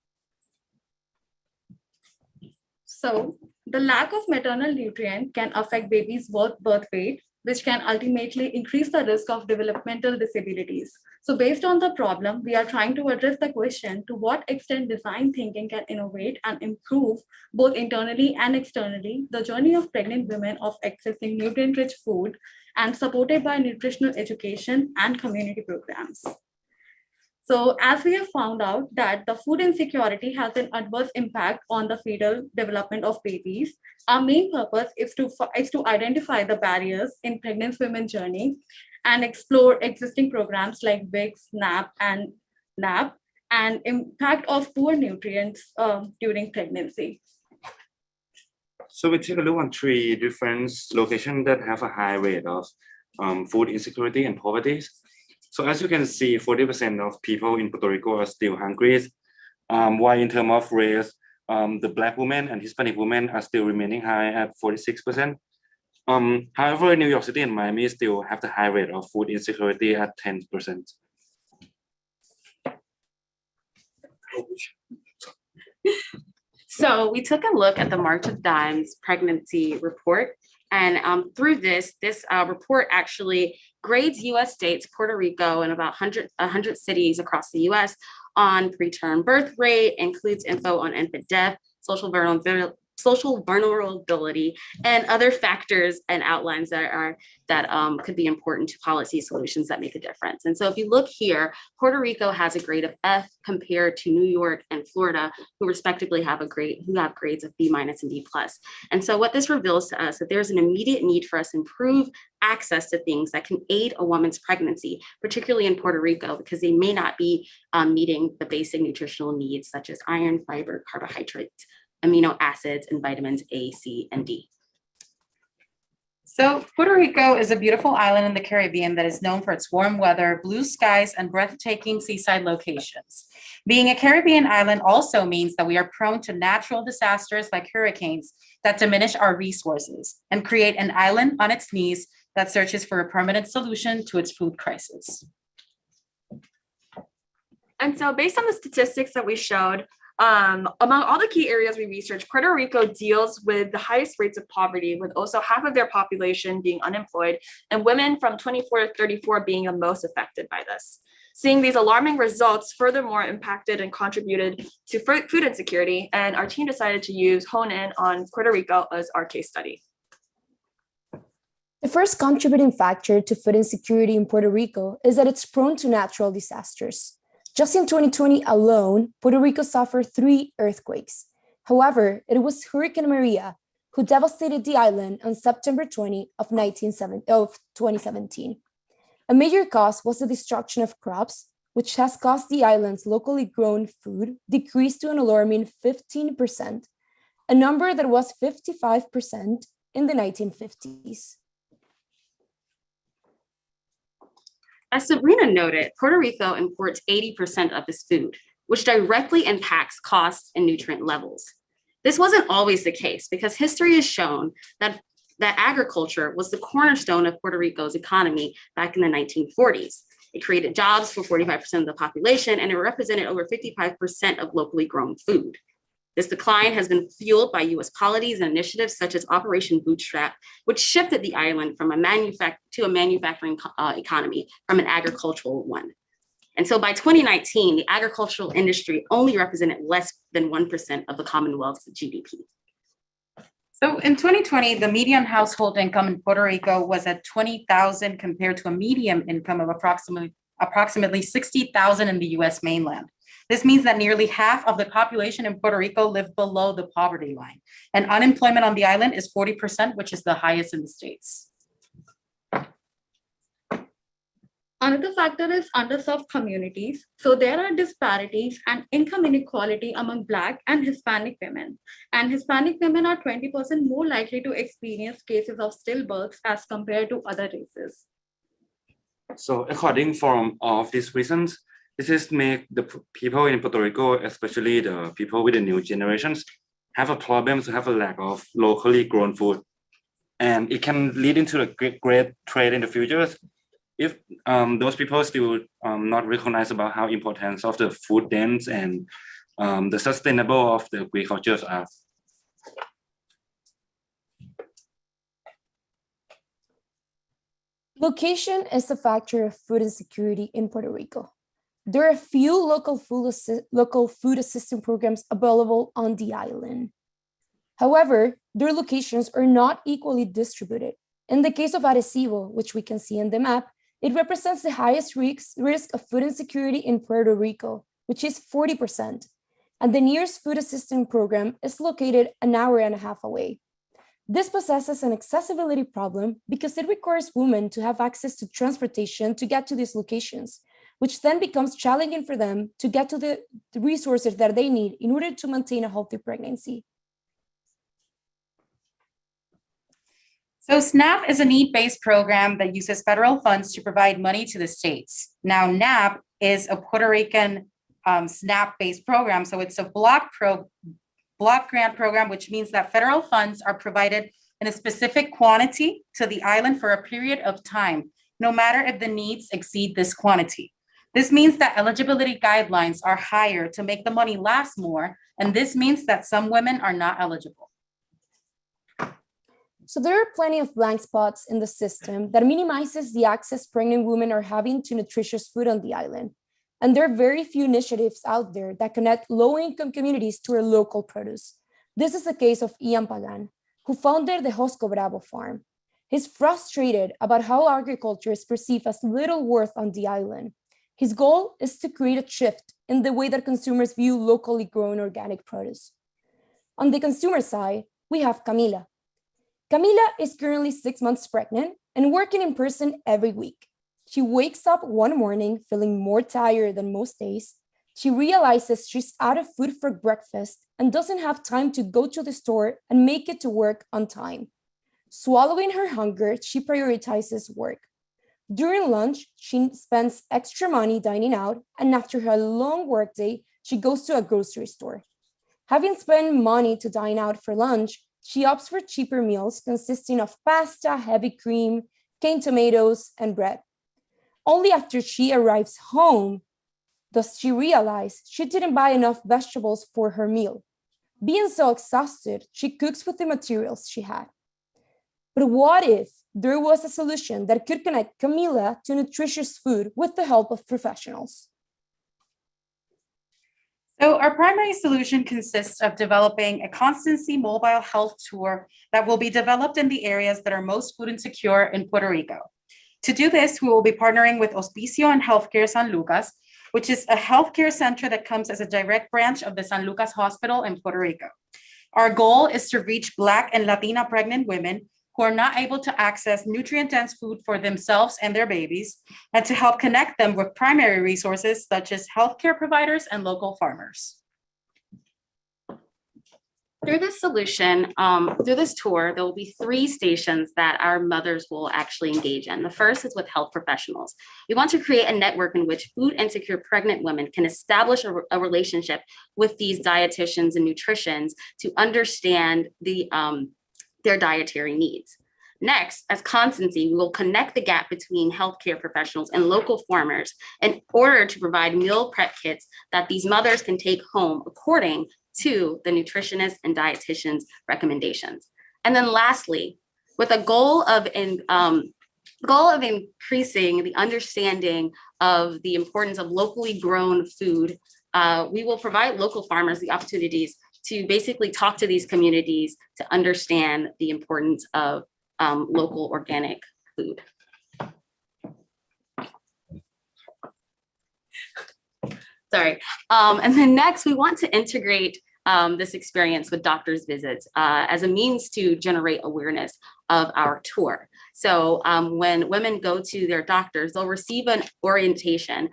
[SPEAKER 21] So the lack of maternal nutrient can affect babies' birth weight, which can ultimately increase the risk of developmental disabilities. So based on the problem, we are trying to address the question to what extent design thinking can innovate and improve both internally and externally the journey of pregnant women of accessing nutrient-rich food and supported by nutritional education and community programs. So as we have found out that the food insecurity has an adverse impact on the fetal development of babies, our main purpose is to identify the barriers in pregnant women's journey and explore existing programs like WIC, SNAP, and NAP, and impact of poor nutrients during pregnancy.
[SPEAKER 5] So we take a look on 3 different locations that have a high rate of food insecurity and poverty. So as you can see, 40% of people in Puerto Rico are still hungry, while in terms of race, the Black women and Hispanic women are still remaining high at 46%. However, New York City and Miami still have the high rate of food insecurity at 10%.
[SPEAKER 13] So we took a look at the March of Dimes pregnancy report. And through this report actually grades US states, Puerto Rico, and about 100 cities across the US on preterm birth rate, includes info on infant death, social vulnerability, and other factors and outlines that could be important to policy solutions that make a difference. And so if you look here, Puerto Rico has a grade of F compared to New York and Florida, who respectively have grades of B- and D+. And so what this reveals to us that there's an immediate need for us to improve access to things that can aid a woman's pregnancy, particularly in Puerto Rico, because they may not be meeting the basic nutritional needs such as iron, fiber, carbohydrates, amino acids, and vitamins A, C, and D. So Puerto Rico is a beautiful island in the Caribbean that is known for its warm weather, blue skies, and breathtaking seaside locations. Being a Caribbean island also means that we are prone to natural disasters like hurricanes that diminish our resources and create an island on its knees that searches for a permanent solution to its food crisis.
[SPEAKER 3] And so based on the statistics that we showed, among all the key areas we researched, Puerto Rico deals with the highest rates of poverty, with also half of their population being unemployed, and women from 24 to 34 being the most affected by this. Seeing these alarming results furthermore impacted and contributed to food insecurity, and our team decided to hone in on Puerto Rico as our case study.
[SPEAKER 14] The first contributing factor to food insecurity in Puerto Rico is that it's prone to natural disasters. Just in 2020 alone, Puerto Rico suffered 3 earthquakes. However, it was Hurricane Maria who devastated the island on September 20 of 2017. A major cause was the destruction of crops, which has caused the island's locally grown food decrease to an alarming 15%, a number that was 55% in the 1950s.
[SPEAKER 2] As Sabrina noted, Puerto Rico imports 80% of its food, which directly impacts costs and nutrient levels. This wasn't always the case because history has shown that agriculture was the cornerstone of Puerto Rico's economy back in the 1940s. It created jobs for 45% of the population, and it represented over 55% of locally grown food. This decline has been fueled by US policies and initiatives such as Operation Bootstrap, which shifted the island from a manufacturing economy from an agricultural one. And so by 2019, the agricultural industry only represented less than 1% of the Commonwealth's GDP.
[SPEAKER 13] So in 2020, the median household income in Puerto Rico was at $20,000 compared to a median income of approximately $60,000 in the US mainland. This means that nearly half of the population in Puerto Rico live below the poverty line, and unemployment on the island is 40%, which is the highest in the states.
[SPEAKER 2] Another factor is underserved communities. So there are disparities and income inequality among Black and Hispanic women. And Hispanic women are 20% more likely to experience cases of stillbirths as compared to other races.
[SPEAKER 5] So according from all of these reasons, this is make the people in Puerto Rico, especially the people with the new generations, have a problem to have a lack of locally grown food. And it can lead into a great trade in the future if those people still not recognize about how important of the food dance and the sustainable of the agriculture are.
[SPEAKER 14] Location is a factor of food insecurity in Puerto Rico. There are few local food assistance programs available on the island. However, their locations are not equally distributed. In the case of Arecibo, which we can see on the map, it represents the highest risk of food insecurity in Puerto Rico, which is 40%. And the nearest food assistance program is located an hour and a half away. This possesses an accessibility problem because it requires women to have access to transportation to get to these locations, which then becomes challenging for them to get to the resources that they need in order to maintain a healthy pregnancy.
[SPEAKER 13] So SNAP is a need-based program that uses federal funds to provide money to the states. Now NAP is a Puerto Rican SNAP-based program, so it's a block grant program, which means that federal funds are provided in a specific quantity to the island for a period of time, no matter if the needs exceed this quantity. This means that eligibility guidelines are higher to make the money last more, and this means that some women are not eligible.
[SPEAKER 14] So there are plenty of blank spots in the system that minimizes the access pregnant women are having to nutritious food on the island. And there are very few initiatives out there that connect low-income communities to our local produce. This is the case of Ian Pagan, who founded the Josco Bravo farm. He's frustrated about how agriculture is perceived as little worth on the island. His goal is to create a shift in the way that consumers view locally grown organic produce. On the consumer side, we have Camila. Camila is currently 6 months pregnant and working in person every week. She wakes up one morning feeling more tired than most days. She realizes she's out of food for breakfast and doesn't have time to go to the store and make it to work on time. Swallowing her hunger, she prioritizes work. During lunch, she spends extra money dining out, and after her long workday, she goes to a grocery store. Having spent money to dine out for lunch, she opts for cheaper meals consisting of pasta, heavy cream, canned tomatoes, and bread. Only after she arrives home does she realize she didn't buy enough vegetables for her meal. Being so exhausted, she cooks with the materials she had. But what if there was a solution that could connect Camila to nutritious food with the help of professionals?
[SPEAKER 13] So our primary solution consists of developing a Constancy mobile health tour that will be developed in the areas that are most food insecure in Puerto Rico. To do this, we will be partnering with Hospicio and Healthcare San Lucas, which is a healthcare center that comes as a direct branch of the San Lucas Hospital in Puerto Rico. Our goal is to reach Black and Latina pregnant women who are not able to access nutrient-dense food for themselves and their babies, and to help connect them with primary resources such as healthcare providers and local farmers.
[SPEAKER 2] Through this solution, through this tour, there will be 3 stations that our mothers will actually engage in. The first is with health professionals. We want to create a network in which food insecure pregnant women can establish a relationship with these dietitians and nutritionists to understand their dietary needs. Next, as Constancy, we will connect the gap between healthcare professionals and local farmers in order to provide meal prep kits that these mothers can take home according to the nutritionist and dietitian's recommendations. And then lastly, with a goal of increasing the understanding of the importance of locally grown food, we will provide local farmers the opportunities to basically talk to these communities to understand the importance of local organic food. Sorry. And then next, we want to integrate this experience with doctor's visits as a means to generate awareness of our tour. So when women go to their doctors, they'll receive an orientation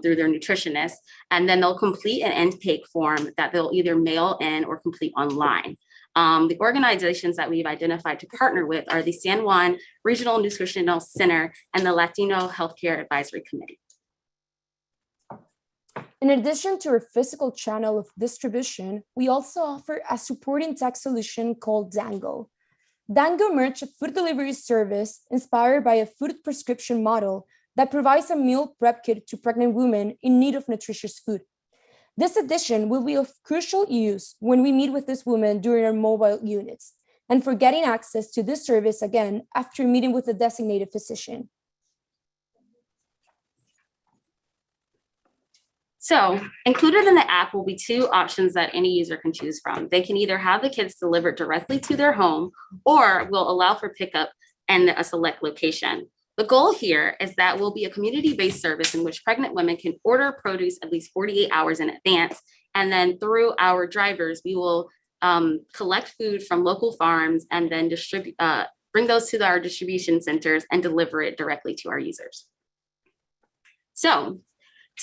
[SPEAKER 2] through their nutritionist, and then they'll complete an intake form that they'll either mail in or complete online. The organizations that we've identified to partner with are the San Juan Regional Nutritional Center and the Latino Healthcare Advisory Committee.
[SPEAKER 14] In addition to our physical channel of distribution, we also offer a supporting tech solution called Dango. Dango merged a food delivery service inspired by a food prescription model that provides a meal prep kit to pregnant women in need of nutritious food. This addition will be of crucial use when we meet with this woman during our mobile units and for getting access to this service again after meeting with a designated physician.
[SPEAKER 2] So included in the app will be 2 options that any user can choose from. They can either have the kits delivered directly to their home, or will allow for pickup in a select location. The goal here is that we'll be a community-based service in which pregnant women can order produce at least 48 hours in advance. And then through our drivers, we will collect food from local farms and then bring those to our distribution centers and deliver it directly to our users. So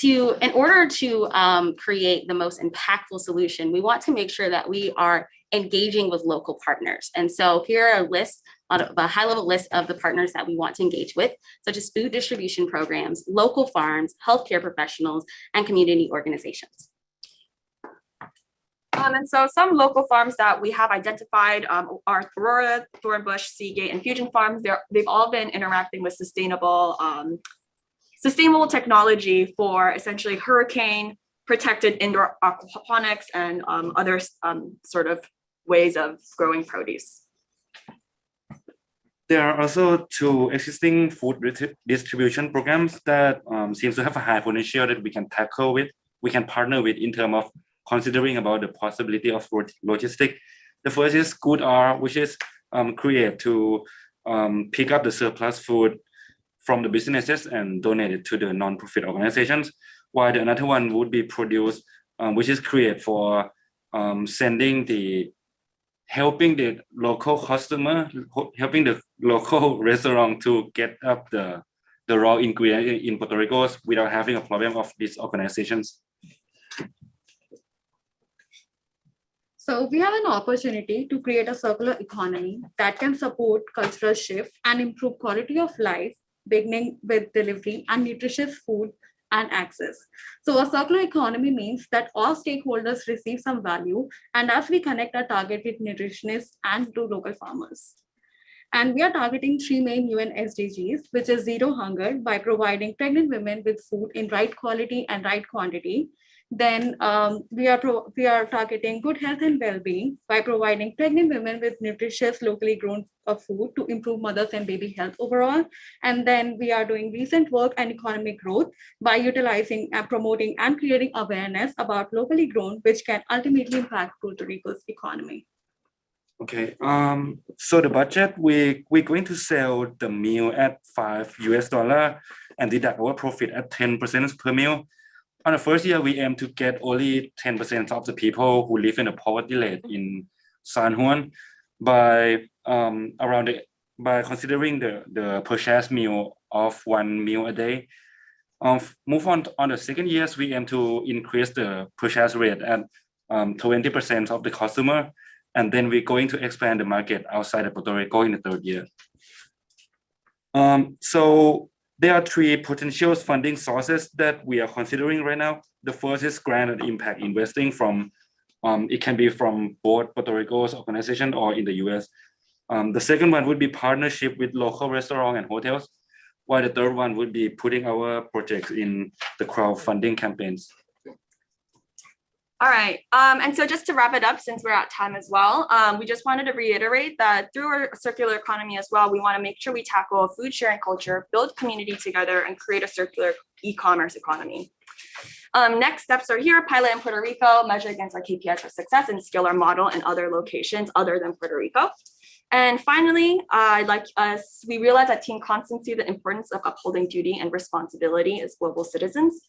[SPEAKER 2] in order to create the most impactful solution, we want to make sure that we are engaging with local partners. And so here are a list
[SPEAKER 4] out of a high-level list of the partners that we want to engage with, such as food distribution programs, local farms, healthcare professionals, and community organizations.
[SPEAKER 3] And so some local farms that we have identified are Aurora, Thornbush, Seagate, and Fusion Farms. They've all been interacting with sustainable technology for essentially hurricane protected indoor aquaponics and other sort of ways of growing produce.
[SPEAKER 5] There are also 2 existing food distribution programs that seems to have a high potential that we can tackle with. We can partner with in terms of considering about the possibility of logistics. The first is GoodR, which is created to pick up the surplus food from the businesses and donate it to the non-profit organizations, while the another one would be Produce, which is created for helping the local customer, helping the local restaurant to get up the raw ingredient in Puerto Rico without having a problem of these organizations.
[SPEAKER 2] So we have an opportunity to create a circular economy that can support cultural shift and improve quality of life, beginning with delivery and nutritious food and access. So a circular economy means that all stakeholders receive some value, and as we connect our target with nutritionists and to local farmers. And we are targeting 3 main UN SDGs, which is zero hunger by providing pregnant women with food in right quality and right quantity. Then we are targeting good health and well-being by providing pregnant women with nutritious, locally grown food to improve mothers and baby health overall. And then we are doing recent work and economic growth by utilizing and promoting and creating awareness about locally grown, which can ultimately impact Puerto Rico's economy.
[SPEAKER 5] Okay, so the budget, we're going to sell the meal at $5 and deduct our profit at 10% per meal. On the first year, we aim to get only 10% of the people who live in the poverty rate in San Juan by considering the purchase meal of 1 meal a day. Move on the second years, we aim to increase the purchase rate at 20% of the customer, and then we're going to expand the market outside of Puerto Rico in the third year. So there are 3 potential funding sources that we are considering right now. The first is grant and impact investing from, it can be from both Puerto Rico's organization or in the US. The second one would be partnership with local restaurants and hotels, while the third one would be putting our projects in the crowdfunding campaigns.
[SPEAKER 3] All right, and so just to wrap it up, since we're at time as well, we just wanted to reiterate that through our circular economy as well, we want to make sure we tackle food sharing culture, build community together, and create a circular e-commerce economy. Next steps are here: pilot in Puerto Rico, measure against our KPIs for success, and scale our model in other locations other than Puerto Rico. And finally, we realize at Team Constancy the importance of upholding duty and responsibility as global citizens.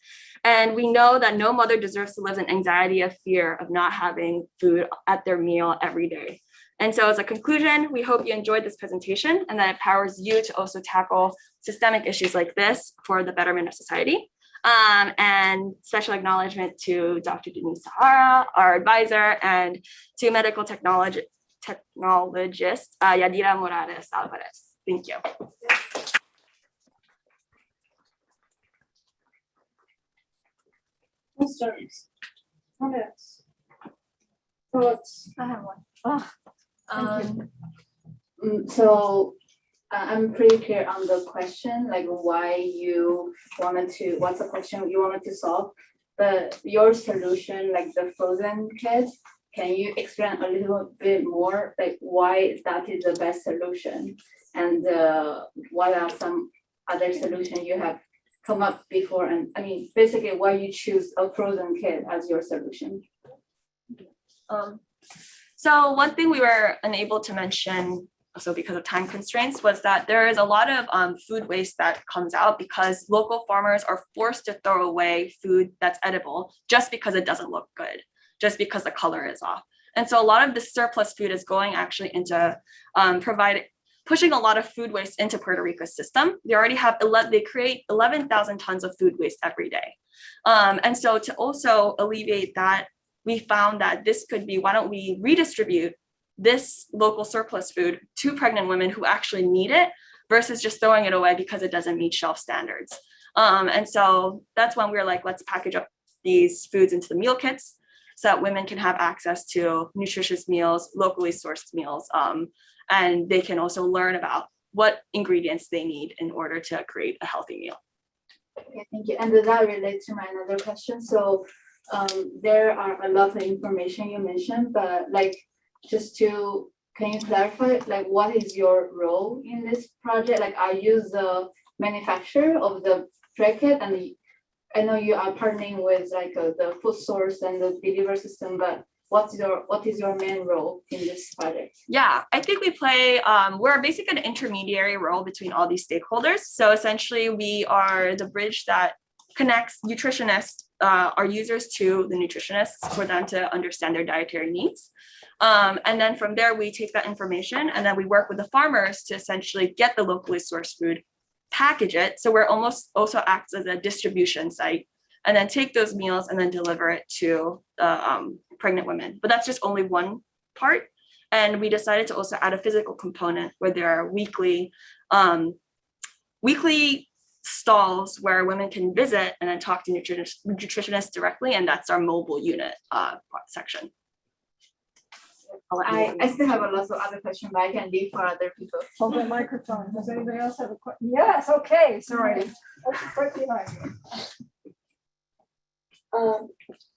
[SPEAKER 3] And we know that no mother deserves to live in anxiety of fear of not having food at their meal every day. And so as a conclusion, we hope you enjoyed this presentation and that it empowers you to also tackle systemic issues like this for the betterment of society. And special acknowledgement to Dr. Denise Sahara, our advisor, and to medical technologist Yadira Morales Alvarez. Thank you.
[SPEAKER 1] Questions, comments, thoughts?
[SPEAKER 11] I have one.
[SPEAKER 1] Thank
[SPEAKER 11] So I'm pretty clear on the question, like why you wanted to, what's the question you wanted to solve? But your solution, like the frozen kits, can you explain a little bit more, like why that is the best solution? And what are some other solutions you have come up before? And I mean, basically why you choose a frozen kit as your solution?
[SPEAKER 3] So one thing we were unable to mention, also because of time constraints, was that there is a lot of food waste that comes out because local farmers are forced to throw away food that's edible just because it doesn't look good, just because the color is off. And so a lot of the surplus food is going actually into pushing a lot of food waste into Puerto Rico's system. They already have, they create 11,000 tons of food waste every day. And so to also alleviate that, we found that this could be, why don't we redistribute
[SPEAKER 7] this local surplus food to pregnant women who actually need it versus just throwing it away because it doesn't meet shelf standards. And so that's when we were like, let's package up these foods into the meal kits so that women can have access to nutritious meals, locally sourced meals, and they can also learn about what ingredients they need in order to create a healthy meal.
[SPEAKER 11] Okay, thank you. And that relates to my another question. So there are a lot of information you mentioned, but like just to, can you clarify like what is your role in this project? Like are you the manufacturer of the pre-kit, and I know you are partnering with like the food source and the delivery system, but what is your main role in this project?
[SPEAKER 7] Yeah, I think we play, we're basically an intermediary role between all these stakeholders. So essentially we are the bridge that connects nutritionists, our users, to the nutritionists for them to understand their dietary needs. And then from there, we take that information and then we work with the farmers to essentially get the locally sourced food, package it. So we're almost also acts as a distribution site, and then take those meals and then deliver it to the pregnant women. But that's just only one part. And we decided to also add a physical component where there are weekly stalls where women can visit and then talk to nutritionists directly. And that's our mobile unit section.
[SPEAKER 11] I still have a lot of other questions, but I can leave for other people.
[SPEAKER 1] Hold the microphone. Does anybody else have a question? Yes, okay, sorry. Right behind you.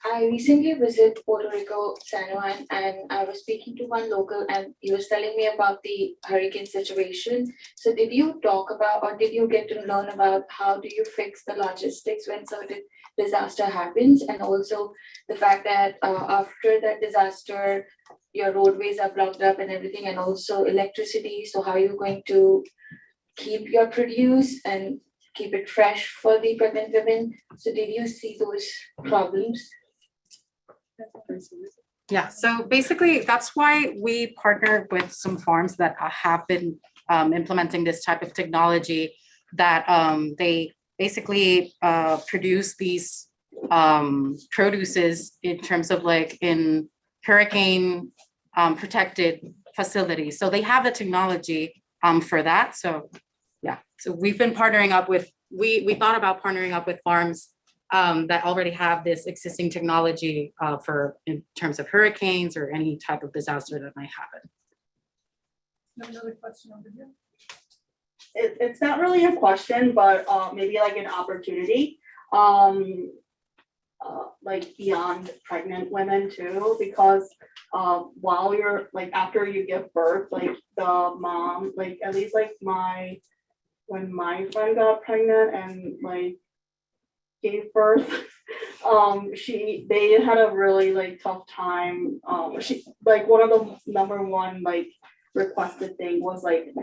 [SPEAKER 15] I recently visited Puerto Rico, San Juan, and I was speaking to one local and he was telling me about the hurricane situation. So did you talk about, or did you get to learn about how do you fix the logistics when certain disaster happens? And also the fact that after that disaster, your roadways are blocked up and everything, and also electricity. So how are you going to keep your produce and keep it fresh for the pregnant women? So did you see those problems?
[SPEAKER 13] Yeah, so basically that's why we partnered with some farms that have been implementing this type of technology, that they basically produce these produces in terms of like in hurricane protected facilities. So they have the technology for that. So yeah, so we've been partnering up with, we thought about partnering up with farms that already have this existing technology for in terms of hurricanes or any type of disaster that might happen.
[SPEAKER 1] Another question over here.
[SPEAKER 16] It's not really a question, but maybe like an opportunity, like beyond pregnant women too, because while you're like after you give birth, like the mom, like at least like when my friend got pregnant and like gave birth, they had a really like tough time. She like one of the number one like requested thing was like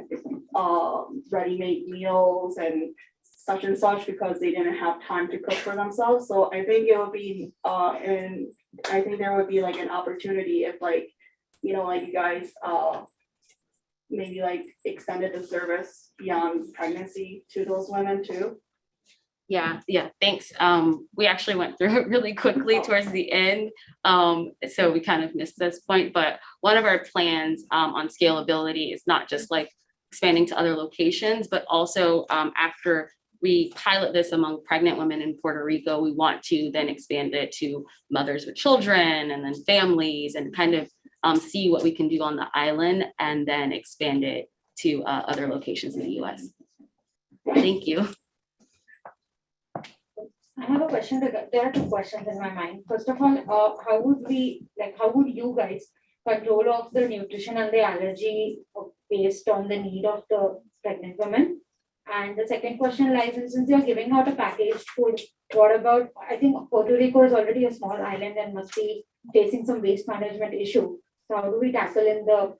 [SPEAKER 16] ready-made meals and such because they didn't have time to cook for themselves. So I think it would be and I think there would be like an opportunity if like, you know, like you guys maybe like extended the service beyond pregnancy to those women too.
[SPEAKER 4] Yeah, thanks. We actually went through it really quickly towards the end. So we kind of missed this point, but one of our plans on scalability is not just like expanding to other locations, but also after we pilot this among pregnant women in Puerto Rico, we want to then expand it to mothers with children and then families and kind of see what we can do on the island and then expand it to other locations in the US. Thank you.
[SPEAKER 15] I have a question. There are two questions in my mind. First of all, how would you guys control of the nutrition and the allergy based on the need of the pregnant women? And the second question lies in, since you're giving out a packaged food, what about, I think Puerto Rico is already a small island and must be facing some waste management issue. So how do we tackle in the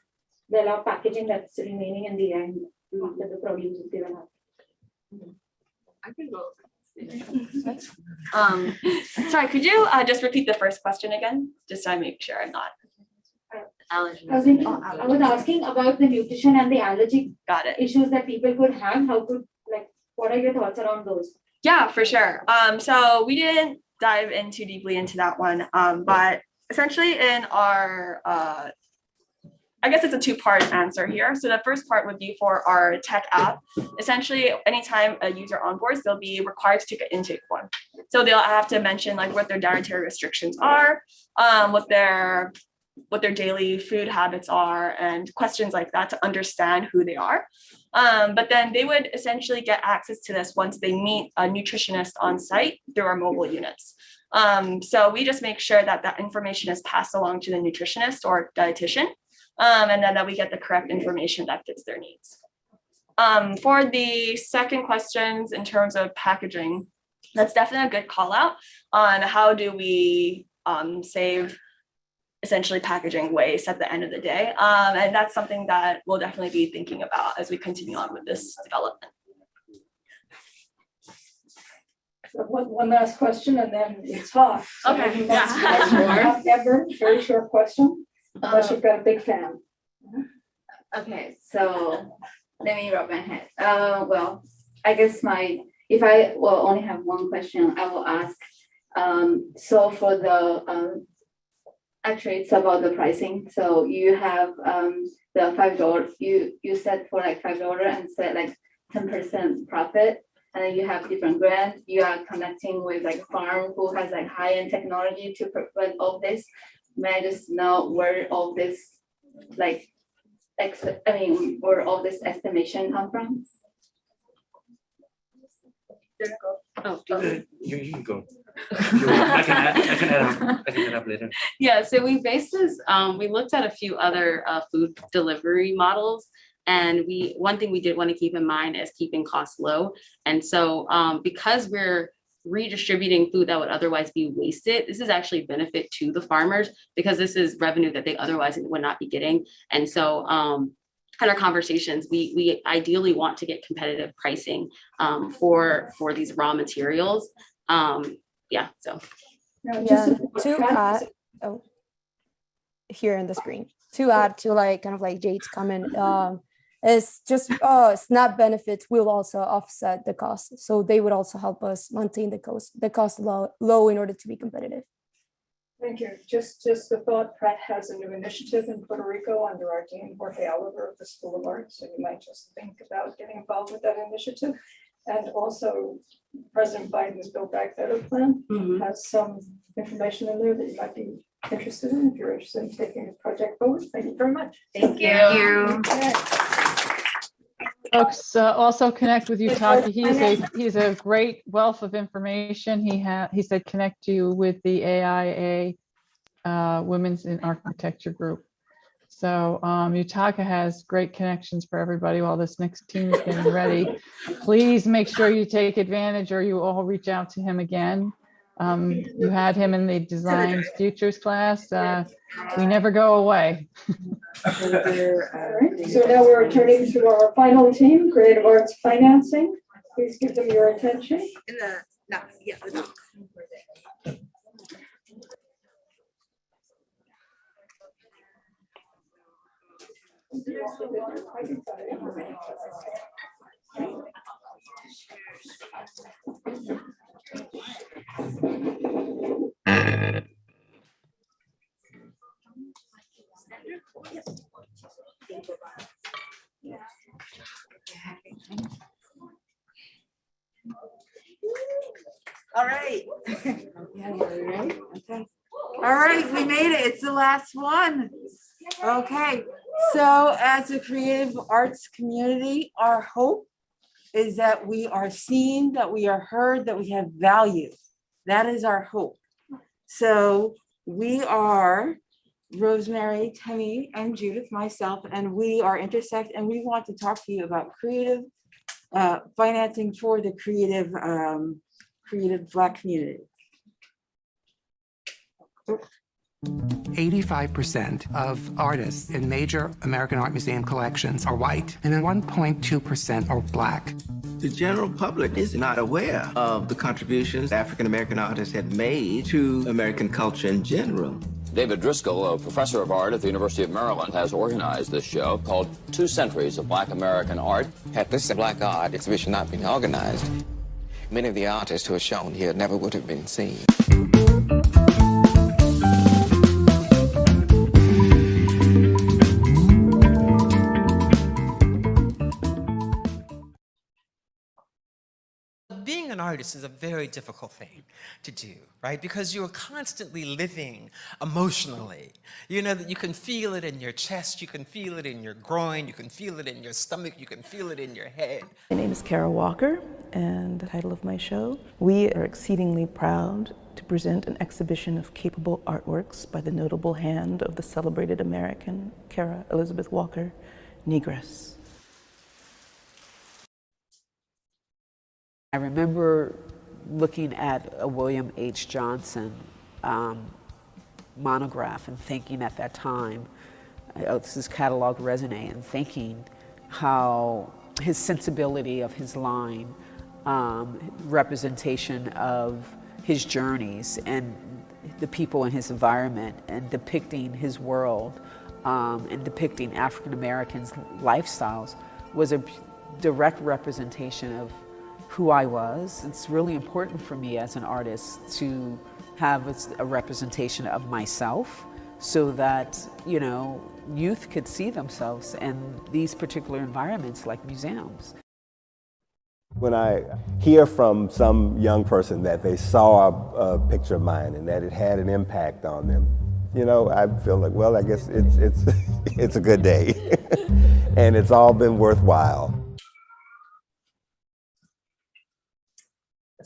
[SPEAKER 15] packaging that's remaining in the end after the produce is given out?
[SPEAKER 7] I can go. Sorry, could you just repeat the first question again? Just so I make sure I'm not.
[SPEAKER 15] I was asking about the nutrition and the allergy issues that people could have. What are your thoughts around those?
[SPEAKER 7] Yeah, for sure. So we didn't dive in too deeply into that one, but essentially in our I guess it's a two-part answer here. So the first part would be for our tech app. Essentially, anytime a user onboards, they'll be required to take an intake form. So they'll have to mention like what their dietary restrictions are, what their daily food habits are, and questions like that to understand who they are. But then they would essentially get access to this once they meet a nutritionist on site through our mobile units. So we just make sure that that information is passed along to the nutritionist or dietitian, and then that we get the correct information that fits their needs. For the second questions in terms of packaging, that's definitely a good call out on how do we save essentially packaging waste at the end of the day. And that's something that we'll definitely be thinking about as we continue on with this development.
[SPEAKER 1] So one last question and then we talk. So
[SPEAKER 7] Okay,
[SPEAKER 1] maybe
[SPEAKER 7] yeah.
[SPEAKER 1] Amber, very short question, unless you've got a big fan.
[SPEAKER 11] Okay, so let me rub my head. Well, I guess if I will only have one question, I will ask. So for the actually it's about the pricing. So you have the $5. You said for like $5 and said like 10% profit. And then you have different grants. You are connecting with like a farm who has like high-end technology to prevent all this. May I just know where all this like where all this estimation come from?
[SPEAKER 8] Oh,
[SPEAKER 5] You can go. I can add up later.
[SPEAKER 13] Yeah, so we based this, we looked at a few other food delivery models. And one thing we did want to keep in mind is keeping costs low. And so because we're redistributing food that would otherwise be wasted, this is actually a benefit to the farmers because this is revenue that they otherwise would not be getting. And so in our conversations, we ideally want to get competitive pricing for these raw materials. Yeah, so.
[SPEAKER 14] Yeah, to add, here on the screen, to add to like kind of like Jade's comment, it's just SNAP benefits will also offset the cost. So they would also help us maintain the cost low in order to be competitive.
[SPEAKER 1] Thank you. Just the thought, Pratt has a new initiative in Puerto Rico under our Dean Jorge Oliver of the School of Art. So you might just think about getting involved with that initiative. And also President Biden's Build Back Better plan has some information in there that you might be interested in if you're interested in taking the project forward. Thank you very much.
[SPEAKER 7] Thank you.
[SPEAKER 1] Okay.
[SPEAKER 9] Folks, also connect with Yutaka. He's a great wealth of information. He said connect you with the AIA Women's in Architecture group. So Yutaka has great connections for everybody while this next team is getting ready. Please make sure you take advantage or you all reach out to him again. You had him in the Design Futures class. We never go away.
[SPEAKER 1] All right. So now we're turning to our final team, Creative Arts Financing. Please give them your attention.
[SPEAKER 18] All right. Okay. All right, we made it. It's the last one. Okay, so as a creative arts community, our hope is that we are seen, that we are heard, that we have value. That is our hope. So we are Rosemary, Temi, and Judith, myself, and we are Intersect, and we want to talk to you about creative financing for the creative Black community.
[SPEAKER 19] 85% of artists in major American Art Museum collections are white, and then 1.2% are Black.
[SPEAKER 20] The general public is not aware of the contributions African American artists have made to American culture in general.
[SPEAKER 22] David Driscoll, a professor of art at the University of Maryland, has organized this show called 2 Centuries of Black American Art.
[SPEAKER 23] Had this Black art exhibition not been organized, many of the artists who are shown here never would have been seen.
[SPEAKER 6] artist is a very difficult thing to do, right? Because you're constantly living emotionally. You know that you can feel it in your chest, you can feel it in your groin, you can feel it in your stomach, you can feel it in your head.
[SPEAKER 10] My name is Kara Walker, and the title of my show. We are exceedingly proud to present an exhibition of capable artworks by the notable hand of the celebrated American Kara Elizabeth Walker, Negress.
[SPEAKER 12] I remember looking at a William H. Johnson monograph and thinking at that time, this is Catalog Raisonné, and thinking how his sensibility of his line, representation of his journeys and the people in his environment, and depicting his world and depicting African Americans' lifestyles was a direct representation of who I was. It's really important for me as an artist to have a representation of myself so that, you know, youth could see themselves in these particular environments like museums.
[SPEAKER 17] When I hear from some young person that they saw a picture of mine and that it had an impact on them, you know, I feel like, well, I guess it's a good day and it's all been worthwhile.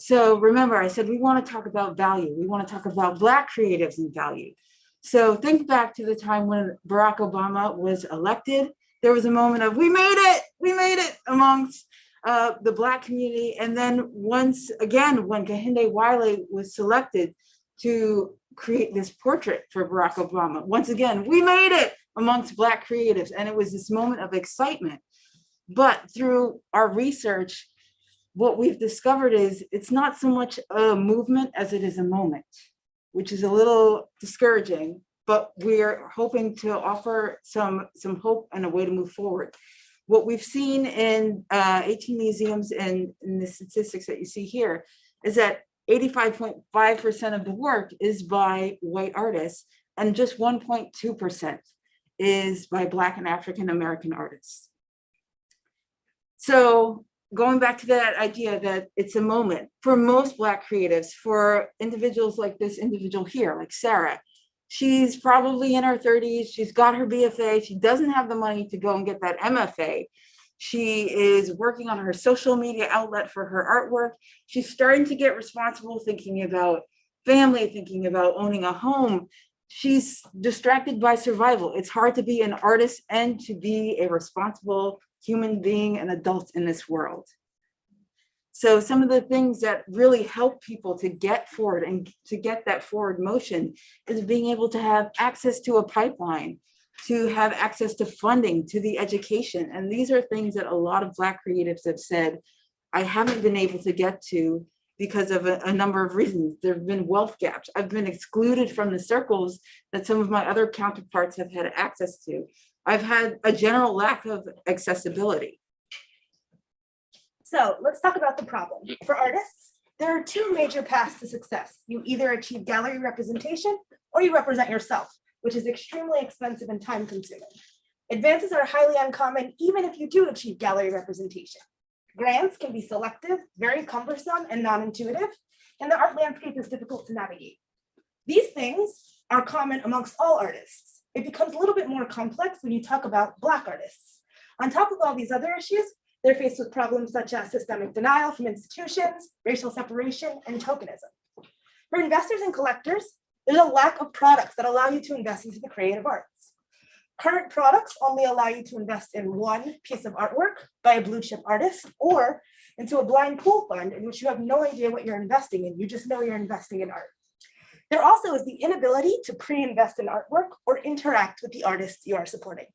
[SPEAKER 18] So remember, I said we want to talk about value. We want to talk about Black creatives and value. So think back to the time when Barack Obama was elected. There was a moment of, we made it amongst the Black community. And then once again, when Kehinde Wiley was selected to create this portrait for Barack Obama, once again, we made it amongst Black creatives. And it was this moment of excitement. But through our research, what we've discovered is it's not so much a movement as it is a moment, which is a little discouraging, but we're hoping to offer some hope and a way to move forward. What we've seen in 18 museums and in the statistics that you see here is that 85.5% of the work is by white artists and just 1.2% is by Black and African American artists. So going back to that idea that it's a moment, for most Black creatives, for individuals like this individual here, like Sarah, she's probably in her 30s, she's got her BFA, she doesn't have the money to go and get that MFA. She is working on her social media outlet for her artwork. She's starting to get responsible, thinking about family, thinking about owning a home. She's distracted by survival. It's hard to be an artist and to be a responsible human being and adult in this world. So some of the things that really help people to get forward and to get that forward motion is being able to have access to a pipeline, to have access to funding, to the education. And these are things that a lot of Black creatives have said, I haven't been able to get to because of a number of reasons. There have been wealth gaps. I've been excluded from the circles that some of my other counterparts have had access to. I've had a general lack of accessibility.
[SPEAKER 24] So let's talk about the problem. For artists, there are two major paths to success. You either achieve gallery representation or you represent yourself, which is extremely expensive and time consuming. Advances are highly uncommon even if you do achieve gallery representation. Grants can be selective, very cumbersome, and non-intuitive, and the art landscape is difficult to navigate. These things are common amongst all artists. It becomes a little bit more complex when you talk about Black artists. On top of all these other issues, they're faced with problems such as systemic denial from institutions, racial separation, and tokenism. For investors and collectors, there's a lack of products that allow you to invest into the creative arts. Current products only allow you to invest in one piece of artwork by a blue chip artist or into a blind pool fund in which you have no idea what you're investing in. You just know you're investing in art. There also is the inability to pre-invest in artwork or interact with the artists you are supporting.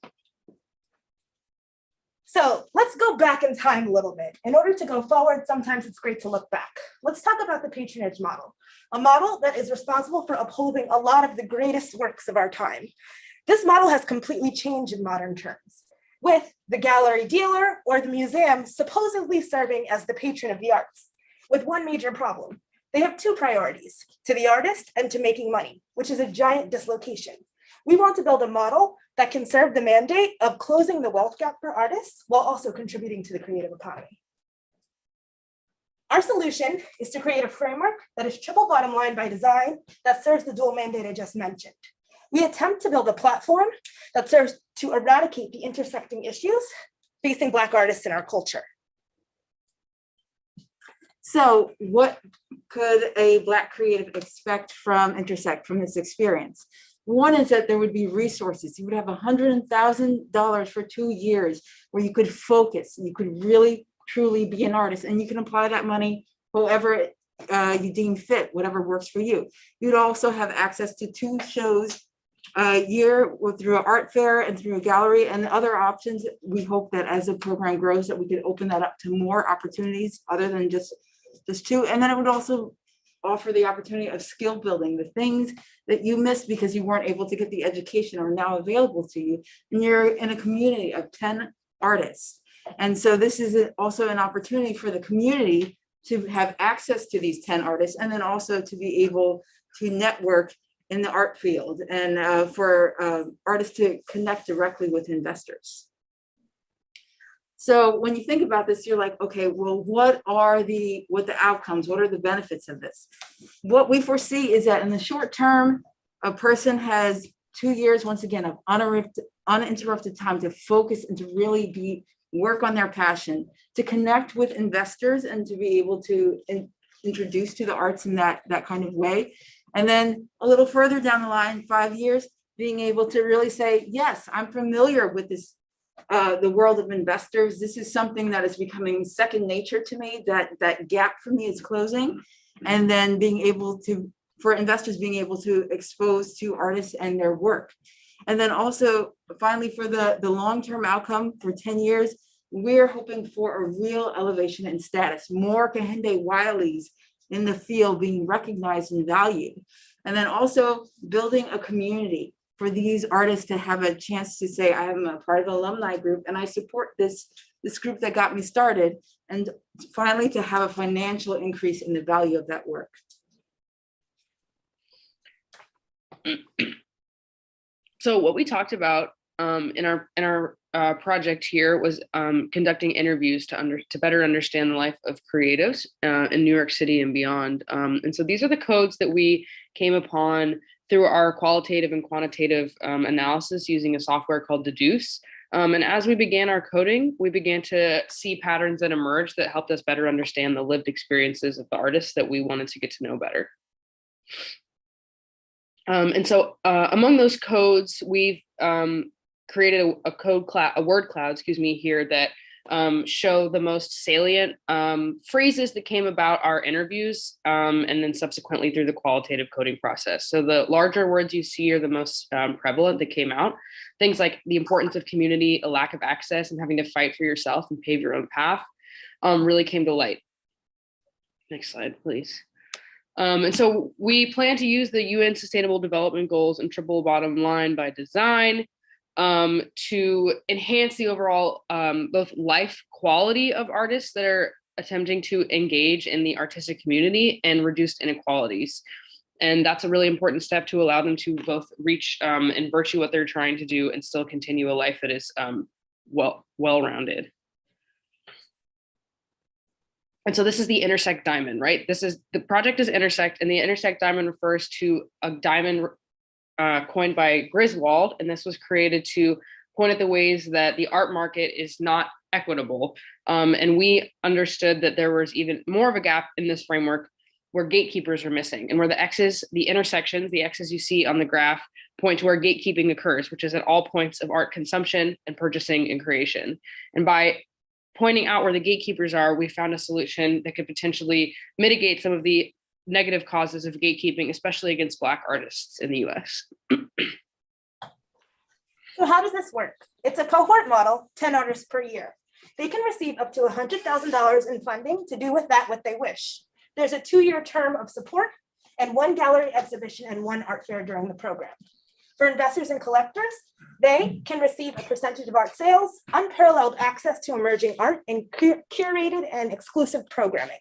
[SPEAKER 24] So let's go back in time a little bit. In order to go forward, sometimes it's great to look back. Let's talk about the patronage model, a model that is responsible for upholding a lot of the greatest works of our time. This model has completely changed in modern terms, with the gallery dealer or the museum supposedly serving as the patron of the arts, with one major problem. They have two priorities, to the artist and to making money, which is a giant dislocation. We want to build a model that can serve the mandate of closing the wealth gap for artists while also contributing to the creative economy. Our solution is to create a framework that is triple bottom line by design that serves the dual mandate I just mentioned. We attempt to build a platform that serves to eradicate the intersecting issues facing Black artists in our culture.
[SPEAKER 18] So what could a Black creative expect from Intersect, from this experience? One is that there would be resources. You would have $100,000 for 2 years where you could focus, you could really truly be an artist, and you can apply that money however you deem fit, whatever works for you. You'd also have access to 2 shows a year through an art fair and through a gallery and other options. We hope that as the program grows that we could open that up to more opportunities other than just 2. And then it would also offer the opportunity of skill building, the things that you missed because you weren't able to get the education are now available to you. And you're in a community of 10 artists. And so this is also an opportunity for the community to have access to these 10 artists, and then also to be able to network in the art field, and for artists to connect directly with investors. So when you think about this, you're like, okay, well, what are the outcomes? What are the benefits of this? What we foresee is that in the short term, a person has 2 years, once again, of uninterrupted time to focus and to really work on their passion, to connect with investors and to be able to introduce to the arts in that kind of way. And then a little further down the line, 5 years, being able to really say, yes, I'm familiar with this, the world of investors. This is something that is becoming second nature to me, that gap for me is closing. And then being able to, for investors being able to expose to artists and their work. And then also, finally, for the long-term outcome for 10 years, we're hoping for a real elevation in status, more Kehinde Wileys in the field being recognized and valued. And then also building a community for these artists to have a chance to say, I am a part of the alumni group and I support this group that got me started. And finally, to have a financial increase in the value of that work.
[SPEAKER 2] So what we talked about in our project here was conducting interviews to better understand the life of creatives in New York City and beyond. And so these are the codes that we came upon through our qualitative and quantitative analysis using a software called Deduce. And as we began our coding, we began to see patterns that emerged that helped us better understand the lived experiences of the artists that we wanted to get to know better. And so among those codes, we've created a word cloud, here, that show the most salient phrases that came about our interviews, and then subsequently through the qualitative coding process. So the larger words you see are the most prevalent that came out. Things like the importance of community, a lack of access, and having to fight for yourself and pave your own path really came to light. Next slide, please. And so we plan to use the UN Sustainable Development Goals and triple bottom line by design to enhance the overall both life quality of artists that are attempting to engage in the artistic community and reduce inequalities. And that's a really important step to allow them to both reach and virtue what they're trying to do and still continue a life that is well-rounded. And so this is the Intersect diamond, right? The project is Intersect, and the Intersect diamond refers to a diamond coined by Griswold, and this was created to point at the ways that the art market is not equitable. And we understood that there was even more of a gap in this framework where gatekeepers are missing, and where the X's, the intersections, the X's you see on the graph point to where gatekeeping occurs, which is at all points of art consumption and purchasing and creation. And by pointing out where the gatekeepers are, we found a solution that could potentially mitigate some of the negative causes of gatekeeping, especially against Black artists in the US.
[SPEAKER 24] So how does this work? It's a cohort model, 10 artists per year. They can receive up to $100,000 in funding to do with that what they wish. There's a 2-year term of support and 1 gallery exhibition and 1 art fair during the program. For investors and collectors, they can receive a percentage of art sales, unparalleled access to emerging art, and curated and exclusive programming.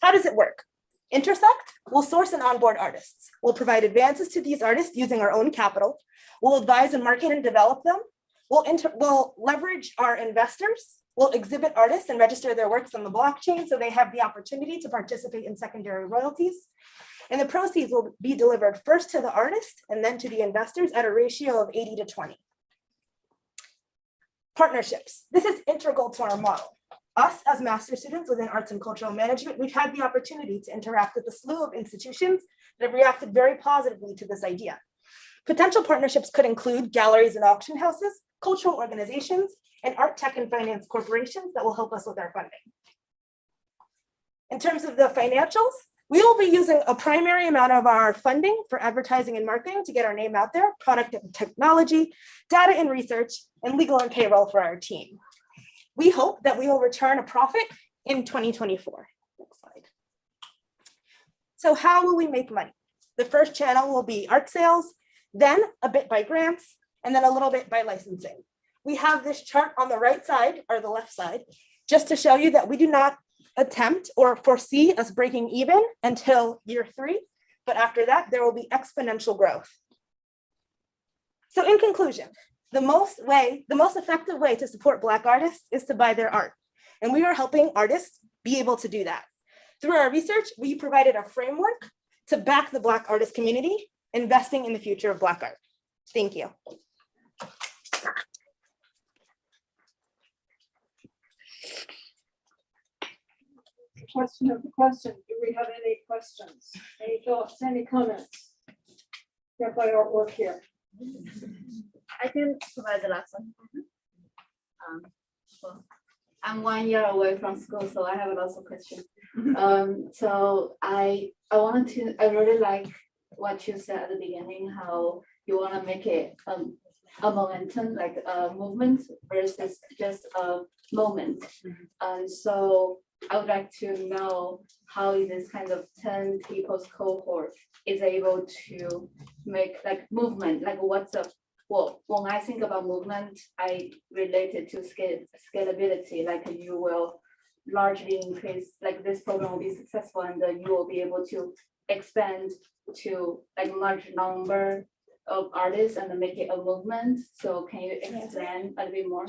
[SPEAKER 24] How does it work? Intersect will source and onboard artists. We'll provide advances to these artists using our own capital. We'll advise and market and develop them. We'll leverage our investors will exhibit artists and register their works on the blockchain so they have the opportunity to participate in secondary royalties. And the proceeds will be delivered first to the artist and then to the investors at a ratio of 80-20. Partnerships. This is integral to our model. Us as master's students within arts and cultural management, we've had the opportunity to interact with a slew of institutions that have reacted very positively to this idea. Potential partnerships could include galleries and auction houses, cultural organizations, and art, tech, and finance corporations that will help us with our funding. In terms of the financials, we will be using a primary amount of our funding for advertising and marketing to get our name out there, product and technology, data and research, and legal and payroll for our team. We hope that we will return a profit in 2024. Next slide. So how will we make money? The first channel will be art sales, then a bit by grants, and then a little bit by licensing. We have this chart on the right side or the left side, just to show you that we do not attempt or foresee us breaking even until year 3, but after that, there will be exponential growth. So in conclusion, the most effective way to support Black artists is to buy their art. And we are helping artists be able to do that. Through our research, we provided a framework to back the Black artist community, investing in the future of Black art. Thank you.
[SPEAKER 1] Question of the question. Do we have any questions? Any thoughts, any comments? Yeah, by artwork here.
[SPEAKER 11] I can provide the last one. Well, I'm 1 year away from school, so I have lots of questions. So I really like what you said at the beginning, how you want to make it a momentum, like a movement versus just a moment. And so I would like to know how is this kind of 10 people's cohort is able to make like movement, like well, when I think about movement, I relate it to scalability, like you will largely increase, like this program will be successful and you will be able to expand to like large number of artists and make it a movement. So can you explain a bit more?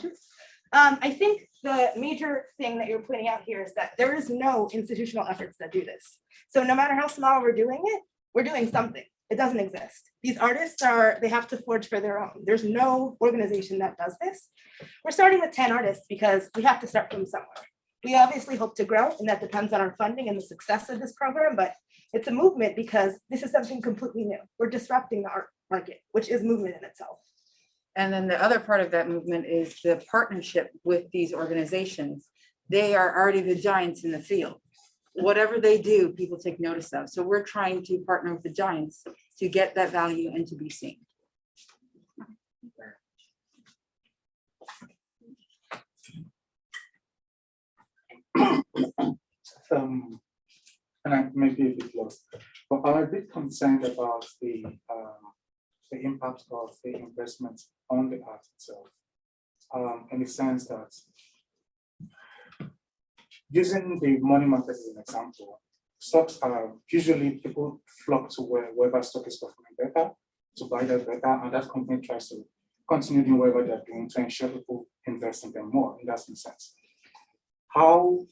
[SPEAKER 24] I think the major thing that you're pointing out here is that there is no institutional efforts that do this. So no matter how small we're doing it, we're doing something. It doesn't exist. These artists they have to forge for their own. There's no organization that does this. We're starting with 10 artists because we have to start from somewhere. We obviously hope to grow, and that depends on our funding and the success of this program, but it's a movement because this is something completely new. We're disrupting the art market, which is movement in itself.
[SPEAKER 13] And then the other part of that movement is the partnership with these organizations. They are already the giants in the field. Whatever they do, people take notice of. So we're trying to partner with the giants to get that value and to be seen.
[SPEAKER 3] And I may be a bit lost, but I'm a bit concerned about the impact of the investment on the art itself, in the sense that using the money market as an example, stocks are usually people flock to wherever stock is performing better to buy that better, and that company tries to continue doing whatever they're doing to ensure people invest in them more. In that sense, how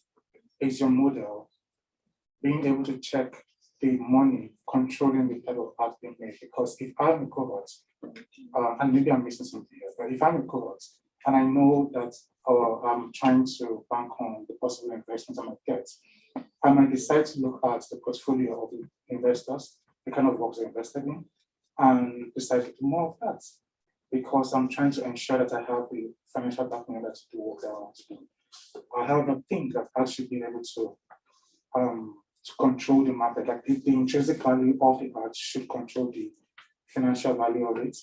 [SPEAKER 3] is your model being able to check the money controlling the type of art being made? Because if I'm a cohort, and maybe I'm missing something here, but if I'm a cohort and I know that I'm trying to bank on the possible investments I might get, I might decide to look at the portfolio of the investors, the kind of works they invested in, and decide to do more of that, because I'm trying to ensure that I have the financial backing to do work that I want to do. I however think that I should be able to control the market, like the intrinsic value of the art should control the financial value of it,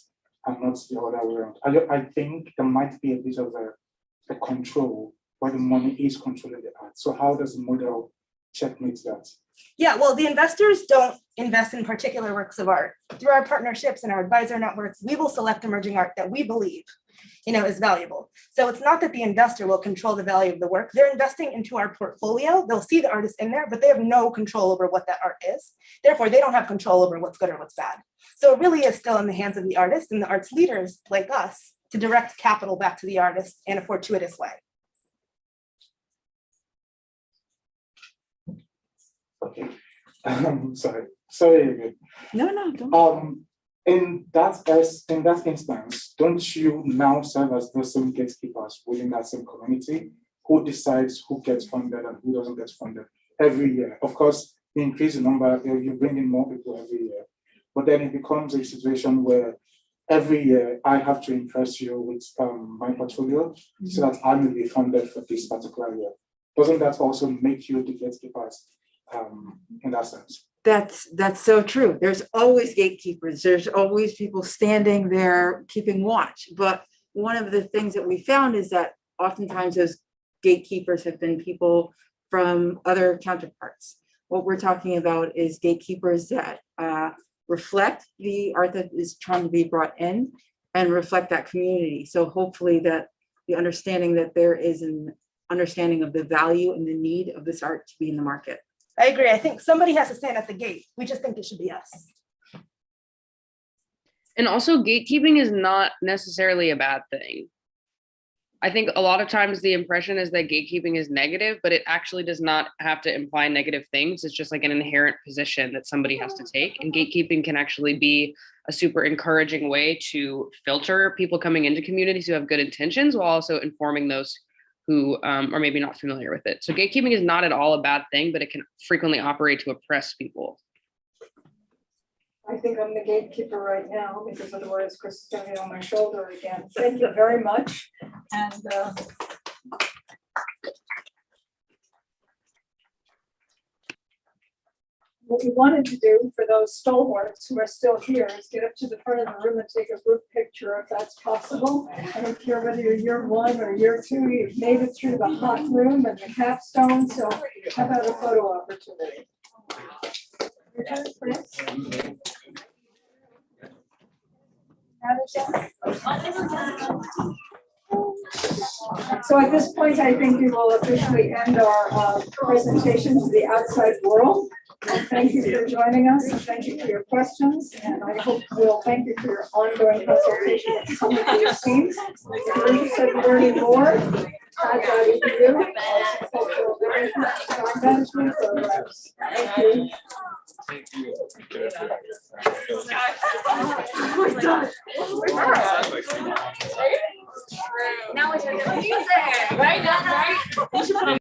[SPEAKER 3] and not the other way around. I think there might be a bit of a control where the money is controlling the art. So how does the model checkmate that?
[SPEAKER 24] Yeah, well, the investors don't invest in particular works of art. Through our partnerships and our advisor networks, we will select emerging art that we believe, is valuable. So it's not that the investor will control the value of the work. They're investing into our portfolio. They'll see the artist in there, but they have no control over what that art is. Therefore, they don't have control over what's good or what's bad. So it really is still in the hands of the artist and the arts leaders like us to direct capital back to the artist in a fortuitous way.
[SPEAKER 3] Okay. Sorry again.
[SPEAKER 18] No, don't.
[SPEAKER 3] In that instance, don't you now serve as the same gatekeepers within that same community? Who decides who gets funded and who doesn't get funded every year? Of course, you increase the number, you bring in more people every year, but then it becomes a situation where every year I have to impress you with my portfolio so that I will be funded for this particular year. Doesn't that also make you the gatekeepers in that sense?
[SPEAKER 18] That's so true. There's always gatekeepers. There's always people standing there keeping watch. But one of the things that we found is that oftentimes those gatekeepers have been people from other counterparts. What we're talking about is gatekeepers that reflect the art that is trying to be brought in and reflect that community. So hopefully that the understanding that there is an understanding of the value and the need of this art to be in the market.
[SPEAKER 24] I agree. I think somebody has to stand at the gate. We just think it should be us.
[SPEAKER 2] And also gatekeeping is not necessarily a bad thing. I think a lot of times the impression is that gatekeeping is negative, but it actually does not have to imply negative things. It's just like an inherent position that somebody has to take. And gatekeeping can actually be a super encouraging way to filter people coming into communities who have good intentions while also informing those who are maybe not familiar with it. So gatekeeping is not at all a bad thing, but it can frequently operate to oppress people.
[SPEAKER 1] I think I'm the gatekeeper right now because otherwise Chris is going to be on my shoulder again. Thank you very much. And what we wanted to do for those stalwarts who are still here is get up to the front of the room and take a group picture if that's possible. I don't care whether you're year 1 or year 2, you've made it through the hot room and the capstone, so how about a photo opportunity? So at this point, I think we will officially end our presentation to the outside world. And thank you for joining us, and thank you for your questions, and I hope we'll thank you for your ongoing consultation with some of your teams. If you're interested in learning more, contact.edu, cultural management programs. Thank you.
[SPEAKER 7] We're done. Now it's music. Right now, right?